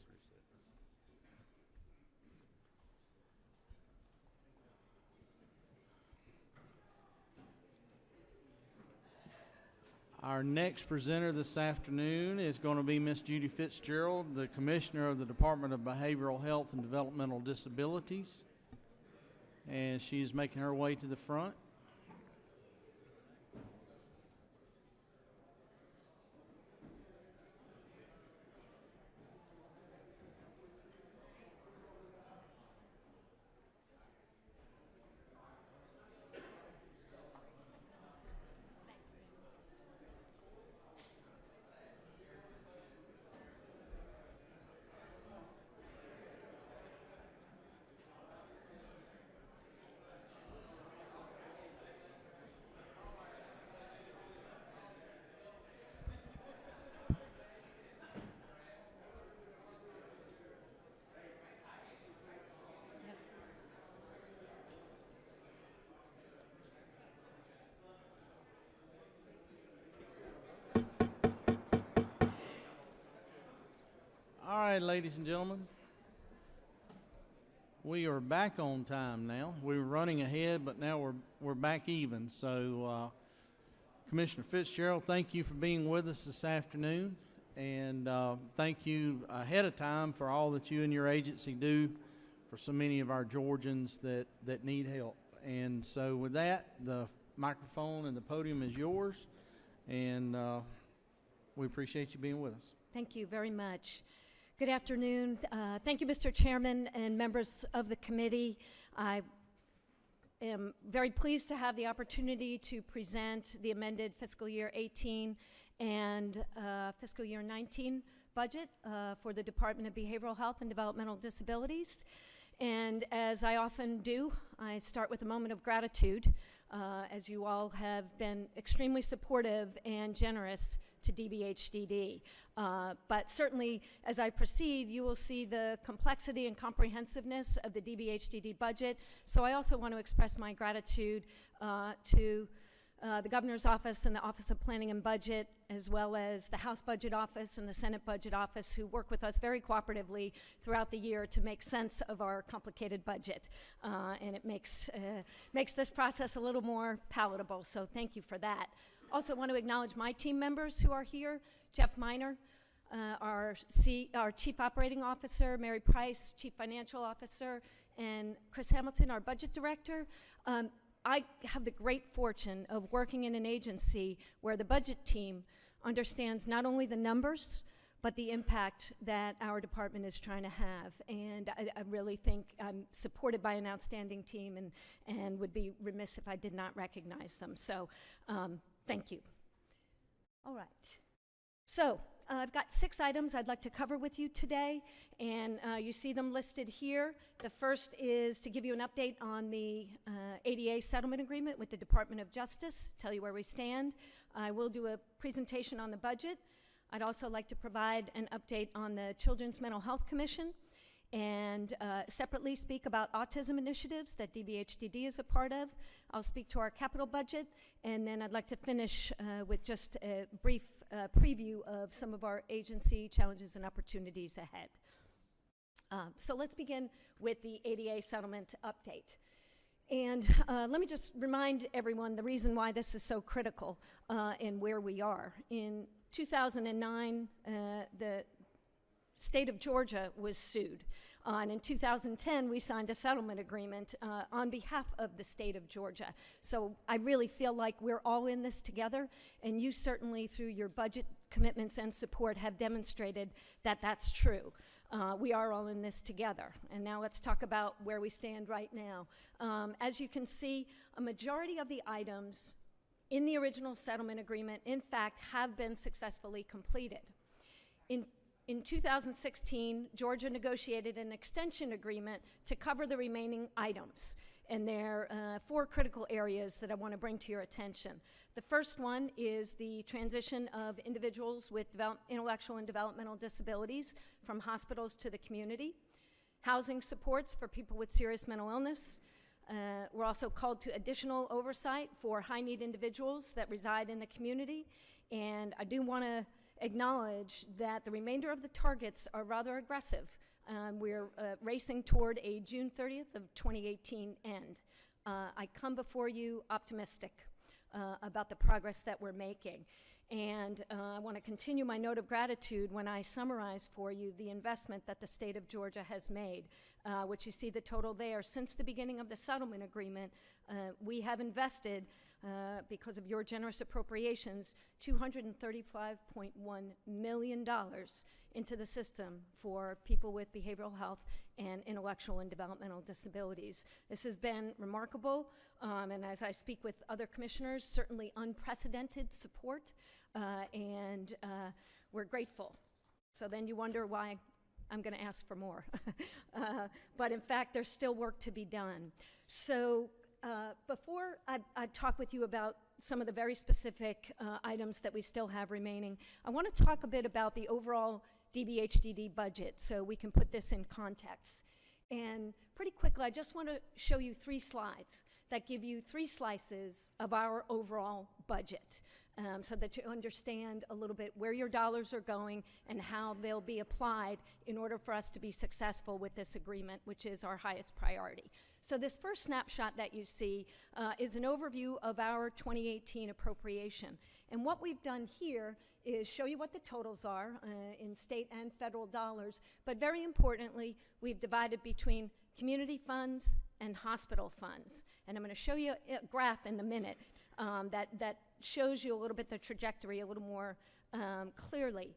Our next presenter this afternoon is going to be Ms. Judy Fitzgerald, the Commissioner of the Department of Behavioral Health and Developmental Disabilities. And she is making her way to the front. All right, ladies and gentlemen, we are back on time now. We were running ahead, but now we're back even. So, Commissioner Fitzgerald, thank you for being with us this afternoon, and thank you ahead of time for all that you and your agency do for so many of our Georgians that need help. And so, with that, the microphone and the podium is yours, and we appreciate you being with us. Thank you very much. Good afternoon. Thank you, Mr. Chairman and members of the committee. I am very pleased to have the opportunity to present the amended fiscal year 18 and fiscal year 19 budget for the Department of Behavioral Health and Developmental Disabilities. And as I often do, I start with a moment of gratitude, as you all have been extremely supportive and generous to DBHDD. But certainly, as I proceed, you will see the complexity and comprehensiveness of the DBHDD budget. So I also want to express my gratitude to the Governor's Office and the Office of Planning and Budget, as well as the House Budget Office and the Senate Budget Office, who work with us very cooperatively throughout the year to make sense of our complicated budget. And it makes this process a little more palatable, so thank you for that. Also want to acknowledge my team members who are here: Jeff Miner, our Chief Operating Officer, Mary Price, Chief Financial Officer, and Chris Hamilton, our Budget Director. I have the great fortune of working in an agency where the budget team understands not only the numbers, but the impact that our department is trying to have. And I really think I'm supported by an outstanding team, and would be remiss if I did not recognize them. So thank you. All right. So I've got 6 items I'd like to cover with you today, and you see them listed here. The first is to give you an update on the ADA settlement agreement with the Department of Justice, tell you where we stand. I will do a presentation on the budget. I'd also like to provide an update on the Children's Mental Health Commission, and separately speak about autism initiatives that DBHDD is a part of. I'll speak to our capital budget, and then I'd like to finish with just a brief preview of some of our agency challenges and opportunities ahead. So let's begin with the ADA settlement update. And let me just remind everyone the reason why this is so critical and where we are. In 2009, the state of Georgia was sued. And in 2010, we signed a settlement agreement on behalf of the state of Georgia. So I really feel like we're all in this together, and you certainly, through your budget commitments and support, have demonstrated that that's true. We are all in this together. And now let's talk about where we stand right now. As you can see, a majority of the items in the original settlement agreement, in fact, have been successfully completed. In 2016, Georgia negotiated an extension agreement to cover the remaining items. And there are 4 critical areas that I want to bring to your attention. The first one is the transition of individuals with intellectual and developmental disabilities from hospitals to the community. Housing supports for people with serious mental illness. We're also called to additional oversight for high-need individuals that reside in the community. And I do want to acknowledge that the remainder of the targets are rather aggressive. We're racing toward a June 30th of 2018 end. I come before you optimistic about the progress that we're making. And I want to continue my note of gratitude when I summarize for you the investment that the state of Georgia has made, which you see the total there. Since the beginning of the settlement agreement, we have invested, because of your generous appropriations, $235.1 million into the system for people with behavioral health and intellectual and developmental disabilities. This has been remarkable, and as I speak with other commissioners, certainly unprecedented support, and we're grateful. So then you wonder why I'm going to ask for more. But in fact, there's still work to be done. So before I talk with you about some of the very specific items that we still have remaining, I want to talk a bit about the overall DBHDD budget so we can put this in context. And pretty quickly, I just want to show you 3 slides that give you 3 slices of our overall budget, so that you understand a little bit where your dollars are going and how they'll be applied in order for us to be successful with this agreement, which is our highest priority. So this first snapshot that you see is an overview of our 2018 appropriation. And what we've done here is show you what the totals are in state and federal dollars, but very importantly, we've divided between community funds and hospital funds. And I'm going to show you a graph in a minute that shows you a little bit the trajectory a little more clearly.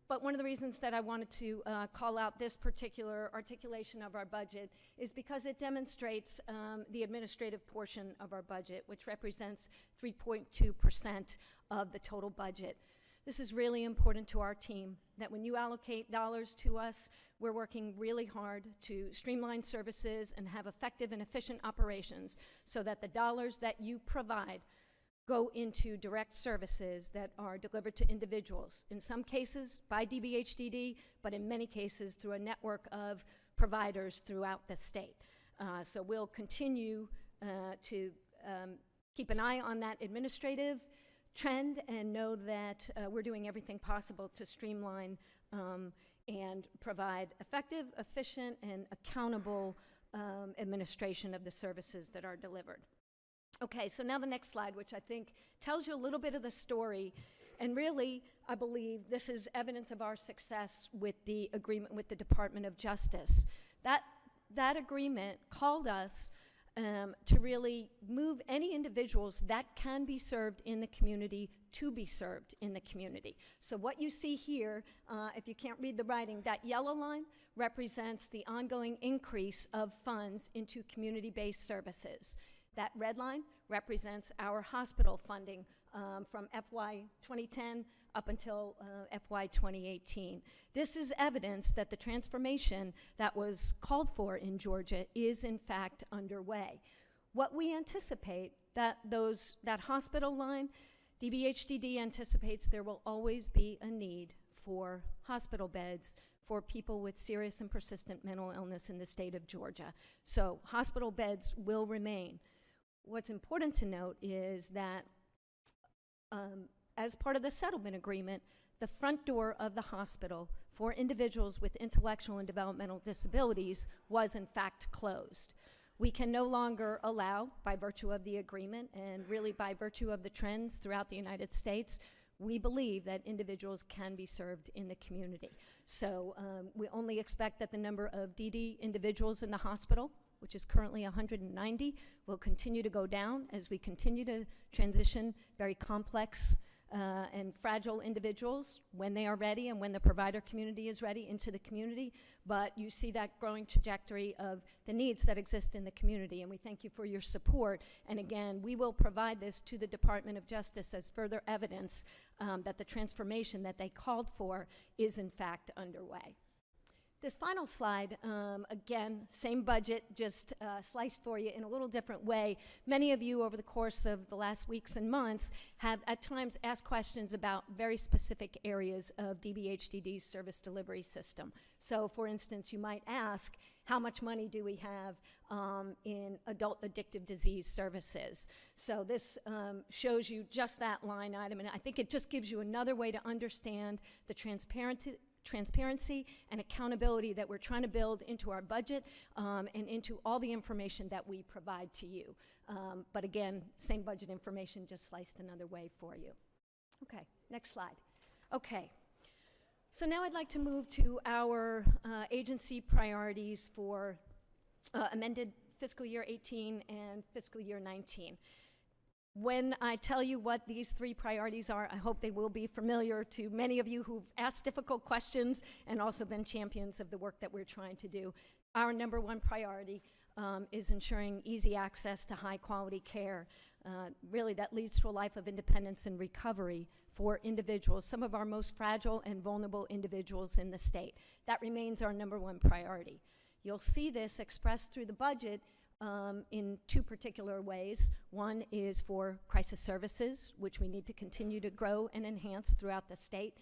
But one of the reasons that I wanted to call out this particular articulation of our budget is because it demonstrates the administrative portion of our budget, which represents 3.2% of the total budget. This is really important to our team, that when you allocate dollars to us, we're working really hard to streamline services and have effective and efficient operations so that the dollars that you provide go into direct services that are delivered to individuals, in some cases by DBHDD, but in many cases through a network of providers throughout the state. So we'll continue to keep an eye on that administrative trend and know that we're doing everything possible to streamline and provide effective, efficient, and accountable administration of the services that are delivered. Okay, so now the next slide, which I think tells you a little bit of the story. And really, I believe this is evidence of our success with the agreement with the Department of Justice. That agreement called us to really move any individuals that can be served in the community to be served in the community. So what you see here, if you can't read the writing, that yellow line represents the ongoing increase of funds into community-based services. That red line represents our hospital funding from FY 2010 up until FY 2018. This is evidence that the transformation that was called for in Georgia is in fact underway. What we anticipate, that hospital line, DBHDD anticipates there will always be a need for hospital beds for people with serious and persistent mental illness in the state of Georgia. So hospital beds will remain. What's important to note is that as part of the settlement agreement, the front door of the hospital for individuals with intellectual and developmental disabilities was in fact closed. We can no longer allow, by virtue of the agreement and really by virtue of the trends throughout the United States, we believe that individuals can be served in the community. So we only expect that the number of DD individuals in the hospital, which is currently 190, will continue to go down as we continue to transition very complex and fragile individuals when they are ready and when the provider community is ready into the community. But you see that growing trajectory of the needs that exist in the community, and we thank you for your support. And again, we will provide this to the Department of Justice as further evidence that the transformation that they called for is in fact underway. This final slide, again, same budget, just sliced for you in a little different way. Many of you over the course of the last weeks and months have at times asked questions about very specific areas of DBHDD's service delivery system. So for instance, you might ask, how much money do we have in adult addictive disease services? So this shows you just that line item, and I think it just gives you another way to understand the transparency and accountability that we're trying to build into our budget and into all the information that we provide to you. But again, same budget information, just sliced another way for you. Okay, next slide. Okay, so now I'd like to move to our agency priorities for amended fiscal year 18 and fiscal year 19. When I tell you what these three priorities are, I hope they will be familiar to many of you who've asked difficult questions and also been champions of the work that we're trying to do. Our number one priority is ensuring easy access to high quality care. Really, that leads to a life of independence and recovery for individuals, some of our most fragile and vulnerable individuals in the state. That remains our number one priority. You'll see this expressed through the budget in two particular ways. One is for crisis services, which we need to continue to grow and enhance throughout the state.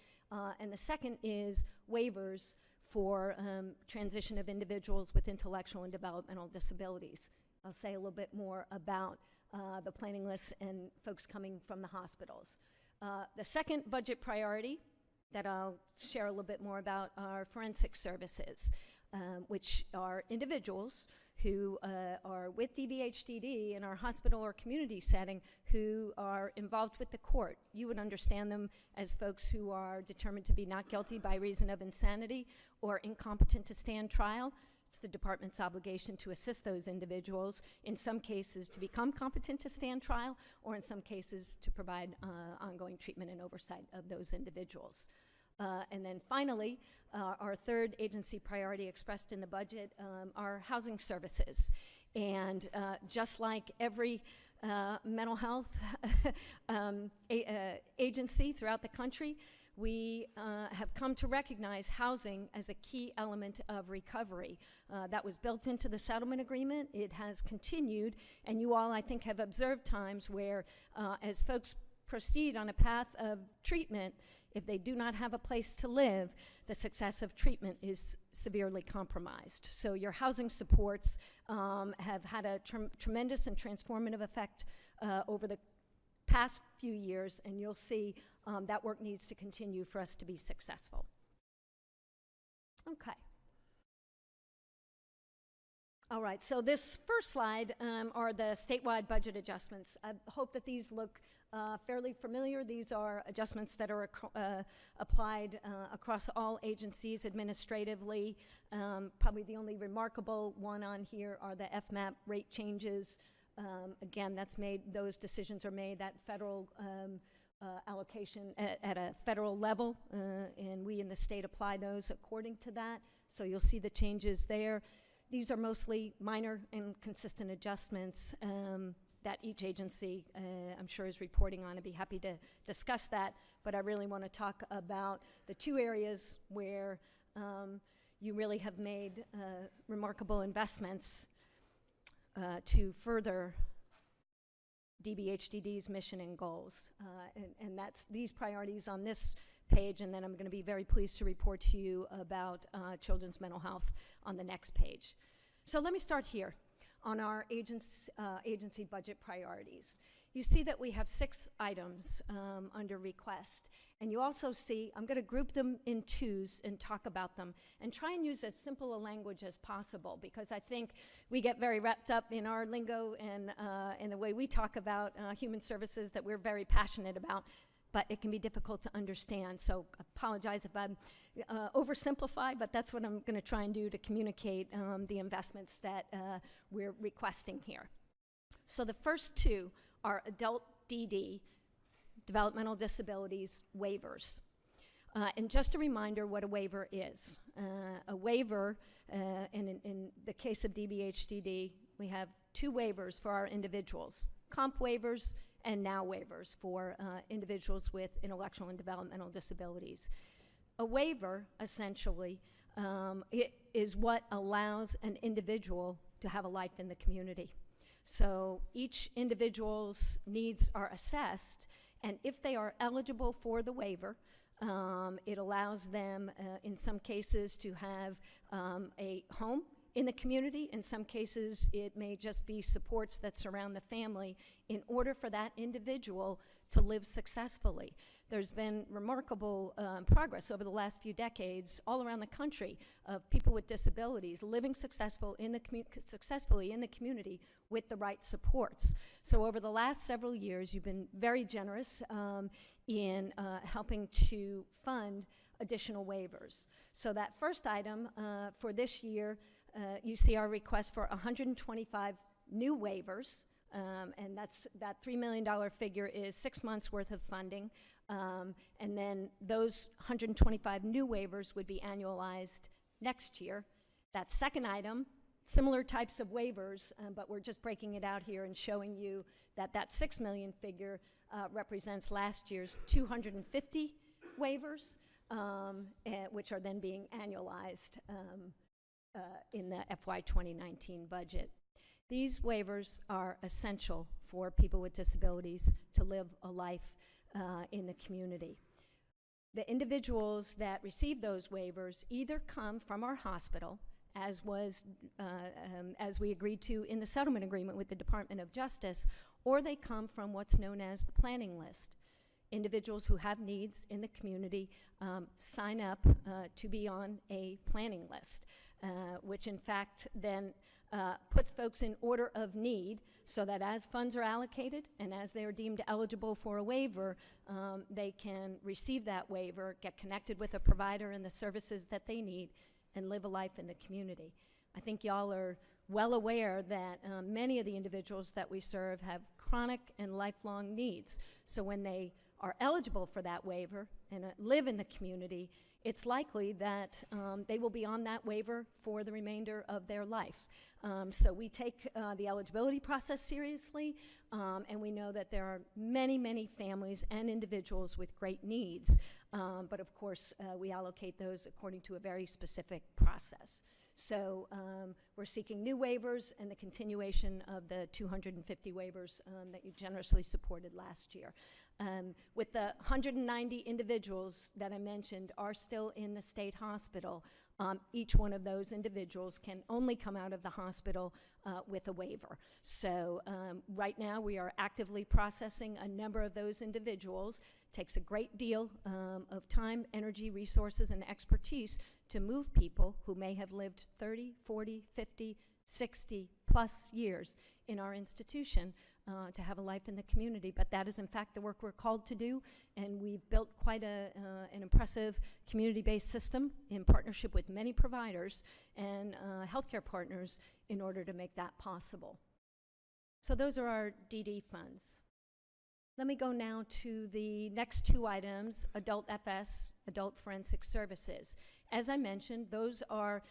And the second is waivers for transition of individuals with intellectual and developmental disabilities. I'll say a little bit more about the planning lists and folks coming from the hospitals. The second budget priority that I'll share a little bit more about are forensic services, which are individuals who are with DBHDD in our hospital or community setting who are involved with the court. You would understand them as folks who are determined to be not guilty by reason of insanity or incompetent to stand trial. It's the department's obligation to assist those individuals, in some cases to become competent to stand trial, or in some cases to provide ongoing treatment and oversight of those individuals. And then finally, our third agency priority expressed in the budget are housing services. And just like every mental health agency throughout the country, we have come to recognize housing as a key element of recovery. That was built into the settlement agreement. It has continued, and you all, I think, have observed times where as folks proceed on a path of treatment, if they do not have a place to live, the success of treatment is severely compromised. So your housing supports have had a tremendous and transformative effect over the past few years, and you'll see that work needs to continue for us to be successful. Okay. All right, so this first slide are the statewide budget adjustments. I hope that these look fairly familiar. These are adjustments that are applied across all agencies administratively. Probably the only remarkable one on here are the FMAP rate changes. Again, those decisions are made at federal allocation at a federal level, and we in the state apply those according to that. So you'll see the changes there. These are mostly minor and consistent adjustments that each agency, I'm sure, is reporting on. I'd be happy to discuss that, but I really want to talk about the two areas where you really have made remarkable investments to further DBHDD's mission and goals. And that's these priorities on this page, and then I'm going to be very pleased to report to you about children's mental health on the next page. So let me start here on our agency budget priorities. You see that we have 6 items under request, and you also see, I'm going to group them in twos and talk about them and try and use as simple a language as possible, because I think we get very wrapped up in our lingo and in the way we talk about human services that we're very passionate about, but it can be difficult to understand. So I apologize if I'm oversimplify, but that's what I'm going to try and do to communicate the investments that we're requesting here. So the first 2 are adult DD, developmental disabilities waivers. And just a reminder what a waiver is. A waiver, in the case of DBHDD, we have 2 waivers for our individuals, comp waivers and now waivers for individuals with intellectual and developmental disabilities. A waiver, essentially, it is what allows an individual to have a life in the community. So each individual's needs are assessed, and if they are eligible for the waiver, it allows them, in some cases, to have a home in the community. In some cases, it may just be supports that surround the family in order for that individual to live successfully. There's been remarkable progress over the last few decades all around the country of people with disabilities living successfully in the community with the right supports. So over the last several years, you've been very generous in helping to fund additional waivers. So that first item for this year, you see our request for 125 new waivers, and that $3 million figure is 6 months worth of funding, and then those 125 new waivers would be annualized next year. That second item, similar types of waivers, but we're just breaking it out here and showing you that that $6 million figure represents last year's 250 waivers, which are then being annualized in the FY 2019 budget. These waivers are essential for people with disabilities to live a life in the community. The individuals that receive those waivers either come from our hospital, as we agreed to in the settlement agreement with the Department of Justice, or they come from what's known as the planning list. Individuals who have needs in the community sign up to be on a planning list, which in fact then puts folks in order of need so that as funds are allocated and as they are deemed eligible for a waiver, they can receive that waiver, get connected with a provider and the services that they need, and live a life in the community. I think y'all are well aware that many of the individuals that we serve have chronic and lifelong needs. So when they are eligible for that waiver and live in the community, it's likely that they will be on that waiver for the remainder of their life. So we take the eligibility process seriously, and we know that there are many, many families and individuals with great needs, but of course we allocate those according to a very specific process. So we're seeking new waivers and the continuation of the 250 waivers that you generously supported last year. With the 190 individuals that I mentioned are still in the state hospital, each one of those individuals can only come out of the hospital with a waiver. So right now we are actively processing a number of those individuals. It takes a great deal of time, energy, resources, and expertise to move people who may have lived 30, 40, 50, 60 plus years in our institution to have a life in the community. But that is in fact the work we're called to do, and we've built quite an impressive community-based system in partnership with many providers and healthcare partners in order to make that possible. So those are our DD funds. Let me go now to the next two items, Adult FS, Adult Forensic Services. As I mentioned, those are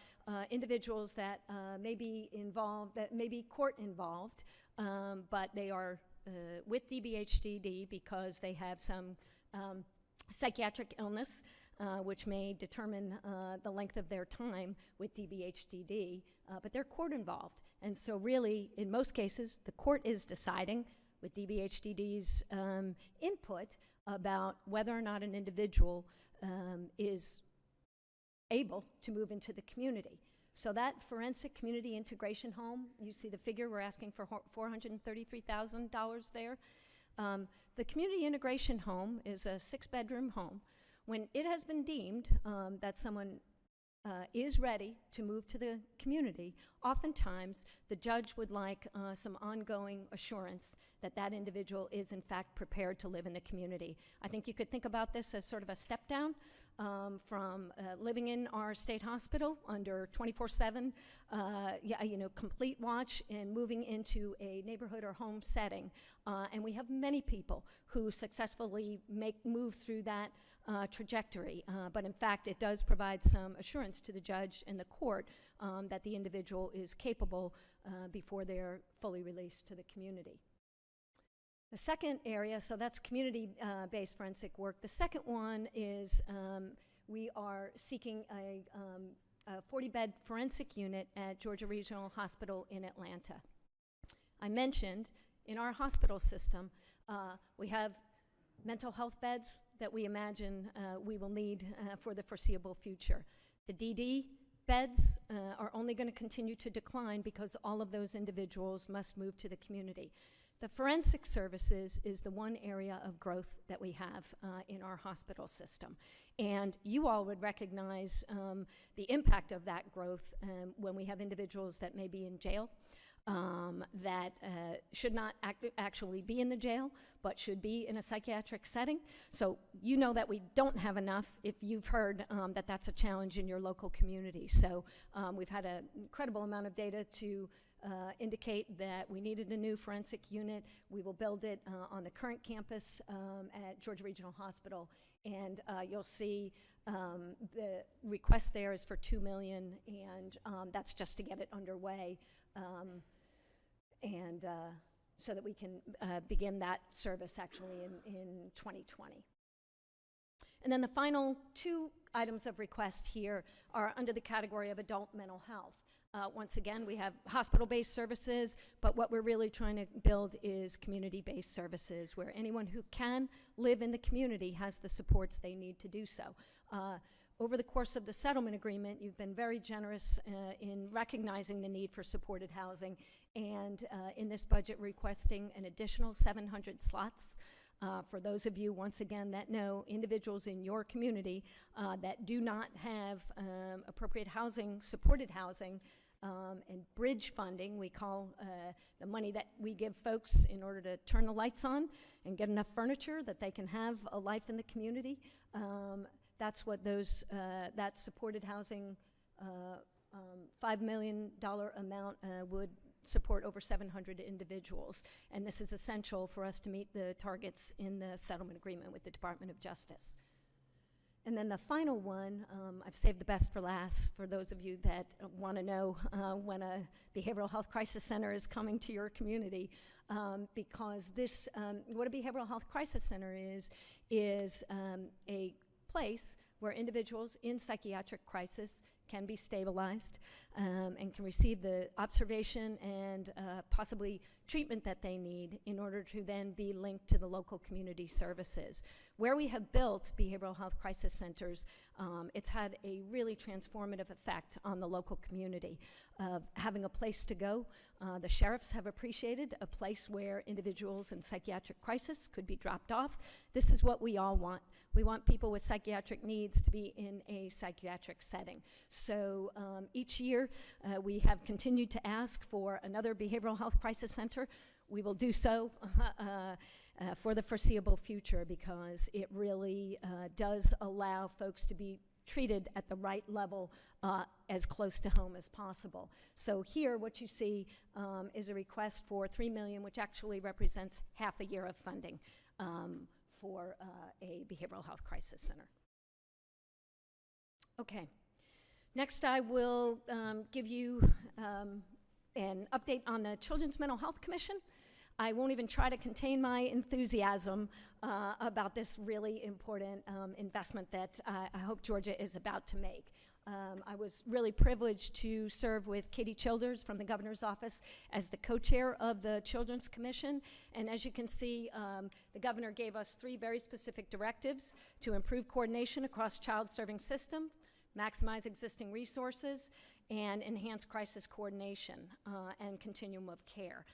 individuals that may be involved, that may be court involved, but they are with DBHDD because they have some psychiatric illness, which may determine the length of their time with DBHDD, but they're court involved. And so really, in most cases, the court is deciding with DBHDD's input about whether or not an individual is able to move into the community. So that forensic community integration home, you see the figure, we're asking for $433,000 there. The community integration home is a 6-bedroom home. When it has been deemed that someone is ready to move to the community, oftentimes the judge would like some ongoing assurance that that individual is in fact prepared to live in the community. I think you could think about this as sort of a step down from living in our state hospital under 24/7, complete watch, and moving into a neighborhood or home setting. And we have many people who successfully move through that trajectory. But in fact, it does provide some assurance to the judge and the court that the individual is capable before they're fully released to the community. The second area, so that's community-based forensic work. The second one is we are seeking a 40-bed forensic unit at Georgia Regional Hospital in Atlanta. I mentioned in our hospital system, we have mental health beds that we imagine we will need for the foreseeable future. The DD beds are only going to continue to decline because all of those individuals must move to the community. The forensic services is the one area of growth that we have in our hospital system. And you all would recognize the impact of that growth when we have individuals that may be in jail, that should not actually be in the jail, but should be in a psychiatric setting. So you know that we don't have enough if you've heard that that's a challenge in your local community. So we've had an incredible amount of data to indicate that we needed a new forensic unit. We will build it on the current campus at Georgia Regional Hospital, and you'll see the request there is for $2 million, and that's just to get it underway, and so that we can begin that service actually in 2020. And then the final two items of request here are under the category of adult mental health. Once again, we have hospital-based services, but what we're really trying to build is community-based services where anyone who can live in the community has the supports they need to do so. Over the course of the settlement agreement, you've been very generous in recognizing the need for supported housing, and in this budget requesting an additional 700 slots. For those of you, once again, that know individuals in your community that do not have appropriate housing, supported housing, and bridge funding, we call the money that we give folks in order to turn the lights on and get enough furniture that they can have a life in the community. That's what those, that supported housing $5 million amount would support over 700 individuals. And this is essential for us to meet the targets in the settlement agreement with the Department of Justice. And then the final one, I've saved the best for last for those of you that want to know when a behavioral health crisis center is coming to your community, because this, what a behavioral health crisis center is a place where individuals in psychiatric crisis can be stabilized and can receive the observation and possibly treatment that they need in order to then be linked to the local community services. Where we have built behavioral health crisis centers, it's had a really transformative effect on the local community of having a place to go. The sheriffs have appreciated a place where individuals in psychiatric crisis could be dropped off. This is what we all want. We want people with psychiatric needs to be in a psychiatric setting. So each year we have continued to ask for another behavioral health crisis center. We will do so for the foreseeable future because it really does allow folks to be treated at the right level as close to home as possible. So here what you see is a request for $3 million, which actually represents half a year of funding for a behavioral health crisis center. Okay, next I will give you an update on the Children's Mental Health Commission. I won't even try to contain my enthusiasm about this really important investment that I hope Georgia is about to make. I was really privileged to serve with Katie Childers from the governor's office as the co-chair of the Children's Commission. And as you can see, the governor gave us 3 very specific directives to improve coordination across child-serving systems, maximize existing resources, and enhance crisis coordination and continuum of care.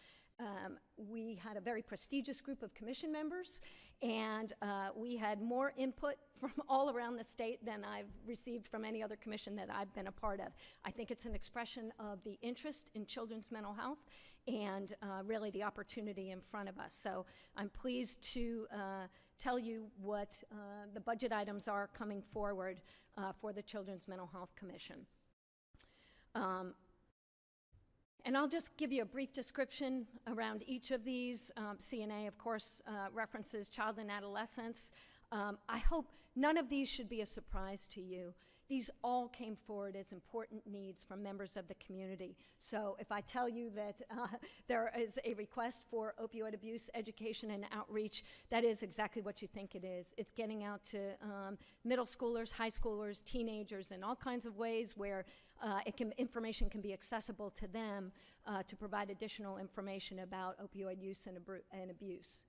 We had a very prestigious group of commission members, and we had more input from all around the state than I've received from any other commission that I've been a part of. I think it's an expression of the interest in children's mental health and really the opportunity in front of us. So I'm pleased to tell you what the budget items are coming forward for the Children's Mental Health Commission. And I'll just give you a brief description around each of these. CNA, of course, references child and adolescence. I hope none of these should be a surprise to you. These all came forward as important needs from members of the community. So if I tell you that there is a request for opioid abuse education and outreach, that is exactly what you think it is. It's getting out to middle schoolers, high schoolers, teenagers, in all kinds of ways where information can be accessible to them to provide additional information about opioid use and abuse.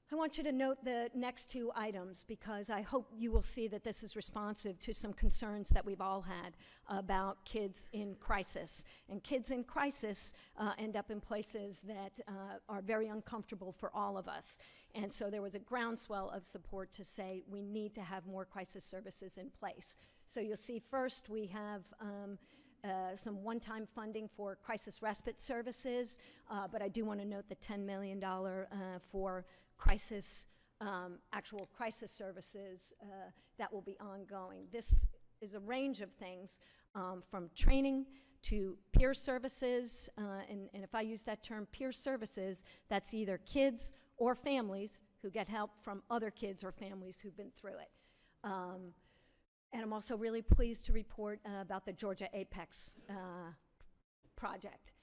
I want you to note the next 2 items because I hope you will see that this is responsive to some concerns that we've all had about kids in crisis. And kids in crisis end up in places that are very uncomfortable for all of us. And so there was a groundswell of support to say we need to have more crisis services in place. So you'll see first we have some one-time funding for crisis respite services, but I do want to note the $10 million for actual crisis services that will be ongoing. This is a range of things from training to peer services, and if I use that term peer services, that's either kids or families who get help from other kids or families who've been through it. And I'm also really pleased to report about the Georgia Apex project,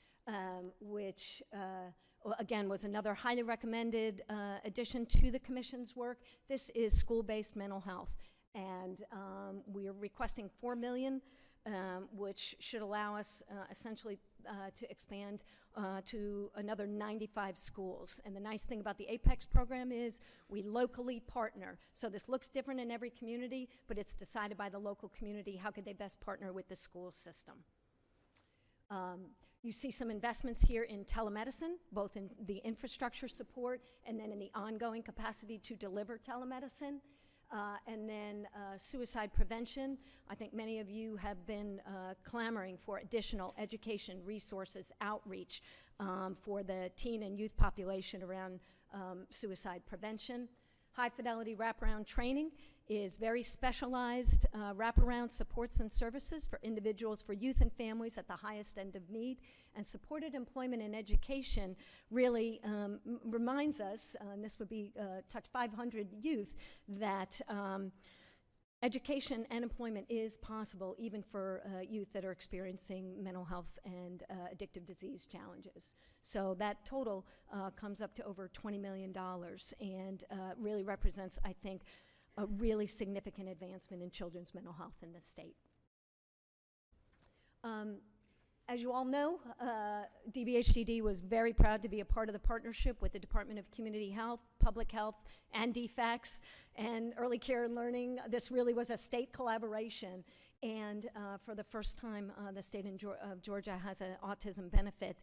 which again was another highly recommended addition to the Commission's work. This is school-based mental health, and we are requesting $4 million, which should allow us essentially to expand to another 95 schools. And the nice thing about the Apex program is we locally partner. So this looks different in every community, but it's decided by the local community. How could they best partner with the school system? You see some investments here in telemedicine, both in the infrastructure support and then in the ongoing capacity to deliver telemedicine. And then suicide prevention. I think many of you have been clamoring for additional education, resources, outreach for the teen and youth population around suicide prevention. High fidelity wraparound training is very specialized wraparound supports and services for individuals, for youth and families at the highest end of need. And supported employment and education really reminds us, and this would be touch 500 youth, that education and employment is possible even for youth that are experiencing mental health and addictive disease challenges. So that total comes up to over $20 million and really represents, I think, a really significant advancement in children's mental health in the state. As you all know, DBHDD was very proud to be a part of the partnership with the Department of Community Health, Public Health, and DFACS, and Early Care and Learning. This really was a state collaboration. And for the first time, the state of Georgia has an autism benefit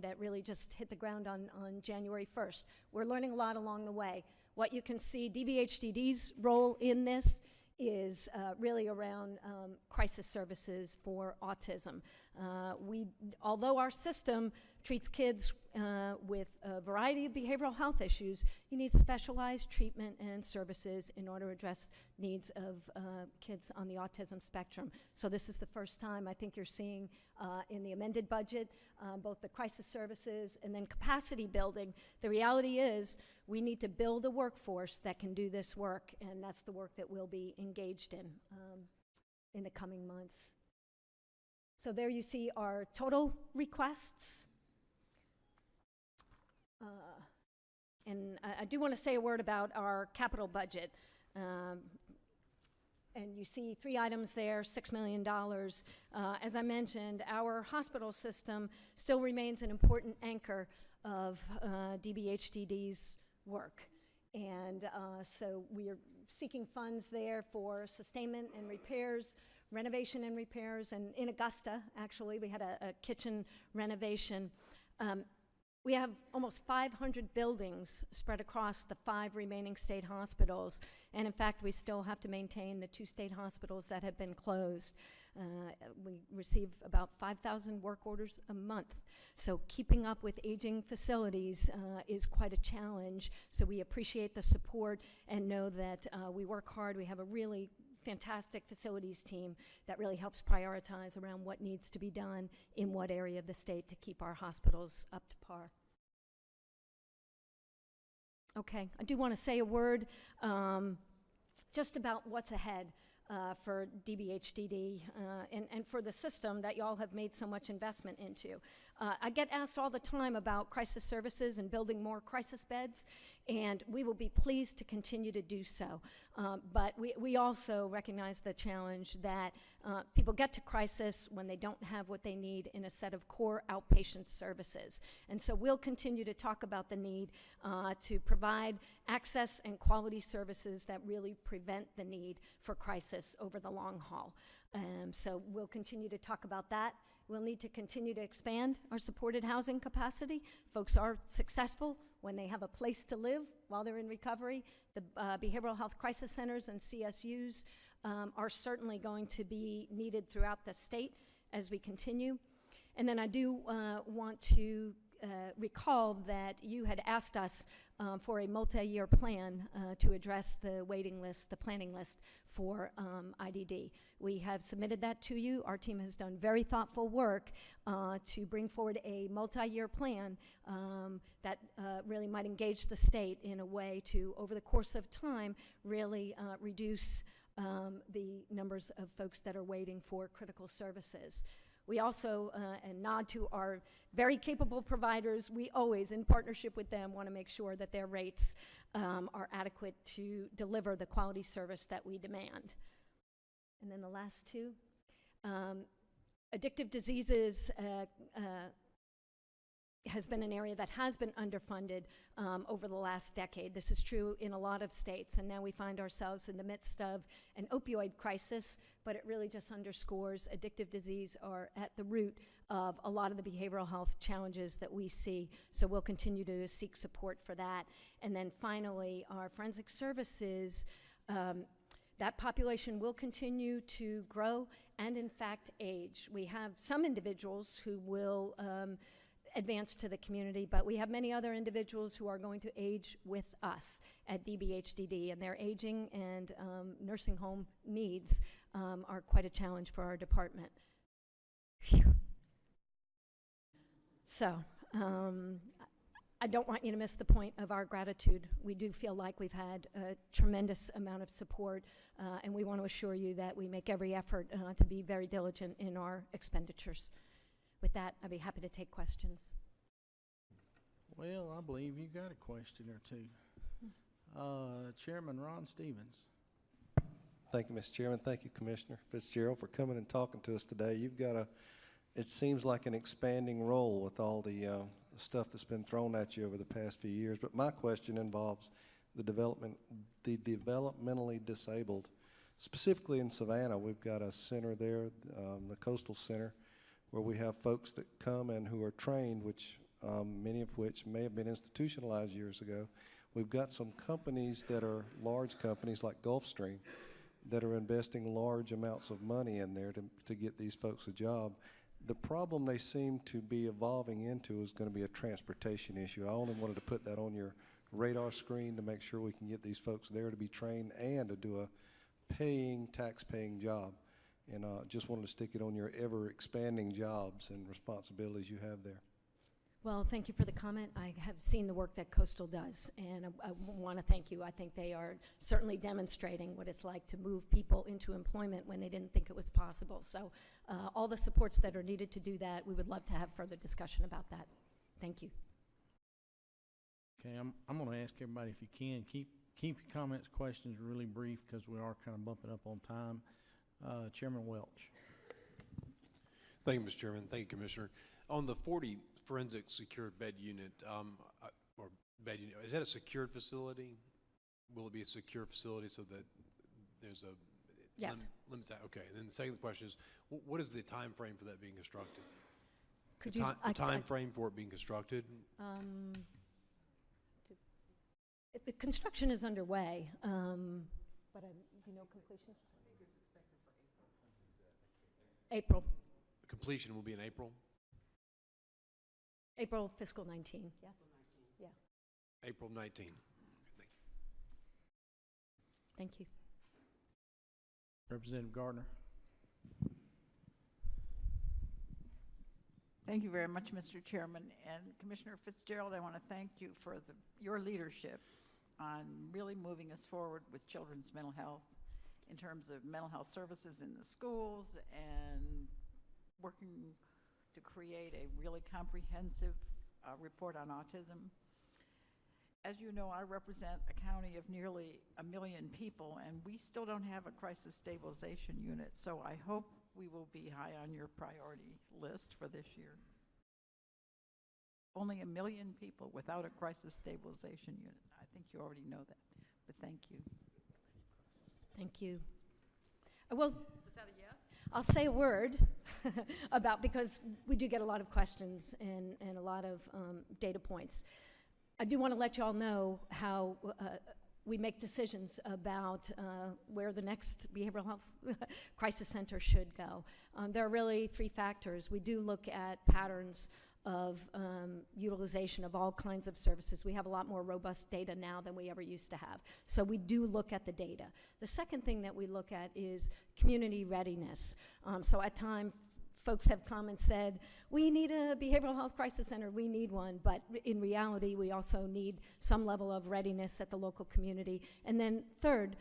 that really just hit the ground on January 1st. We're learning a lot along the way. What you can see, DBHDD's role in this is really around crisis services for autism. Although our system treats kids with a variety of behavioral health issues, you need specialized treatment and services in order to address needs of kids on the autism spectrum. So this is the first time I think you're seeing in the amended budget both the crisis services and then capacity building. The reality is we need to build a workforce that can do this work, and that's the work that we'll be engaged in the coming months. So there you see our total requests. And I do want to say a word about our capital budget. And you see 3 items there, $6 million. As I mentioned, our hospital system still remains an important anchor of DBHDD's work. And so we are seeking funds there for sustainment and repairs, renovation and repairs. And in Augusta, actually, we had a kitchen renovation. We have almost 500 buildings spread across the 5 remaining state hospitals. And in fact, we still have to maintain the 2 state hospitals that have been closed. We receive about 5,000 work orders a month. So keeping up with aging facilities is quite a challenge. So we appreciate the support and know that we work hard. We have a really fantastic facilities team that really helps prioritize around what needs to be done in what area of the state to keep our hospitals up to par. Okay, I do want to say a word just about what's ahead for DBHDD and for the system that y'all have made so much investment into. I get asked all the time about crisis services and building more crisis beds, and we will be pleased to continue to do so. But we also recognize the challenge that people get to crisis when they don't have what they need in a set of core outpatient services. And so we'll continue to talk about the need to provide access and quality services that really prevent the need for crisis over the long haul. So we'll continue to talk about that. We'll need to continue to expand our supported housing capacity. Folks are successful when they have a place to live while they're in recovery. The behavioral health crisis centers and CSUs are certainly going to be needed throughout the state as we continue. And then I do want to recall that you had asked us for a multi-year plan to address the waiting list, the planning list for IDD. We have submitted that to you. Our team has done very thoughtful work to bring forward a multi-year plan that really might engage the state in a way to, over the course of time, really reduce the numbers of folks that are waiting for critical services. We also, and nod to our very capable providers, we always, in partnership with them, want to make sure that their rates are adequate to deliver the quality service that we demand. And then the last 2. Addictive diseases has been an area that has been underfunded over the last decade. This is true in a lot of states, and now we find ourselves in the midst of an opioid crisis, but it really just underscores addictive disease are at the root of a lot of the behavioral health challenges that we see. So we'll continue to seek support for that. And then finally, our forensic services, that population will continue to grow and in fact age. We have some individuals who will advance to the community, but we have many other individuals who are going to age with us at DBHDD, and their aging and nursing home needs are quite a challenge for our department. Phew. So I don't want you to miss the point of our gratitude. We do feel like we've had a tremendous amount of support, and we want to assure you that we make every effort to be very diligent in our expenditures. With that, I'd be happy to take questions. Well, I believe you got a question or two. Chairman Ron Stevens. Thank you, Mr. Chairman. Thank you, Commissioner Fitzgerald, for coming and talking to us today. You've got it seems like an expanding role with all the stuff that's been thrown at you over the past few years. But my question involves the developmentally disabled. Specifically in Savannah, we've got a center there, the Coastal Center, where we have folks that come and who are trained, which many of which may have been institutionalized years ago. We've got some companies that are large companies like Gulfstream that are investing large amounts of money in there to get these folks a job. The problem they seem to be evolving into is going to be a transportation issue. I only wanted to put that on your radar screen to make sure we can get these folks there to be trained and to do a tax-paying job. And just wanted to stick it on your ever-expanding jobs and responsibilities you have there. Well, thank you for the comment. I have seen the work that Coastal does, and I want to thank you. I think they are certainly demonstrating what it's like to move people into employment when they didn't think it was possible. So all the supports that are needed to do that, we would love to have further discussion about that. Thank you. Okay, I'm going to ask everybody, if you can, keep your comments, questions really brief, because we are kind of bumping up on time. Chairman Welch. Thank you, Mr. Chairman. Thank you, Commissioner. On the 40 forensic secured bed unit, is that a secured facility? Will it be a secure facility so that there's a yes. Limits that? Okay. And then the second question is, what is the time frame for that being constructed? Could the time frame for it being constructed? The construction is underway, but do you know completion? I think it's expected for April. April. Completion will be in April? April fiscal 19, yes. Yeah. April 19. Thank you. Representative Gardner. Thank you very much, Mr. Chairman. And Commissioner Fitzgerald, I want to thank you for your leadership on really moving us forward with children's mental health in terms of mental health services in the schools and working to create a really comprehensive report on autism. As you know, I represent a county of nearly 1 million people, and we still don't have a crisis stabilization unit, so I hope we will be high on your priority list for this year. Only 1 million people without a crisis stabilization unit. I think you already know that, but thank you. Thank you. Well, was that a yes? I'll say a word about, because we do get a lot of questions and a lot of data points. I do want to let you all know how we make decisions about where the next behavioral health crisis center should go. There are really 3 factors. We do look at patterns of utilization of all kinds of services. We have a lot more robust data now than we ever used to have. So we do look at the data. The second thing that we look at is community readiness. So at times, folks have come and said, we need a behavioral health crisis center, we need one, but in reality, we also need some level of readiness at the local community. And then third,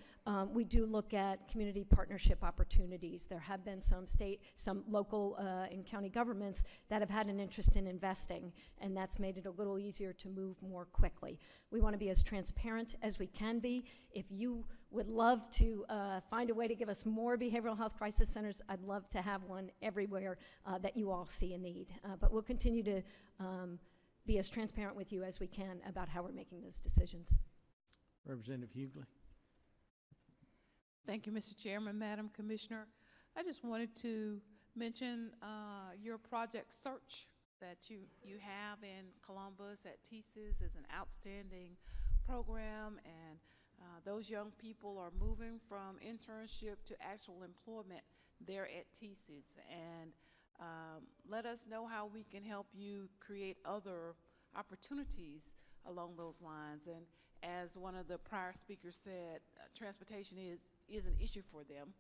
we do look at community partnership opportunities. There have been some local and county governments that have had an interest in investing, and that's made it a little easier to move more quickly. We want to be as transparent as we can be. If you would love to find a way to give us more behavioral health crisis centers, I'd love to have one everywhere that you all see a need. But we'll continue to be as transparent with you as we can about how we're making those decisions. Representative Hughley. Thank you, Mr. Chairman, Madam Commissioner. I just wanted to mention your project search that you have in Columbus at TSIS is an outstanding program, and those young people are moving from internship to actual employment there at TSIS. And let us know how we can help you create other opportunities along those lines. And as one of the prior speakers said, transportation is an issue for them.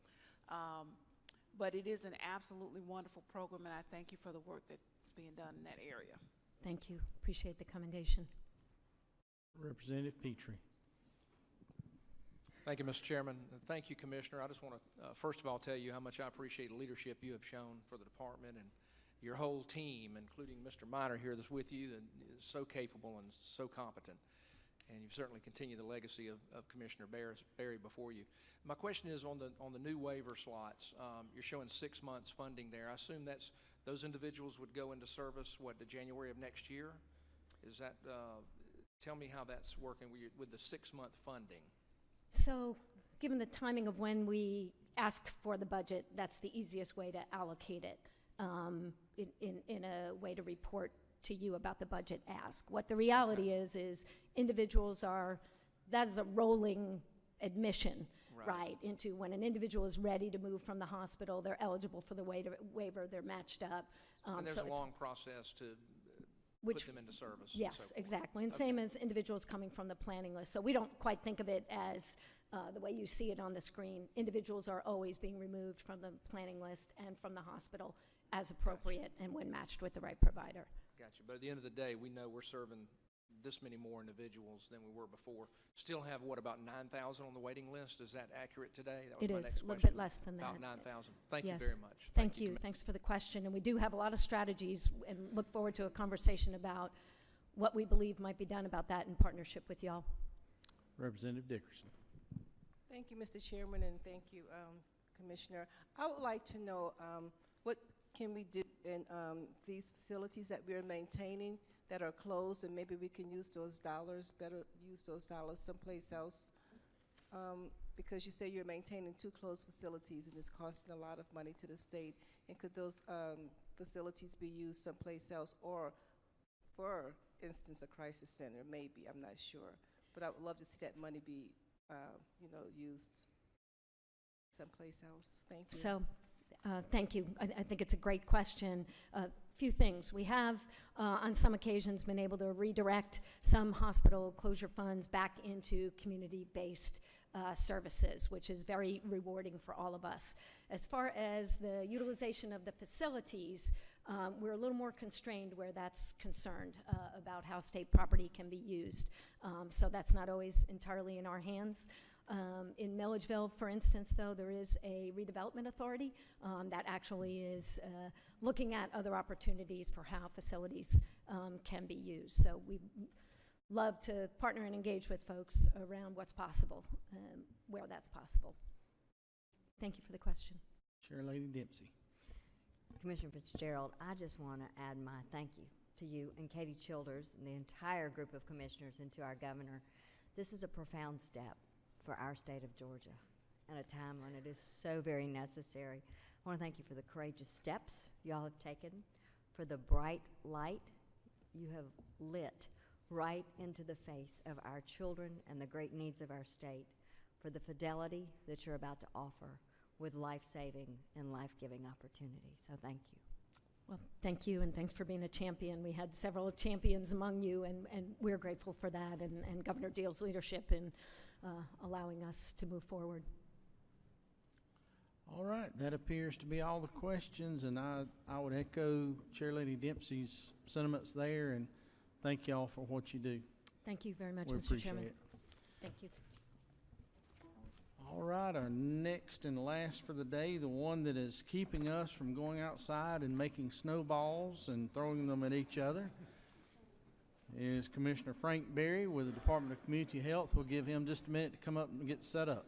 But it is an absolutely wonderful program, and I thank you for the work that's being done in that area. Thank you. Appreciate the commendation. Representative Petrie. Thank you, Mr. Chairman. And thank you, Commissioner. I just want to, first of all, tell you how much I appreciate the leadership you have shown for the department and your whole team, including Mr. Miner here that's with you, and is so capable and so competent. and you've certainly continued the legacy of Commissioner Berry before you. My question is on the new waiver slots. You're showing 6 months funding there. I assume those individuals would go into service, what, to January of next year? Is that, tell me how that's working with the 6-month funding. So, given the timing of when we asked for the budget, that's the easiest way to allocate it in a way to report to you about the budget ask. What the reality is individuals that is a rolling admission, right, into when an individual is ready to move from the hospital, they're eligible for the waiver, they're matched up. And there's so a long process to put them into service. Yes, and so exactly. And same as individuals coming from the planning list. So we don't quite think of it as the way you see it on the screen. Individuals are always being removed from the planning list and from the hospital as appropriate and when matched with the right provider. Gotcha. But at the end of the day, we know we're serving this many more individuals than we were before. Still have, what, about 9,000 on the waiting list? Is that accurate today? That was It my is next a little question. bit less than that. About 9,000. Thank Yes. you very much. Thank you. Thanks for the question. And we do have a lot of strategies and look forward to a conversation about what we believe might be done about that in partnership with y'all. Representative Dickerson. Thank you, Mr. Chairman, and thank you, Commissioner. I would like to know what can we do in these facilities that we're maintaining that are closed, and maybe we can use those dollars, better use those dollars someplace else, because you say you're maintaining 2 closed facilities and it's costing a lot of money to the state. And could those facilities be used someplace else, or for instance a crisis center? Maybe, I'm not sure, but I would love to see that money be used someplace else. Thank you. So, thank you. I think it's a great question. Few things. We have, on some occasions, been able to redirect some hospital closure funds back into community-based services, which is very rewarding for all of us. As far as the utilization of the facilities, we're a little more constrained where that's concerned about how state property can be used. So that's not always entirely in our hands. In Milledgeville, for instance, though, there is a redevelopment authority that actually is looking at other opportunities for how facilities can be used. So we love to partner and engage with folks around what's possible, where that's possible. Thank you for the question. Chair Lady Dempsey. Commissioner Fitzgerald, I just want to add my thank you to you and Katie Childers and the entire group of commissioners and to our governor. This is a profound step for our state of Georgia at a time when it is so very necessary. I want to thank you for the courageous steps y'all have taken, for the bright light you have lit right into the face of our children and the great needs of our state, for the fidelity that you're about to offer with life-saving and life-giving opportunity. So thank you. Well, thank you, and thanks for being a champion. We had several champions among you, and we're grateful for that, and Governor Deal's leadership in allowing us to move forward. All right, that appears to be all the questions, and I would echo Chair Lady Dempsey's sentiments there, and thank y'all for what you do. Thank you very much, We Mr. Chairman. appreciate it. Thank you. All right, our next and last for the day, the one that is keeping us from going outside and making snowballs and throwing them at each other, is Commissioner Frank Berry with the Department of Community Health. We'll give him just a minute to come up and get set up.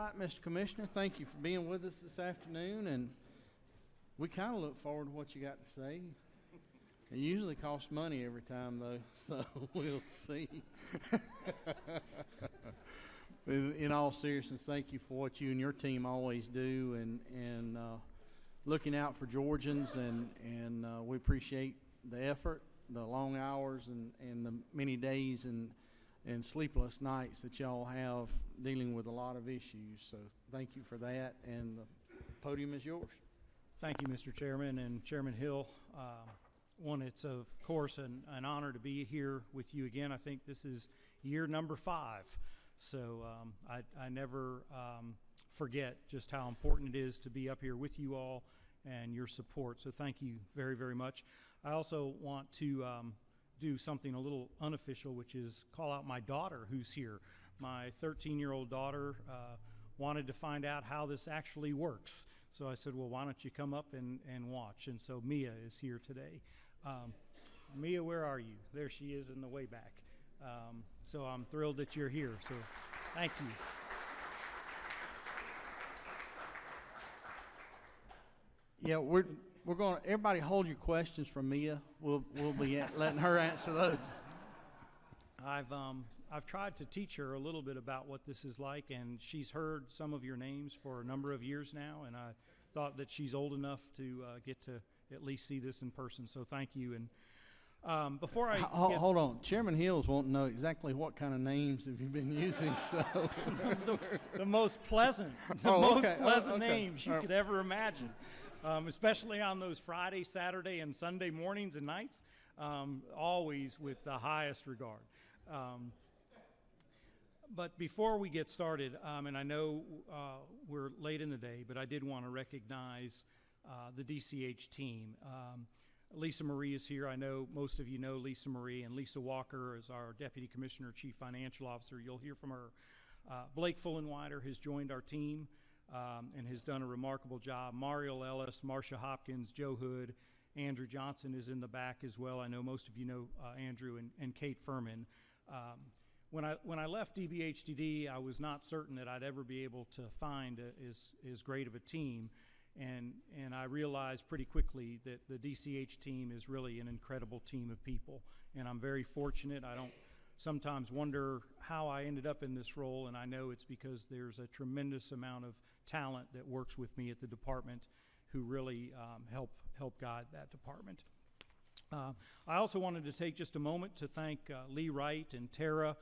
right, Mr. Commissioner, thank you for being with us this afternoon, and we kind of look forward to what you got to say. It usually costs money every time, though, so we'll see. In all seriousness, thank you for what you and your team always do, and looking out for Georgians, and we appreciate the effort, the long hours, and the many days and sleepless nights that y'all have dealing with a lot of issues. So thank you for that, and the podium is yours. Thank you, Mr. Chairman and Chairman Hill. One, it's of course an honor to be here with you again. I think this is year number 5. So I never forget just how important it is to be up here with you all and your support. So thank you very, very much. I also want to do something a little unofficial, which is call out my daughter who's here. My 13-year-old daughter wanted to find out how this actually works. So I said, well, why don't you come up and watch? And so Mia is here today. Mia, where are you? There she is in the way back. So I'm thrilled that you're here. So thank you. Yeah, we're going to, everybody hold your questions for Mia. We'll be letting her answer those. I've tried to teach her a little bit about what this is like, and she's heard some of your names for a number of years now, and I thought that she's old enough to get to at least see this in person. So thank you. And before I hold on, Chairman Hills won't know exactly what kind of names have you been using. So the most pleasant, names you could ever imagine, especially on those Friday, Saturday, and Sunday mornings and nights. Always with the highest regard. But before we get started, and I know we're late in the day, but I did want to recognize the DCH team. Lisa Marie is here. I know most of you know Lisa Marie, and Lisa Walker is our Deputy Commissioner, Chief Financial Officer. You'll hear from her. Blake Fullenwider has joined our team and has done a remarkable job. Mario Ellis, Marcia Hopkins, Joe Hood, Andrew Johnson is in the back as well. I know most of you know Andrew and Kate Furman. When I left DBHDD, I was not certain that I'd ever be able to find as great of a team. And I realized pretty quickly that the DCH team is really an incredible team of people. And I'm very fortunate. I don't sometimes wonder how I ended up in this role, and I know it's because there's a tremendous amount of talent that works with me at the department who really help guide that department. I also wanted to take just a moment to thank Lee Wright and Tara,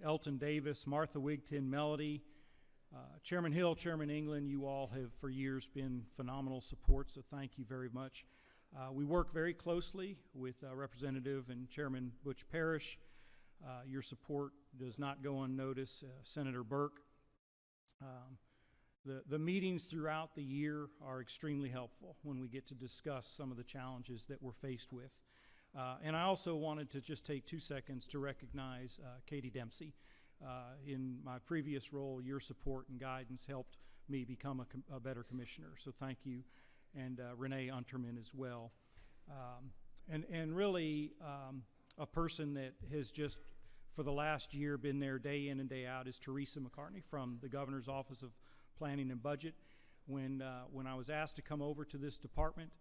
Elton Davis, Martha Wigton, Melody, Chairman Hill, Chairman England. You all have for years been phenomenal support, so thank you very much. We work very closely with Representative and Chairman Butch Parrish. Your support does not go unnoticed. Senator Burke. The meetings throughout the year are extremely helpful when we get to discuss some of the challenges that we're faced with. And I also wanted to just take 2 seconds to recognize Katie Dempsey. In my previous role, your support and guidance helped me become a better commissioner, so thank you. And Renee Unterman as well. And really a person that has just for the last year been there day in and day out is Teresa McCartney from the Governor's Office of Planning and Budget. When I was asked to come over to this department,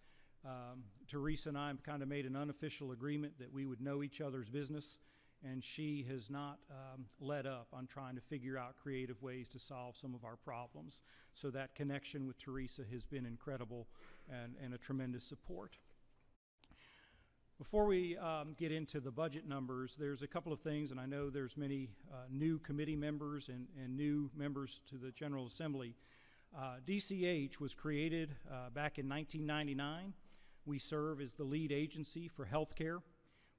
Teresa and I kind of made an unofficial agreement that we would know each other's business, and she has not let up on trying to figure out creative ways to solve some of our problems. So that connection with Teresa has been incredible and a tremendous support. Before we get into the budget numbers, there's a couple of things, and I know there's many new committee members and new members to the General Assembly. DCH was created back in 1999. We serve as the lead agency for health care.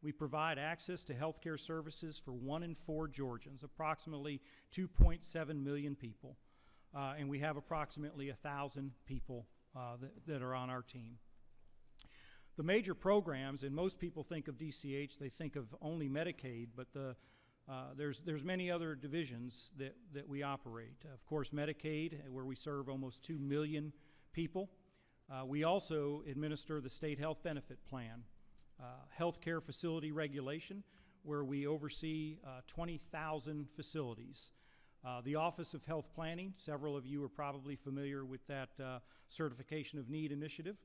We provide access to health care services for 1 in 4 Georgians, approximately 2.7 million people. And we have approximately 1,000 people that are on our team. The major programs, and most people think of DCH, they think of only Medicaid, but there's many other divisions that we operate. Of course, Medicaid, where we serve almost 2 million people. We also administer the state health benefit plan. Healthcare facility regulation, where we oversee 20,000 facilities. The Office of Health Planning, several of you are probably familiar with that Certification of Need initiative,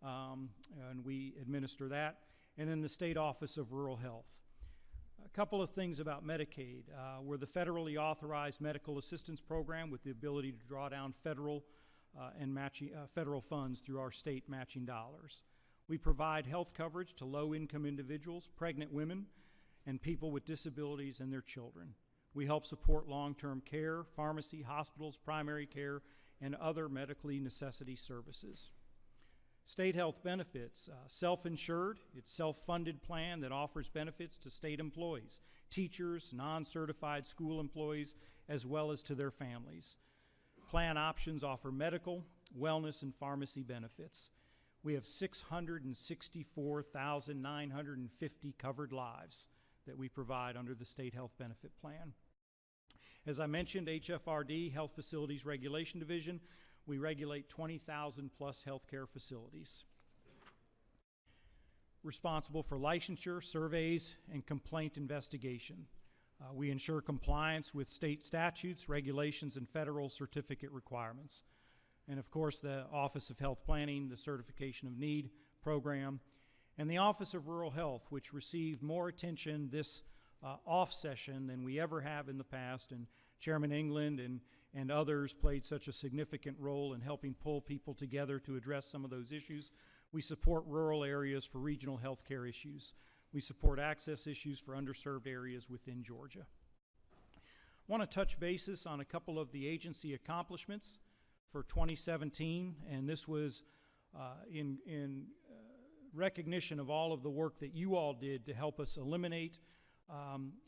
and we administer that. And then the State Office of Rural Health. A couple of things about Medicaid. We're the federally authorized medical assistance program with the ability to draw down federal federal funds through our state matching dollars. We provide health coverage to low-income individuals, pregnant women, and people with disabilities and their children. We help support long-term care, pharmacy, hospitals, primary care, and other medically necessity services. State health benefits, self-insured, it's self-funded plan that offers benefits to state employees, teachers, non-certified school employees, as well as to their families. Plan options offer medical, wellness, and pharmacy benefits. We have 664,950 covered lives that we provide under the State Health Benefit Plan. As I mentioned, HFRD, Health Facilities Regulation Division, we regulate 20,000 plus healthcare facilities. Responsible for licensure, surveys, and complaint investigation. We ensure compliance with state statutes, regulations, and federal certificate requirements. And of course, the Office of Health Planning, the Certification of Need program, and the Office of Rural Health, which received more attention this off session than we ever have in the past, and Chairman England and others played such a significant role in helping pull people together to address some of those issues. We support rural areas for regional health care issues. We support access issues for underserved areas within Georgia. I want to touch bases on a couple of the agency accomplishments for 2017, and this was in recognition of all of the work that you all did to help us eliminate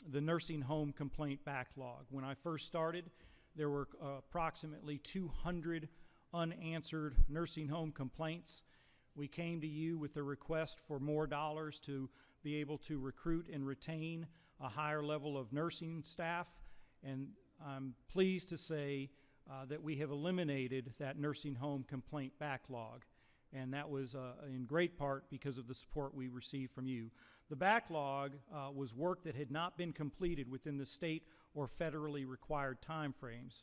the nursing home complaint backlog. When I first started, there were approximately 200 unanswered nursing home complaints. We came to you with a request for more dollars to be able to recruit and retain a higher level of nursing staff, and I'm pleased to say that we have eliminated that nursing home complaint backlog, and that was in great part because of the support we received from you. The backlog was work that had not been completed within the state or federally required timeframes.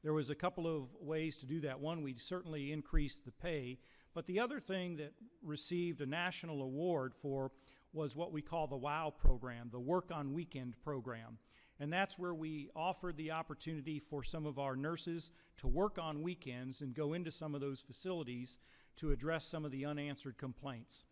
There was a couple of ways to do that. One, we certainly increased the pay, but the other thing that received a national award for was what we call the WOW program, the Work on Weekend program. And that's where we offered the opportunity for some of our nurses to work on weekends and go into some of those facilities to address some of the unanswered complaints.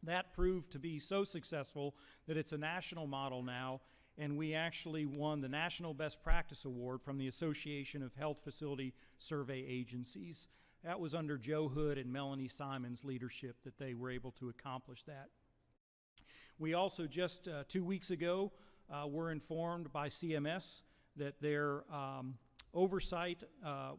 That proved to be so successful that it's a national model now, and we actually won the National Best Practice Award from the Association of Health Facility Survey Agencies. That was under Joe Hood and Melanie Simon's leadership that they were able to accomplish that. We also just 2 weeks ago were informed by CMS that their oversight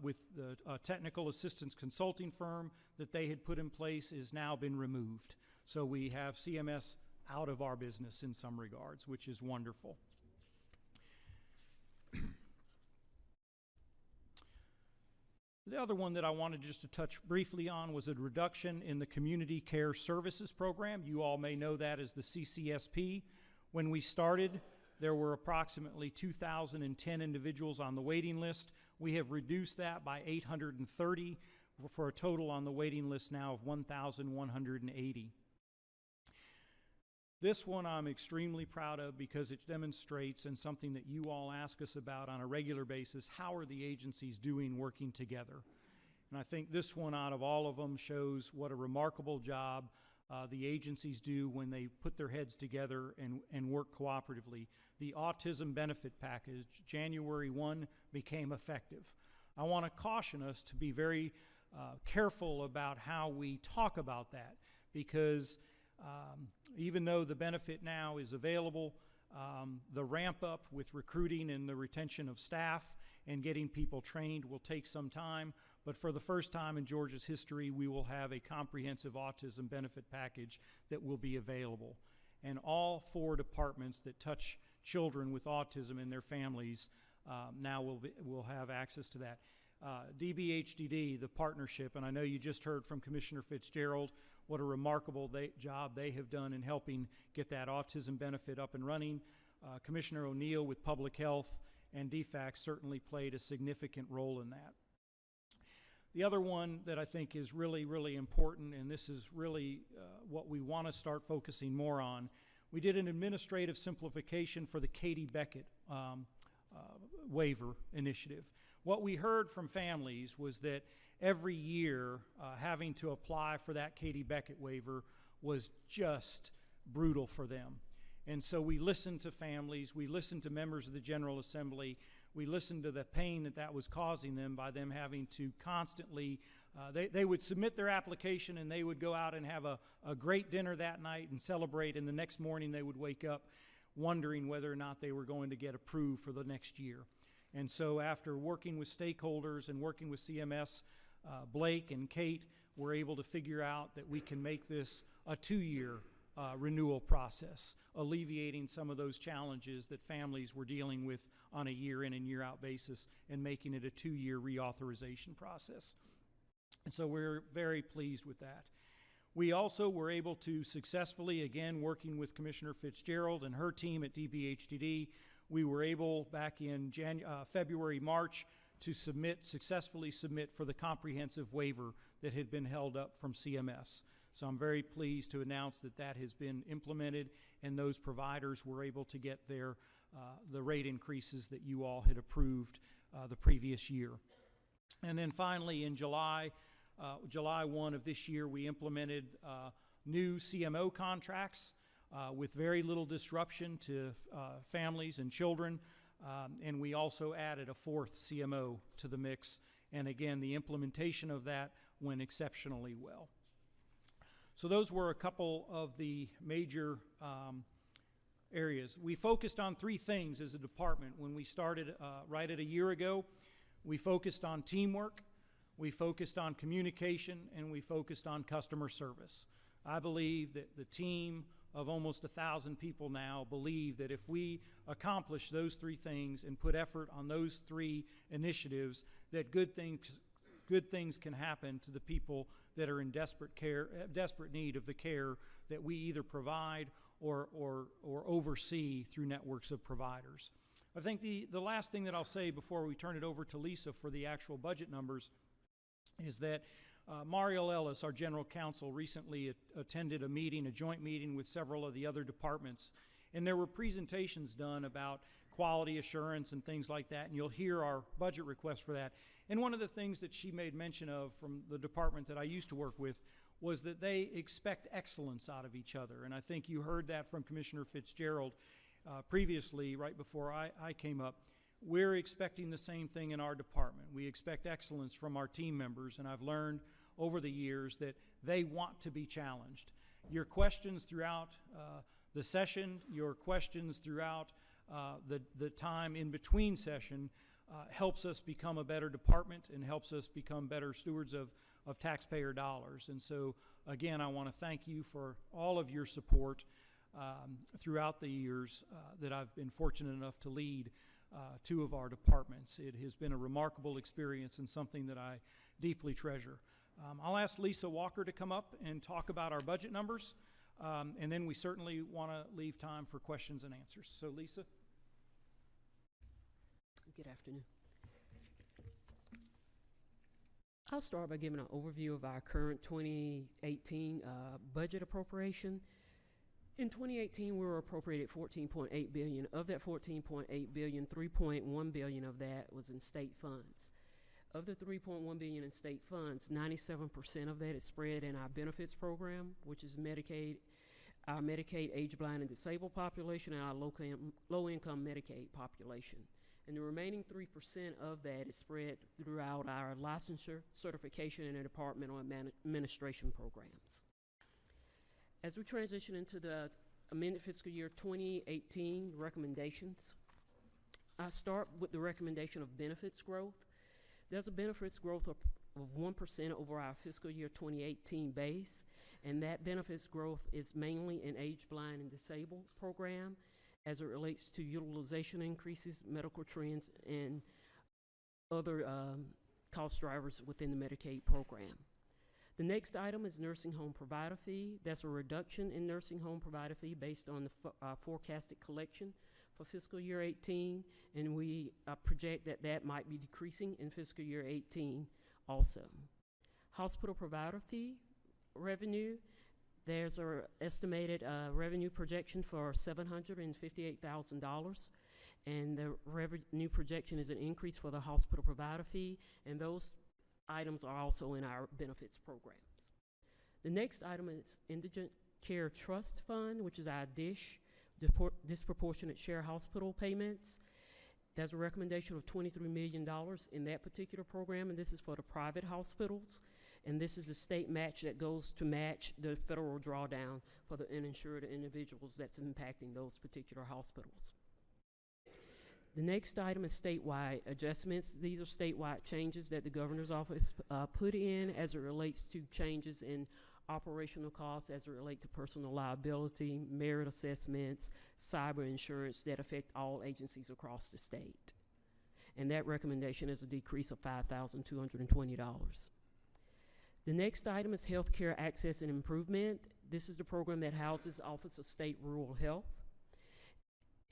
with the technical assistance consulting firm that they had put in place has now been removed. So we have CMS out of our business in some regards, which is wonderful. The other one that I wanted just to touch briefly on was a reduction in the Community Care Services Program. You all may know that as the CCSP. When we started, there were approximately 2,010 individuals on the waiting list. We have reduced that by 830 for a total on the waiting list now of 1,180. This one I'm extremely proud of because it demonstrates, and something that you all ask us about on a regular basis, how are the agencies doing working together? And I think this one out of all of them shows what a remarkable job the agencies do when they put their heads together and work cooperatively. The Autism Benefit Package, January 1, became effective. I want to caution us to be very careful about how we talk about that, because even though the benefit now is available, the ramp up with recruiting and the retention of staff and getting people trained will take some time. But for the first time in Georgia's history, we will have a comprehensive autism benefit package that will be available. And all 4 departments that touch children with autism and their families now will have access to that. DBHDD, the partnership, and I know you just heard from Commissioner Fitzgerald what a remarkable job they have done in helping get that autism benefit up and running. Commissioner O'Neill with Public Health and DFAC certainly played a significant role in that. The other one that I think is really, really important, and this is really what we want to start focusing more on, we did an administrative simplification for the Katie Beckett waiver initiative. What we heard from families was that every year having to apply for that Katie Beckett waiver was just brutal for them. And so we listened to families, we listened to members of the General Assembly, we listened to the pain that that was causing them by them having to constantly, they would submit their application and they would go out and have a great dinner that night and celebrate, and the next morning they would wake up wondering whether or not they were going to get approved for the next year. And so after working with stakeholders and working with CMS, Blake and Kate were able to figure out that we can make this a 2-year renewal process, alleviating some of those challenges that families were dealing with on a year in and year out basis, and making it a 2-year reauthorization process. And so we're very pleased with that. We also were able to successfully, again, working with Commissioner Fitzgerald and her team at DBHDD, we were able back in February, March to successfully submit for the comprehensive waiver that had been held up from CMS. So I'm very pleased to announce that that has been implemented, and those providers were able to get their the rate increases that you all had approved the previous year. And then finally in July 1 of this year, we implemented new CMO contracts with very little disruption to families and children, and we also added a 4th CMO to the mix, and again the implementation of that went exceptionally well. So those were a couple of the major areas. We focused on 3 things as a department. When we started right at a year ago, we focused on teamwork, we focused on communication, and we focused on customer service. I believe that the team of almost 1,000 people now believe that if we accomplish those 3 things and put effort on those 3 initiatives, that good things can happen to the people that are in desperate need of the care that we either provide or oversee through networks of providers. I think the last thing that I'll say before we turn it over to Lisa for the actual budget numbers is that Mario Ellis, our general counsel, recently attended a joint meeting with several of the other departments, and there were presentations done about quality assurance and things like that, and you'll hear our budget request for that. And one of the things that she made mention of from the department that I used to work with was that they expect excellence out of each other, and I think you heard that from Commissioner Fitzgerald previously, right before I came up. We're expecting the same thing in our department. We expect excellence from our team members, and I've learned over the years that they want to be challenged. Your questions throughout the session, your questions throughout the time in between session helps us become a better department and helps us become better stewards of taxpayer dollars. And so, again, I want to thank you for all of your support throughout the years that I've been fortunate enough to lead 2 of our departments. It has been a remarkable experience and something that I deeply treasure. I'll ask Lisa Walker to come up and talk about our budget numbers, and then we certainly want to leave time for questions and answers. So, Lisa. Good afternoon. I'll start by giving an overview of our current 2018 budget appropriation. In 2018, we were appropriated $14.8 billion. Of that $14.8 billion, $3.1 billion of that was in state funds. Of the $3.1 billion in state funds, 97% of that is spread in our benefits program, which is Medicaid, our Medicaid age blind and disabled population, and our low-income Medicaid population. And the remaining 3% of that is spread throughout our licensure, certification, and departmental administration programs. As we transition into the amended fiscal year 2018 recommendations, I start with the recommendation of benefits growth. There's a benefits growth of 1% over our fiscal year 2018 base, and that benefits growth is mainly in age blind and disabled program as it relates to utilization increases, medical trends, and other cost drivers within the Medicaid program. The next item is nursing home provider fee. That's a reduction in nursing home provider fee based on the forecasted collection for fiscal year 18, and we project that that might be decreasing in fiscal year 18 also. Hospital provider fee revenue, there's an estimated revenue projection for $758,000, and the revenue projection is an increase for the hospital provider fee, and those items are also in our benefits programs. The next item is Indigent Care Trust Fund, which is our DISH, disproportionate share hospital payments. There's a recommendation of $23 million in that particular program, and this is for the private hospitals. And this is the state match that goes to match the federal drawdown for the uninsured individuals that's impacting those particular hospitals. The next item is statewide adjustments. These are statewide changes that the governor's office put in as it relates to changes in operational costs as it relates to personal liability, merit assessments, cyber insurance that affect all agencies across the state. And that recommendation is a decrease of $5,220. The next item is healthcare access and improvement. This is the program that houses the Office of State Rural Health.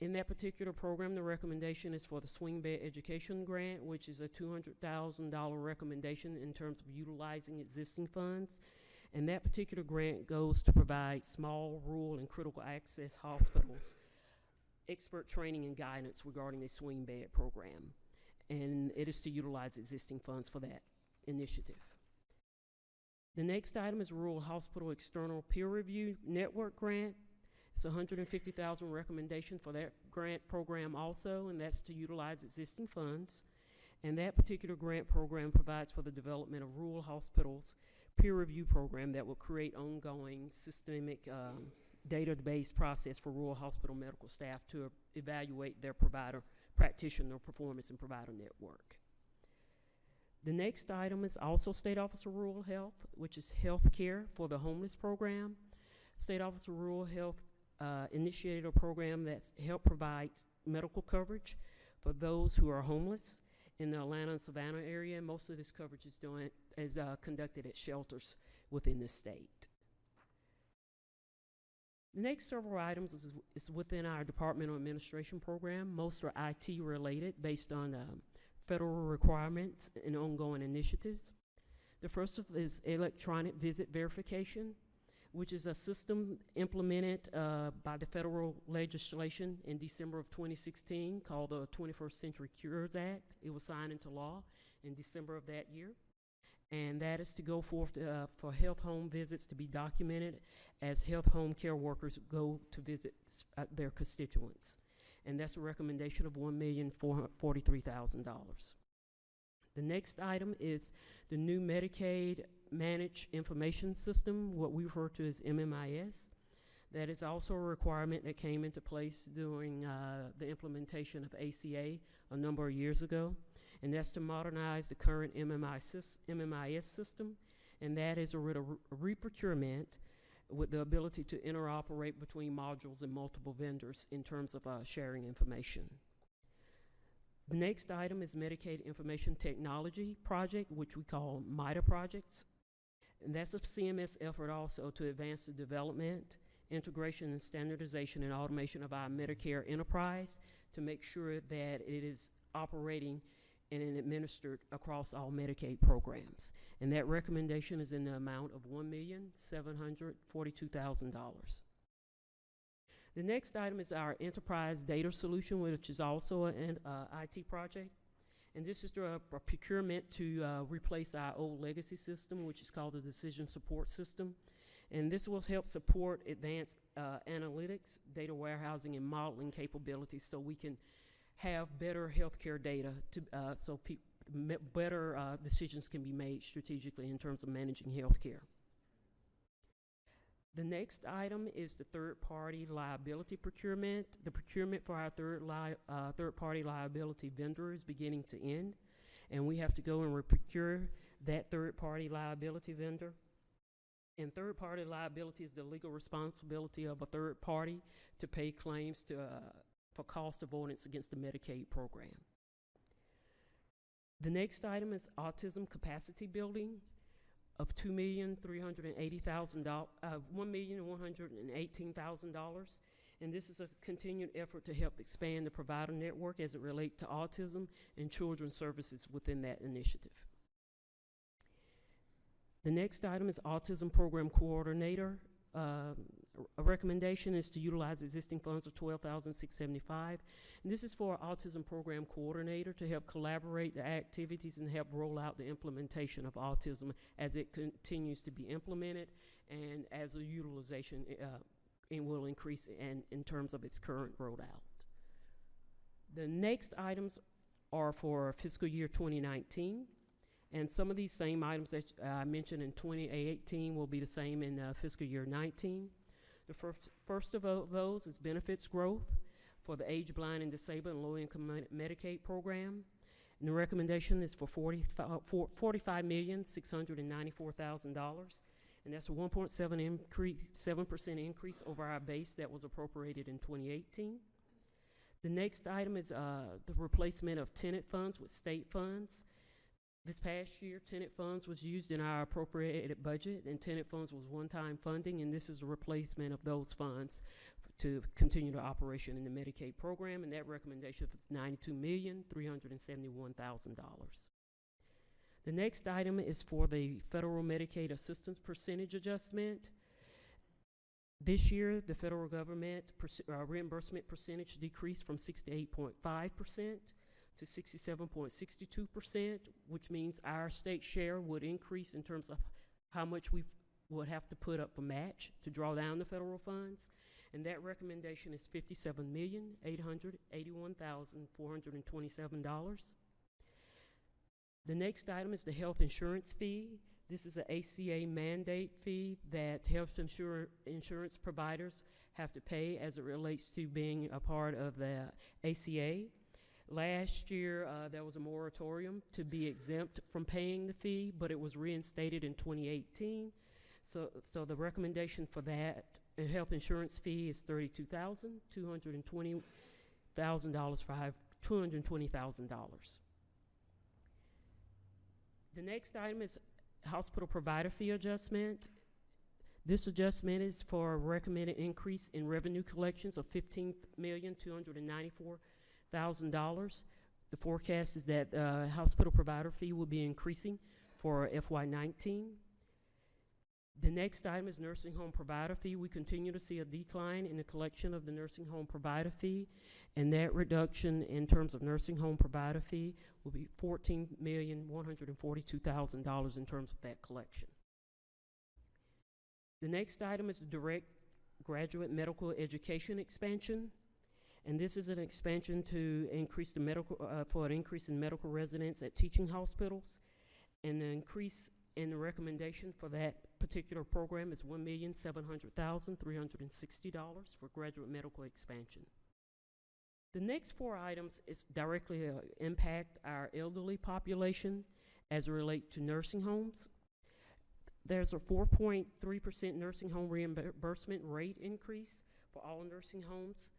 In that particular program, the recommendation is for the Swing Bed Education Grant, which is a $200,000 recommendation in terms of utilizing existing funds. And that particular grant goes to provide small, rural, and critical access hospitals expert training and guidance regarding the swing bed program. And it is to utilize existing funds for that initiative. The next item is Rural Hospital External Peer Review Network Grant. It's a $150,000 recommendation for that grant program also, and that's to utilize existing funds. And that particular grant program provides for the development of rural hospitals peer review program that will create ongoing systemic database process for rural hospital medical staff to evaluate their practitioner performance and provider network. The next item is also State Office of Rural Health, which is health care for the homeless program. State Office of Rural Health initiated a program that helped provide medical coverage for those who are homeless in the Atlanta and Savannah area. Most of this coverage is conducted at shelters within the state. The next several items is within our Departmental Administration program. Most are IT related based on federal requirements and ongoing initiatives. The first is electronic visit verification, which is a system implemented by the federal legislation in December of 2016 called the 21st Century Cures Act. It was signed into law in December of that year. And that is to go forth for health home visits to be documented as health home care workers go to visit their constituents. And that's a recommendation of $1,443,000. The next item is the new Medicaid Managed Information System, what we refer to as MMIS. That is also a requirement that came into place during the implementation of ACA a number of years ago. And that's to modernize the current MMIS system. And that is a re-procurement with the ability to interoperate between modules and multiple vendors in terms of sharing information. The next item is Medicaid Information Technology Project, which we call MITA projects. And that's a CMS effort also to advance the development, integration, and standardization and automation of our Medicare enterprise to make sure that it is operating and administered across all Medicaid programs. And that recommendation is in the amount of $1,742,000. The next item is our Enterprise Data Solution, which is also an IT project. And this is a procurement to replace our old legacy system, which is called the Decision Support System. And this will help support advanced analytics, data warehousing, and modeling capabilities so we can have better healthcare data so better decisions can be made strategically in terms of managing healthcare. The next item is the third-party liability procurement. The procurement for our third-party liability vendor is beginning to end, and we have to go and procure that third-party liability vendor. And third-party liability is the legal responsibility of a third party to pay claims for cost avoidance against the Medicaid program. The next item is autism capacity building of $1,118,000. And this is a continued effort to help expand the provider network as it relates to autism and children's services within that initiative. The next item is Autism Program Coordinator. A recommendation is to utilize existing funds of $12,675. And this is for Autism Program Coordinator to help collaborate the activities and help roll out the implementation of autism as it continues to be implemented and as the utilization will increase in terms of its current rollout. The next items are for fiscal year 2019. And some of these same items that I mentioned in 2018 will be the same in fiscal year 19. The first of those is benefits growth for the age blind and disabled and low-income Medicaid program. And the recommendation is for $45,694,000. And that's a 7% increase over our base that was appropriated in 2018. The next item is the replacement of tenant funds with state funds. This past year, tenant funds was used in our appropriated budget, and tenant funds was one-time funding, and this is a replacement of those funds to continue the operation in the Medicaid program, and that recommendation was $92,371,000. The next item is for the federal Medicaid assistance percentage adjustment. This year, the federal government reimbursement percentage decreased from 68.5% to 67.62%, which means our state share would increase in terms of how much we would have to put up for match to draw down the federal funds. And that recommendation is $57,881,427. The next item is the health insurance fee. This is an ACA mandate fee that health insurance providers have to pay as it relates to being a part of the ACA. Last year, there was a moratorium to be exempt from paying the fee, but it was reinstated in 2018. So the recommendation for that health insurance fee is $32,220,000 for $220,000. The next item is hospital provider fee adjustment. This adjustment is for a recommended increase in revenue collections of $15,294,000. The forecast is that hospital provider fee will be increasing for FY19. The next item is nursing home provider fee. We continue to see a decline in the collection of the nursing home provider fee, and that reduction in terms of nursing home provider fee will be $14,142,000 in terms of that collection. The next item is the direct graduate medical education expansion. And this is an expansion to increase the for an increase in medical residents at teaching hospitals. And the increase in the recommendation for that particular program is $1,700,360 for graduate medical expansion. The next four items is directly impact our elderly population as it relates to nursing homes. There's a 4.3% nursing home reimbursement rate increase for all nursing homes.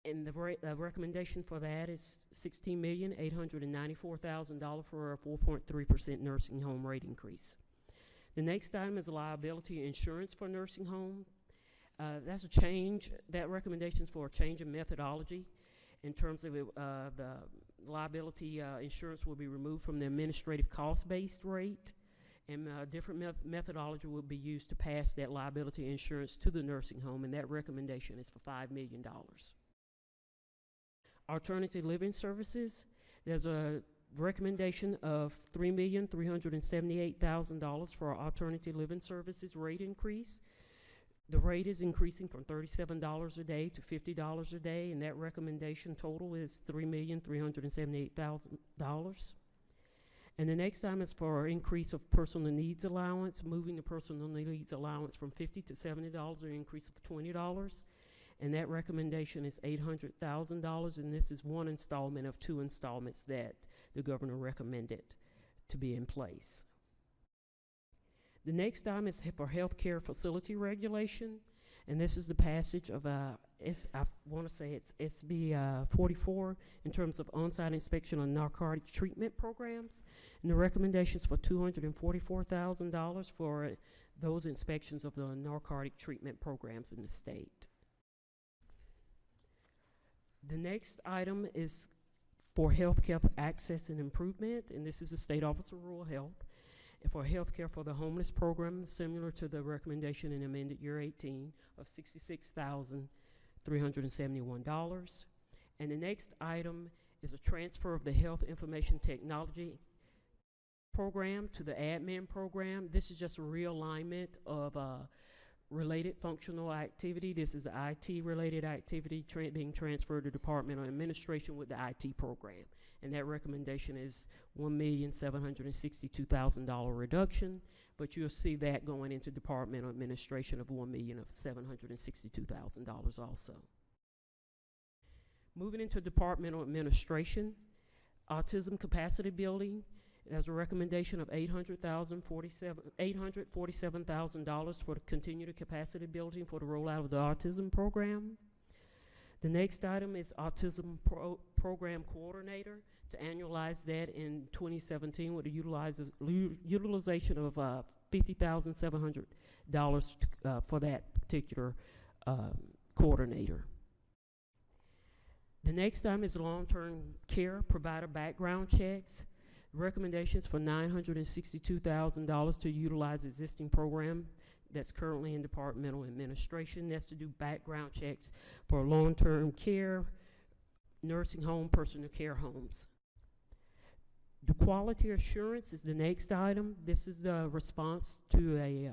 And the recommendation for that is $16,894,000 for a 4.3% nursing home rate increase. The next item is liability insurance for nursing home. That's a change. That recommendation is for a change in methodology in terms of the liability insurance will be removed from the administrative cost-based rate, and a different methodology will be used to pass that liability insurance to the nursing home, and that recommendation is for $5 million. Alternative living services, there's a recommendation of $3,378,000 for our alternative living services rate increase. The rate is increasing from $37 a day to $50 a day, and that recommendation total is $3,378,000. And the next item is for an increase of personal needs allowance, moving the personal needs allowance from $50 to $70, an increase of $20. And that recommendation is $800,000, and this is one installment of two installments that the governor recommended to be in place. The next item is for healthcare facility regulation, and this is the passage of I want to say it's SB 44 in terms of on-site inspection on narcotic treatment programs, and the recommendations for $244,000 for those inspections of the narcotic treatment programs in the state. The next item is for healthcare access and improvement, and this is the State Office of Rural Health. And for healthcare for the homeless program, similar to the recommendation in amended year 18 of $66,371. And the next item is a transfer of the health information technology program to the admin program. This is just a realignment of related functional activity. This is the IT related activity being transferred to Department of Administration with the IT program. And that recommendation is $1,762,000 reduction, but you'll see that going into Department of Administration of $1,762,000 also. Moving into Department of Administration, autism capacity building, there's a recommendation of $847,000 for the continued capacity building for the rollout of the autism program. The next item is autism program coordinator to annualize that in 2017 with the utilization of $50,700 for that particular coordinator. The next item is long-term care provider background checks. Recommendations for $962,000 to utilize existing program that's currently in departmental administration. That's to do background checks for long-term care, nursing home, personal care homes. The quality assurance is the next item. This is the response to a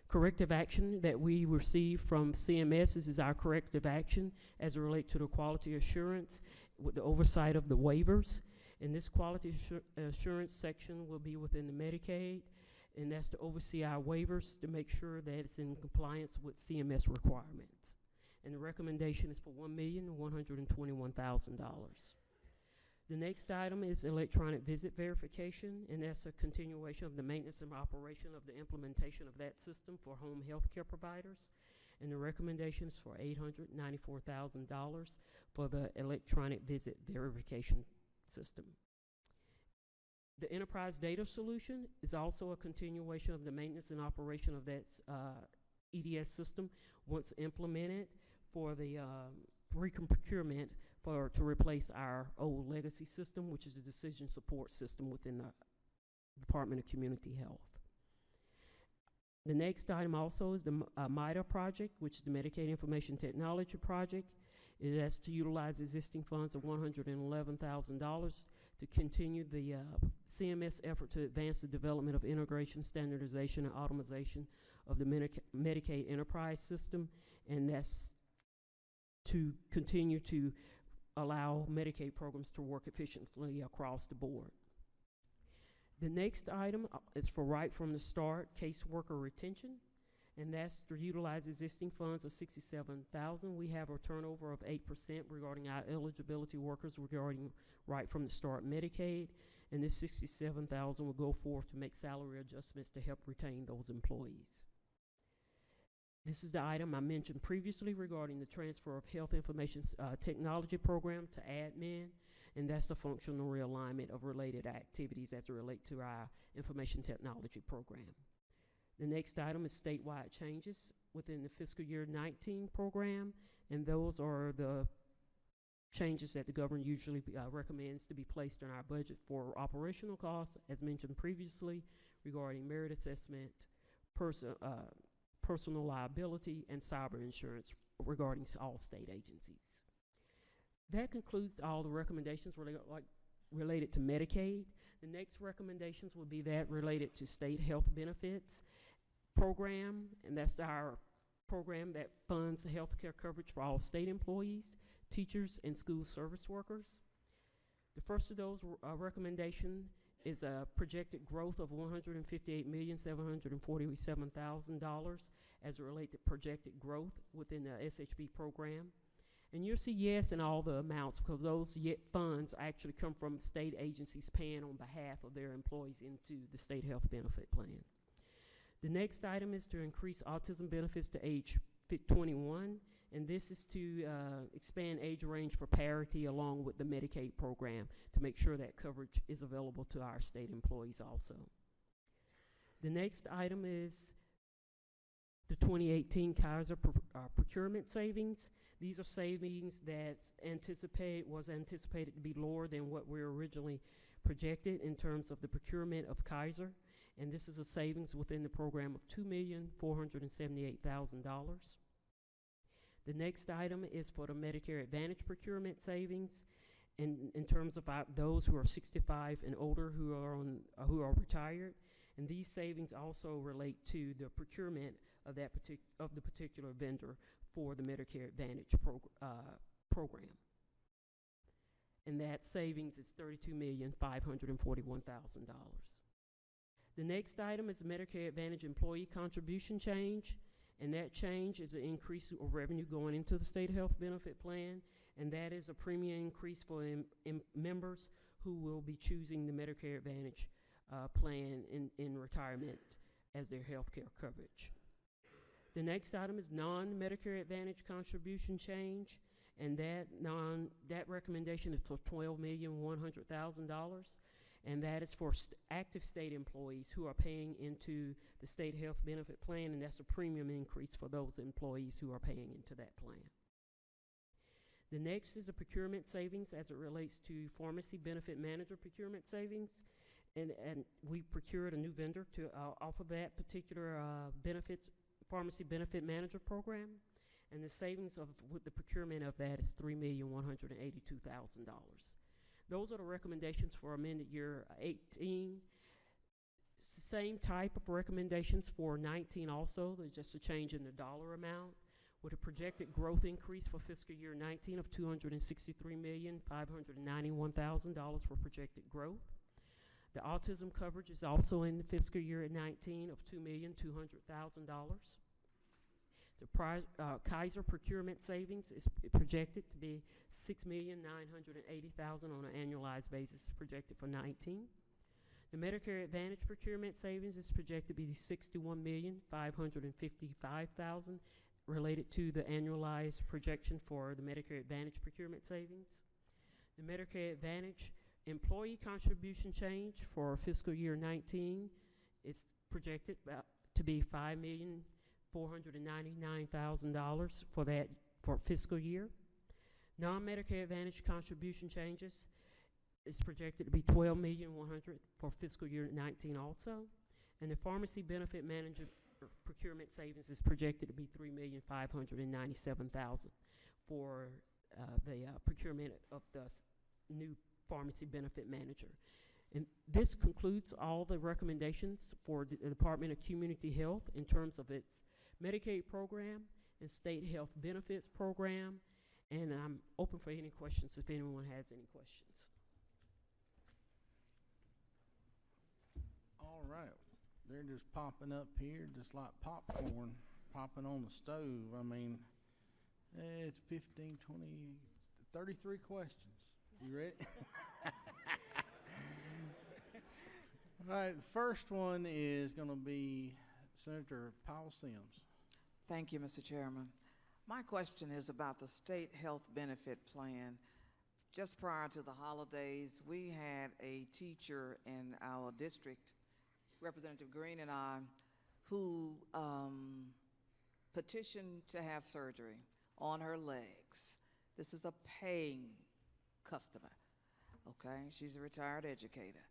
corrective action that we received from CMS. This is our corrective action as it relates to the quality assurance with the oversight of the waivers. And this quality assurance section will be within the Medicaid, and that's to oversee our waivers to make sure that it's in compliance with CMS requirements. And the recommendation is for $1,121,000. The next item is electronic visit verification, and that's a continuation of the maintenance and operation of the implementation of that system for home health care providers. And the recommendation is for $894,000 for the electronic visit verification system. The enterprise data solution is also a continuation of the maintenance and operation of that EDS system once implemented for the procurement to replace our old legacy system, which is the decision support system within the Department of Community Health. The next item also is the MIDA project, which is the Medicaid Information Technology project. It has to utilize existing funds of $111,000 to continue the CMS effort to advance the development of integration, standardization, and automation of the Medicaid enterprise system, and that's to continue to allow Medicaid programs to work efficiently across the board. The next item is for right from the start caseworker retention, and that's to utilize existing funds of $67,000. We have a turnover of 8% regarding our eligibility workers regarding right from the start Medicaid, and this $67,000 will go forth to make salary adjustments to help retain those employees. This is the item I mentioned previously regarding the transfer of health information technology program to admin, and that's the functional realignment of related activities as it relate to our information technology program. The next item is statewide changes within the fiscal year 19 program, and those are the changes that the governor usually recommends to be placed in our budget for operational costs, as mentioned previously, regarding merit assessment, personal liability, and cyber insurance regarding all state agencies. That concludes all the recommendations related to Medicaid. The next recommendations will be that related to state health benefits program, and that's our program that funds health care coverage for all state employees, teachers, and school service workers. The first of those recommendation is a projected growth of $158,747,000 as it relates to projected growth within the SHB program. And you'll see yes in all the amounts because those funds actually come from state agencies paying on behalf of their employees into the state health benefit plan. The next item is to increase autism benefits to age 21, and this is to expand age range for parity along with the Medicaid program to make sure that coverage is available to our state employees also. The next item is the 2018 Kaiser procurement savings. These are savings that was anticipated to be lower than what we originally projected in terms of the procurement of Kaiser. And this is a savings within the program of $2,478,000. The next item is for the Medicare Advantage procurement savings in terms of those who are 65 and older who are retired. And these savings also relate to the procurement of the particular vendor for the Medicare Advantage program. And that savings is $32,541,000. The next item is the Medicare Advantage employee contribution change, and that change is an increase of revenue going into the state health benefit plan, and that is a premium increase for members who will be choosing the Medicare Advantage plan in retirement as their health care coverage. The next item is non-Medicare Advantage contribution change, and that recommendation is for $12,100,000, and that is for active state employees who are paying into the state health benefit plan, and that's a premium increase for those employees who are paying into that plan. The next is the procurement savings as it relates to pharmacy benefit manager procurement savings, and we procured a new vendor to offer that particular pharmacy benefit manager program, and the savings with the procurement of that is $3,182,000. Those are the recommendations for amended year 18. It's the same type of recommendations for 19 also. There's just a change in the dollar amount with a projected growth increase for fiscal year 19 of $263,591,000 for projected growth. The autism coverage is also in the fiscal year 19 of $2,200,000. The Kaiser procurement savings is projected to be $6,980,000 on an annualized basis projected for 19. The Medicare Advantage procurement savings is projected to be $61,555,000 related to the annualized projection for the Medicare Advantage procurement savings. The Medicare Advantage employee contribution change for fiscal year 19 is projected to be $5,499,000 for fiscal year. Non-Medicare Advantage contribution changes is projected to be $12,100,000 for fiscal year 19 also. And the pharmacy benefit manager procurement savings is projected to be $3,597,000 for the procurement of the new pharmacy benefit manager. And this concludes all the recommendations for the Department of Community Health in terms of its Medicaid program and state health benefits program. And I'm open for any questions if anyone has any questions. All right. They're just popping up here just like popcorn popping on the stove. I mean, it's 15, 20, 33 questions. You ready? All right, the first one is going to be Senator Powell Sims. Thank you, Mr. Chairman. My question is about the state health benefit plan. Just prior to the holidays, we had a teacher in our district, Representative Green and I, who petitioned to have surgery on her legs. This is a paying customer, okay? She's a retired educator,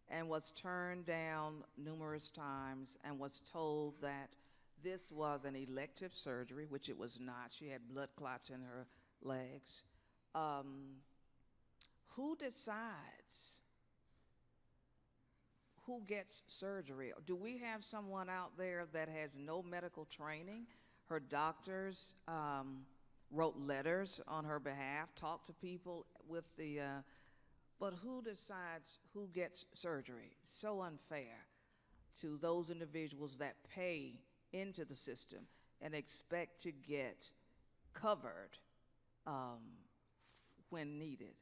and was turned down numerous times and was told that this was an elective surgery, which it was not. She had blood clots in her legs. Who decides who gets surgery? Do we have someone out there that has no medical training? Her doctors wrote letters on her behalf, talked to people with the, but who decides who gets surgery? So unfair to those individuals that pay into the system and expect to get covered when needed.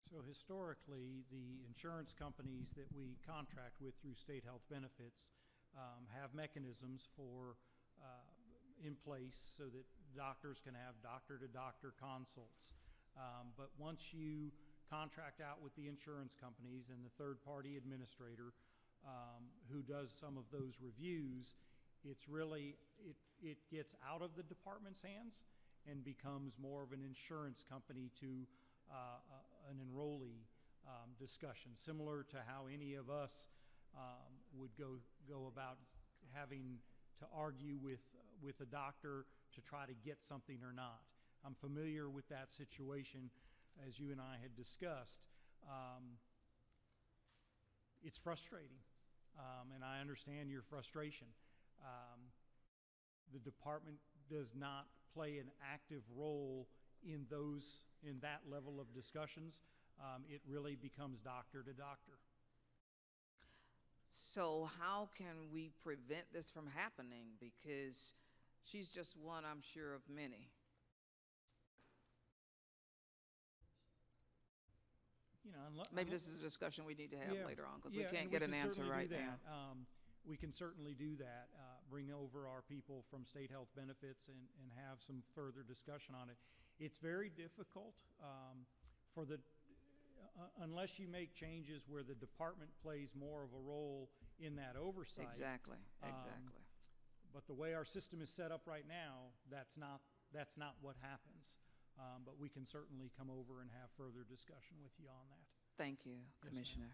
So historically, the insurance companies that we contract with through state health benefits have mechanisms for in place so that doctors can have doctor-to-doctor consults. But once you contract out with the insurance companies and the third-party administrator who does some of those reviews, It's really, it gets out of the department's hands and becomes more of an insurance company to an enrollee discussion, similar to how any of us would go about having to argue with a doctor to try to get something or not. I'm familiar with that situation, as you and I had discussed. It's frustrating, and I understand your frustration. The department does not play an active role in that level of discussions. It really becomes doctor to doctor. So how can we prevent this from happening? Because she's just one, I'm sure, of many. You know, maybe this is a discussion we need to have later on, because we can't and get an answer right now. We can certainly do that, bring over our people from state health benefits and have some further discussion on it. It's very difficult unless you make changes where the department plays more of a role in that oversight. Exactly. But the way our system is set up right now, that's not what happens. But we can certainly come over and have further discussion with you on that. Thank you, Commissioner.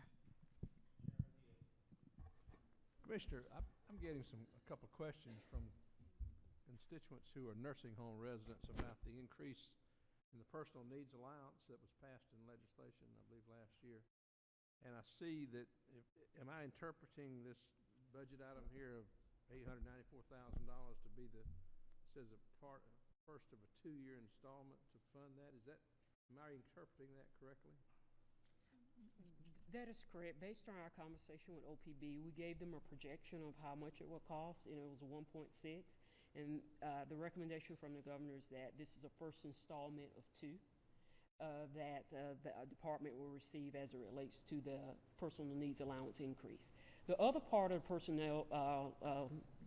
Commissioner, I'm getting a couple questions from constituents who are nursing home residents about the increase in the personal needs allowance that was passed in legislation, I believe, last year. And I see that, am I interpreting this budget item here of $894,000 to be says first of a 2-year installment to fund that? Am I interpreting that correctly? That is correct. Based on our conversation with OPB, we gave them a projection of how much it will cost, and it was 1.6. And the recommendation from the governor is that this is a first installment of 2 that the department will receive as it relates to the personal needs allowance increase. The other part of the personnel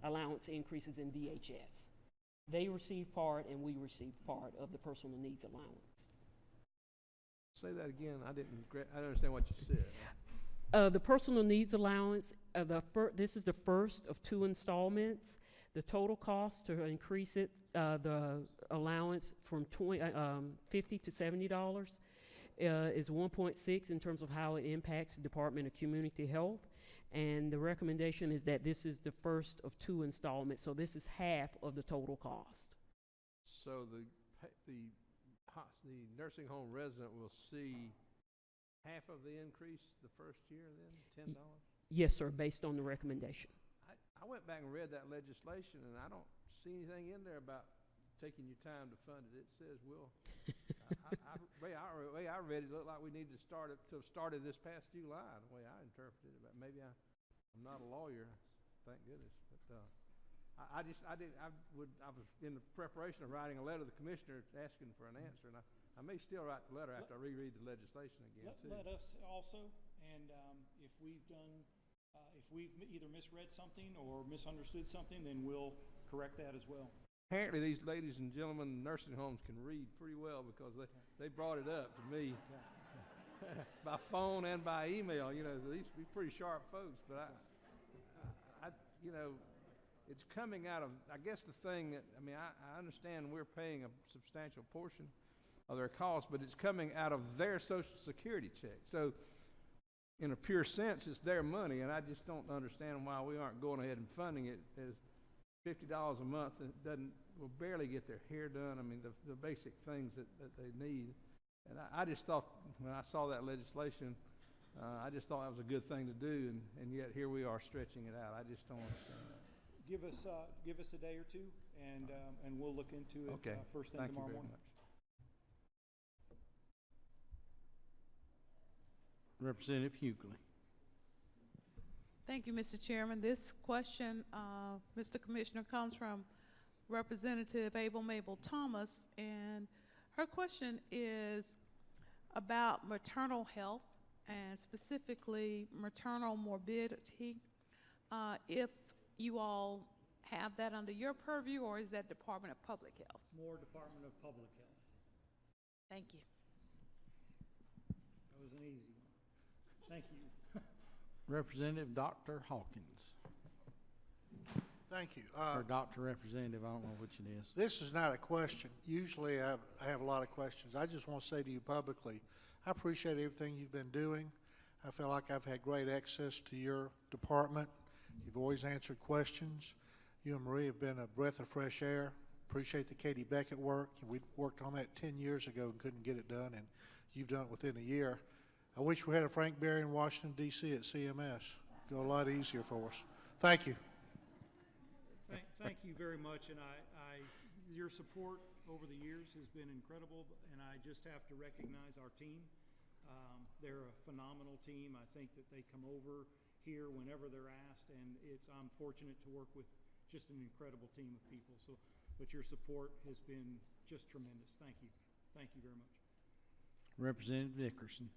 allowance increase is in DHS. They receive part, and we receive part of the personal needs allowance. Say that again. I didn't understand what you said. The personal needs allowance, this is the first of 2 installments. The total cost to increase it, the allowance from $50 to $70 is 1.6 in terms of how it impacts the Department of Community Health. And the recommendation is that this is the first of 2 installments, so this is half of the total cost. So the nursing home resident will see half of the increase the first year then, $10? Yes, sir, based on the recommendation. I went back and read that legislation, and I don't see anything in there about taking your time to fund it. It says the way I read it, looked like we needed to start it this past July, the way I interpreted it. But maybe I'm not a lawyer, thank goodness. But I was in the preparation of writing a letter to the commissioner asking for an answer, and I may still write the letter after I reread the legislation again, too. Let us also, and if we've either misread something or misunderstood something, then we'll correct that as well. Apparently, these ladies and gentlemen in nursing homes can read pretty well, because they brought it up to me by phone and by email. You know, they used to be pretty sharp folks, but it's coming out of, I guess the thing that, I understand we're paying a substantial portion of their costs, but it's coming out of their Social Security check. So in a pure sense, it's their money, and I just don't understand why we aren't going ahead and funding it as $50 a month. It will barely get their hair done. The basic things that they need. And I just thought, when I saw that legislation, I just thought that was a good thing to do, and yet here we are stretching it out. I just don't understand that. Give us a day or two, and we'll look into it first thing tomorrow morning. Representative Hughley. Thank you, Mr. Chairman. This question, Mr. Commissioner, comes from Representative Abel Mabel Thomas, and her question is about maternal health and specifically maternal morbidity. If you all have that under your purview, or is that Department of Public Health? More Department of Public Health. Thank you. That was an easy one. Thank you. Representative Dr. Hawkins. Thank you. Or Dr. Representative, I don't know which it is. This is not a question. Usually I have a lot of questions. I just want to say to you publicly, I appreciate everything you've been doing. I feel like I've had great access to your department. You've always answered questions. You and Marie have been a breath of fresh air. Appreciate the Katie Beckett work. We worked on that 10 years ago and couldn't get it done, and you've done it within a year. I wish we had a Frank Berry in Washington, D.C. at CMS. Go a lot easier for us. Thank you. Thank you very much, and your support over the years has been incredible, and I just have to recognize our team. They're a phenomenal team. I think that they come over here whenever they're asked, and I'm fortunate to work with just an incredible team of people. But your support has been just tremendous. Thank you. Thank you very much. Representative Dickerson.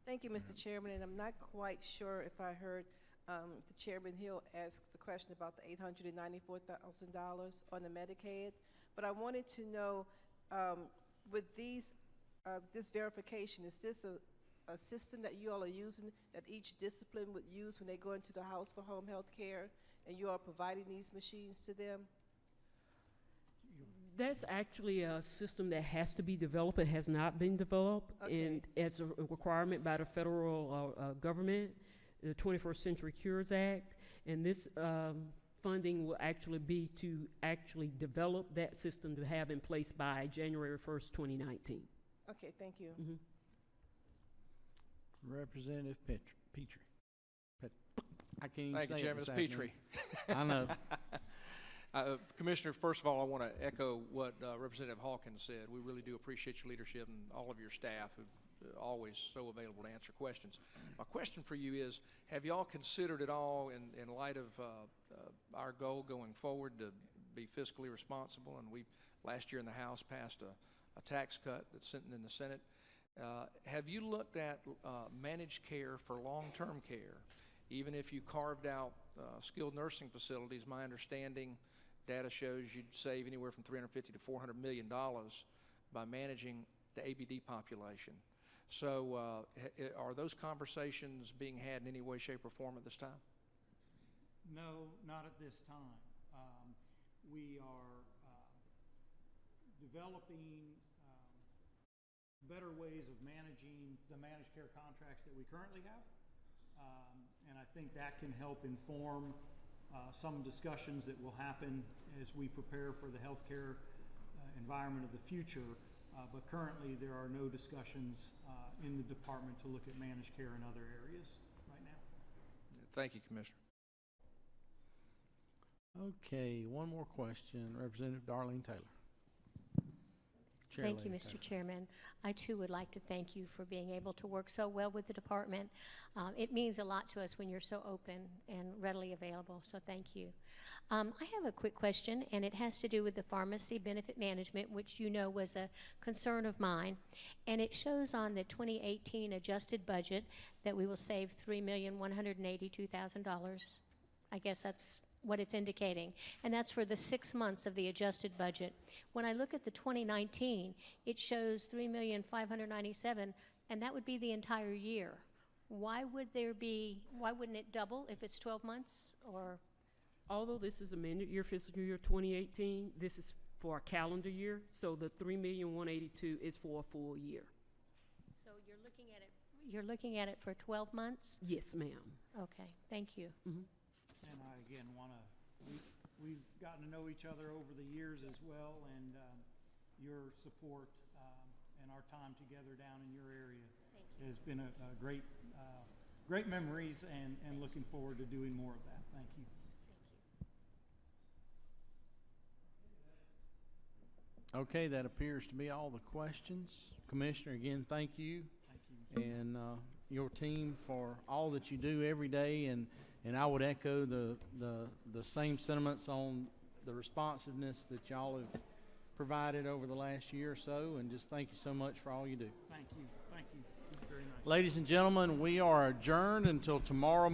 Thank you, Mr. Chairman, and I'm not quite sure if I heard the Chairman Hill asked the question about the $894,000 on the Medicaid, but I wanted to know, with this verification, is this a system that you all are using that each discipline would use when they go into the House for Home Health Care, and you are providing these machines to them? That's actually a system that has to be developed. It has not been developed, and as a requirement by the federal government, the 21st Century Cures Act, and this funding will actually be to actually develop that system to have in place by January 1st, 2019. Okay, thank you. Mm-hmm. Representative Petrie. I can't even Thank say you, Chairman. it It's this Petrie. afternoon. I know. Commissioner, first of all, I want to echo what Representative Hawkins said. We really do appreciate your leadership and all of your staff who always so available to answer questions. My question for you is, have you all considered at all, in light of our goal going forward to be fiscally responsible, and we last year in the House passed a tax cut that's sitting in the Senate, have you looked at managed care for long-term care? Even if you carved out skilled nursing facilities, my understanding, data shows you'd save anywhere from $350 to $400 million by managing the ABD population. So are those conversations being had in any way, shape, or form at this time? No, not at this time. We are developing better ways of managing the managed care contracts that we currently have. And I think that can help inform some discussions that will happen as we prepare for the healthcare environment of the future. But currently, there are no discussions in the department to look at managed care in other areas right now. Thank you, Commissioner. Okay, one more question. Representative Darlene Taylor. Thank you, Mr. Chairman. I too would like to thank you for being able to work so well with the department. It means a lot to us when you're so open and readily available, so thank you. I have a quick question, and it has to do with the pharmacy benefit management, which you know was a concern of mine. And it shows on the 2018 adjusted budget that we will save $3,182,000. I guess that's what it's indicating, and that's for the 6 months of the adjusted budget. When I look at the 2019, it shows $3,597,000, and that would be the entire year. Why wouldn't it double if it's 12 months, or? Although this is amended year fiscal year 2018, this is for a calendar year, so the $3,182,000 is for a full year. So you're looking at it for 12 months? Yes, ma'am. Okay, thank you. Mm-hmm. And I, again, we've gotten to know each other over the years as well, and your support and our time together down in your area has been a great memories, and looking forward to doing more of that. Thank you. Okay, that appears to be all the questions. Commissioner, again, thank you. Thank you. And your team for all that you do every day, and I would echo the same sentiments on the responsiveness that y'all have provided over the last year or so, and just thank you so much for all you do. Thank you. Thank you. Very nice. Ladies and gentlemen, we are adjourned until tomorrow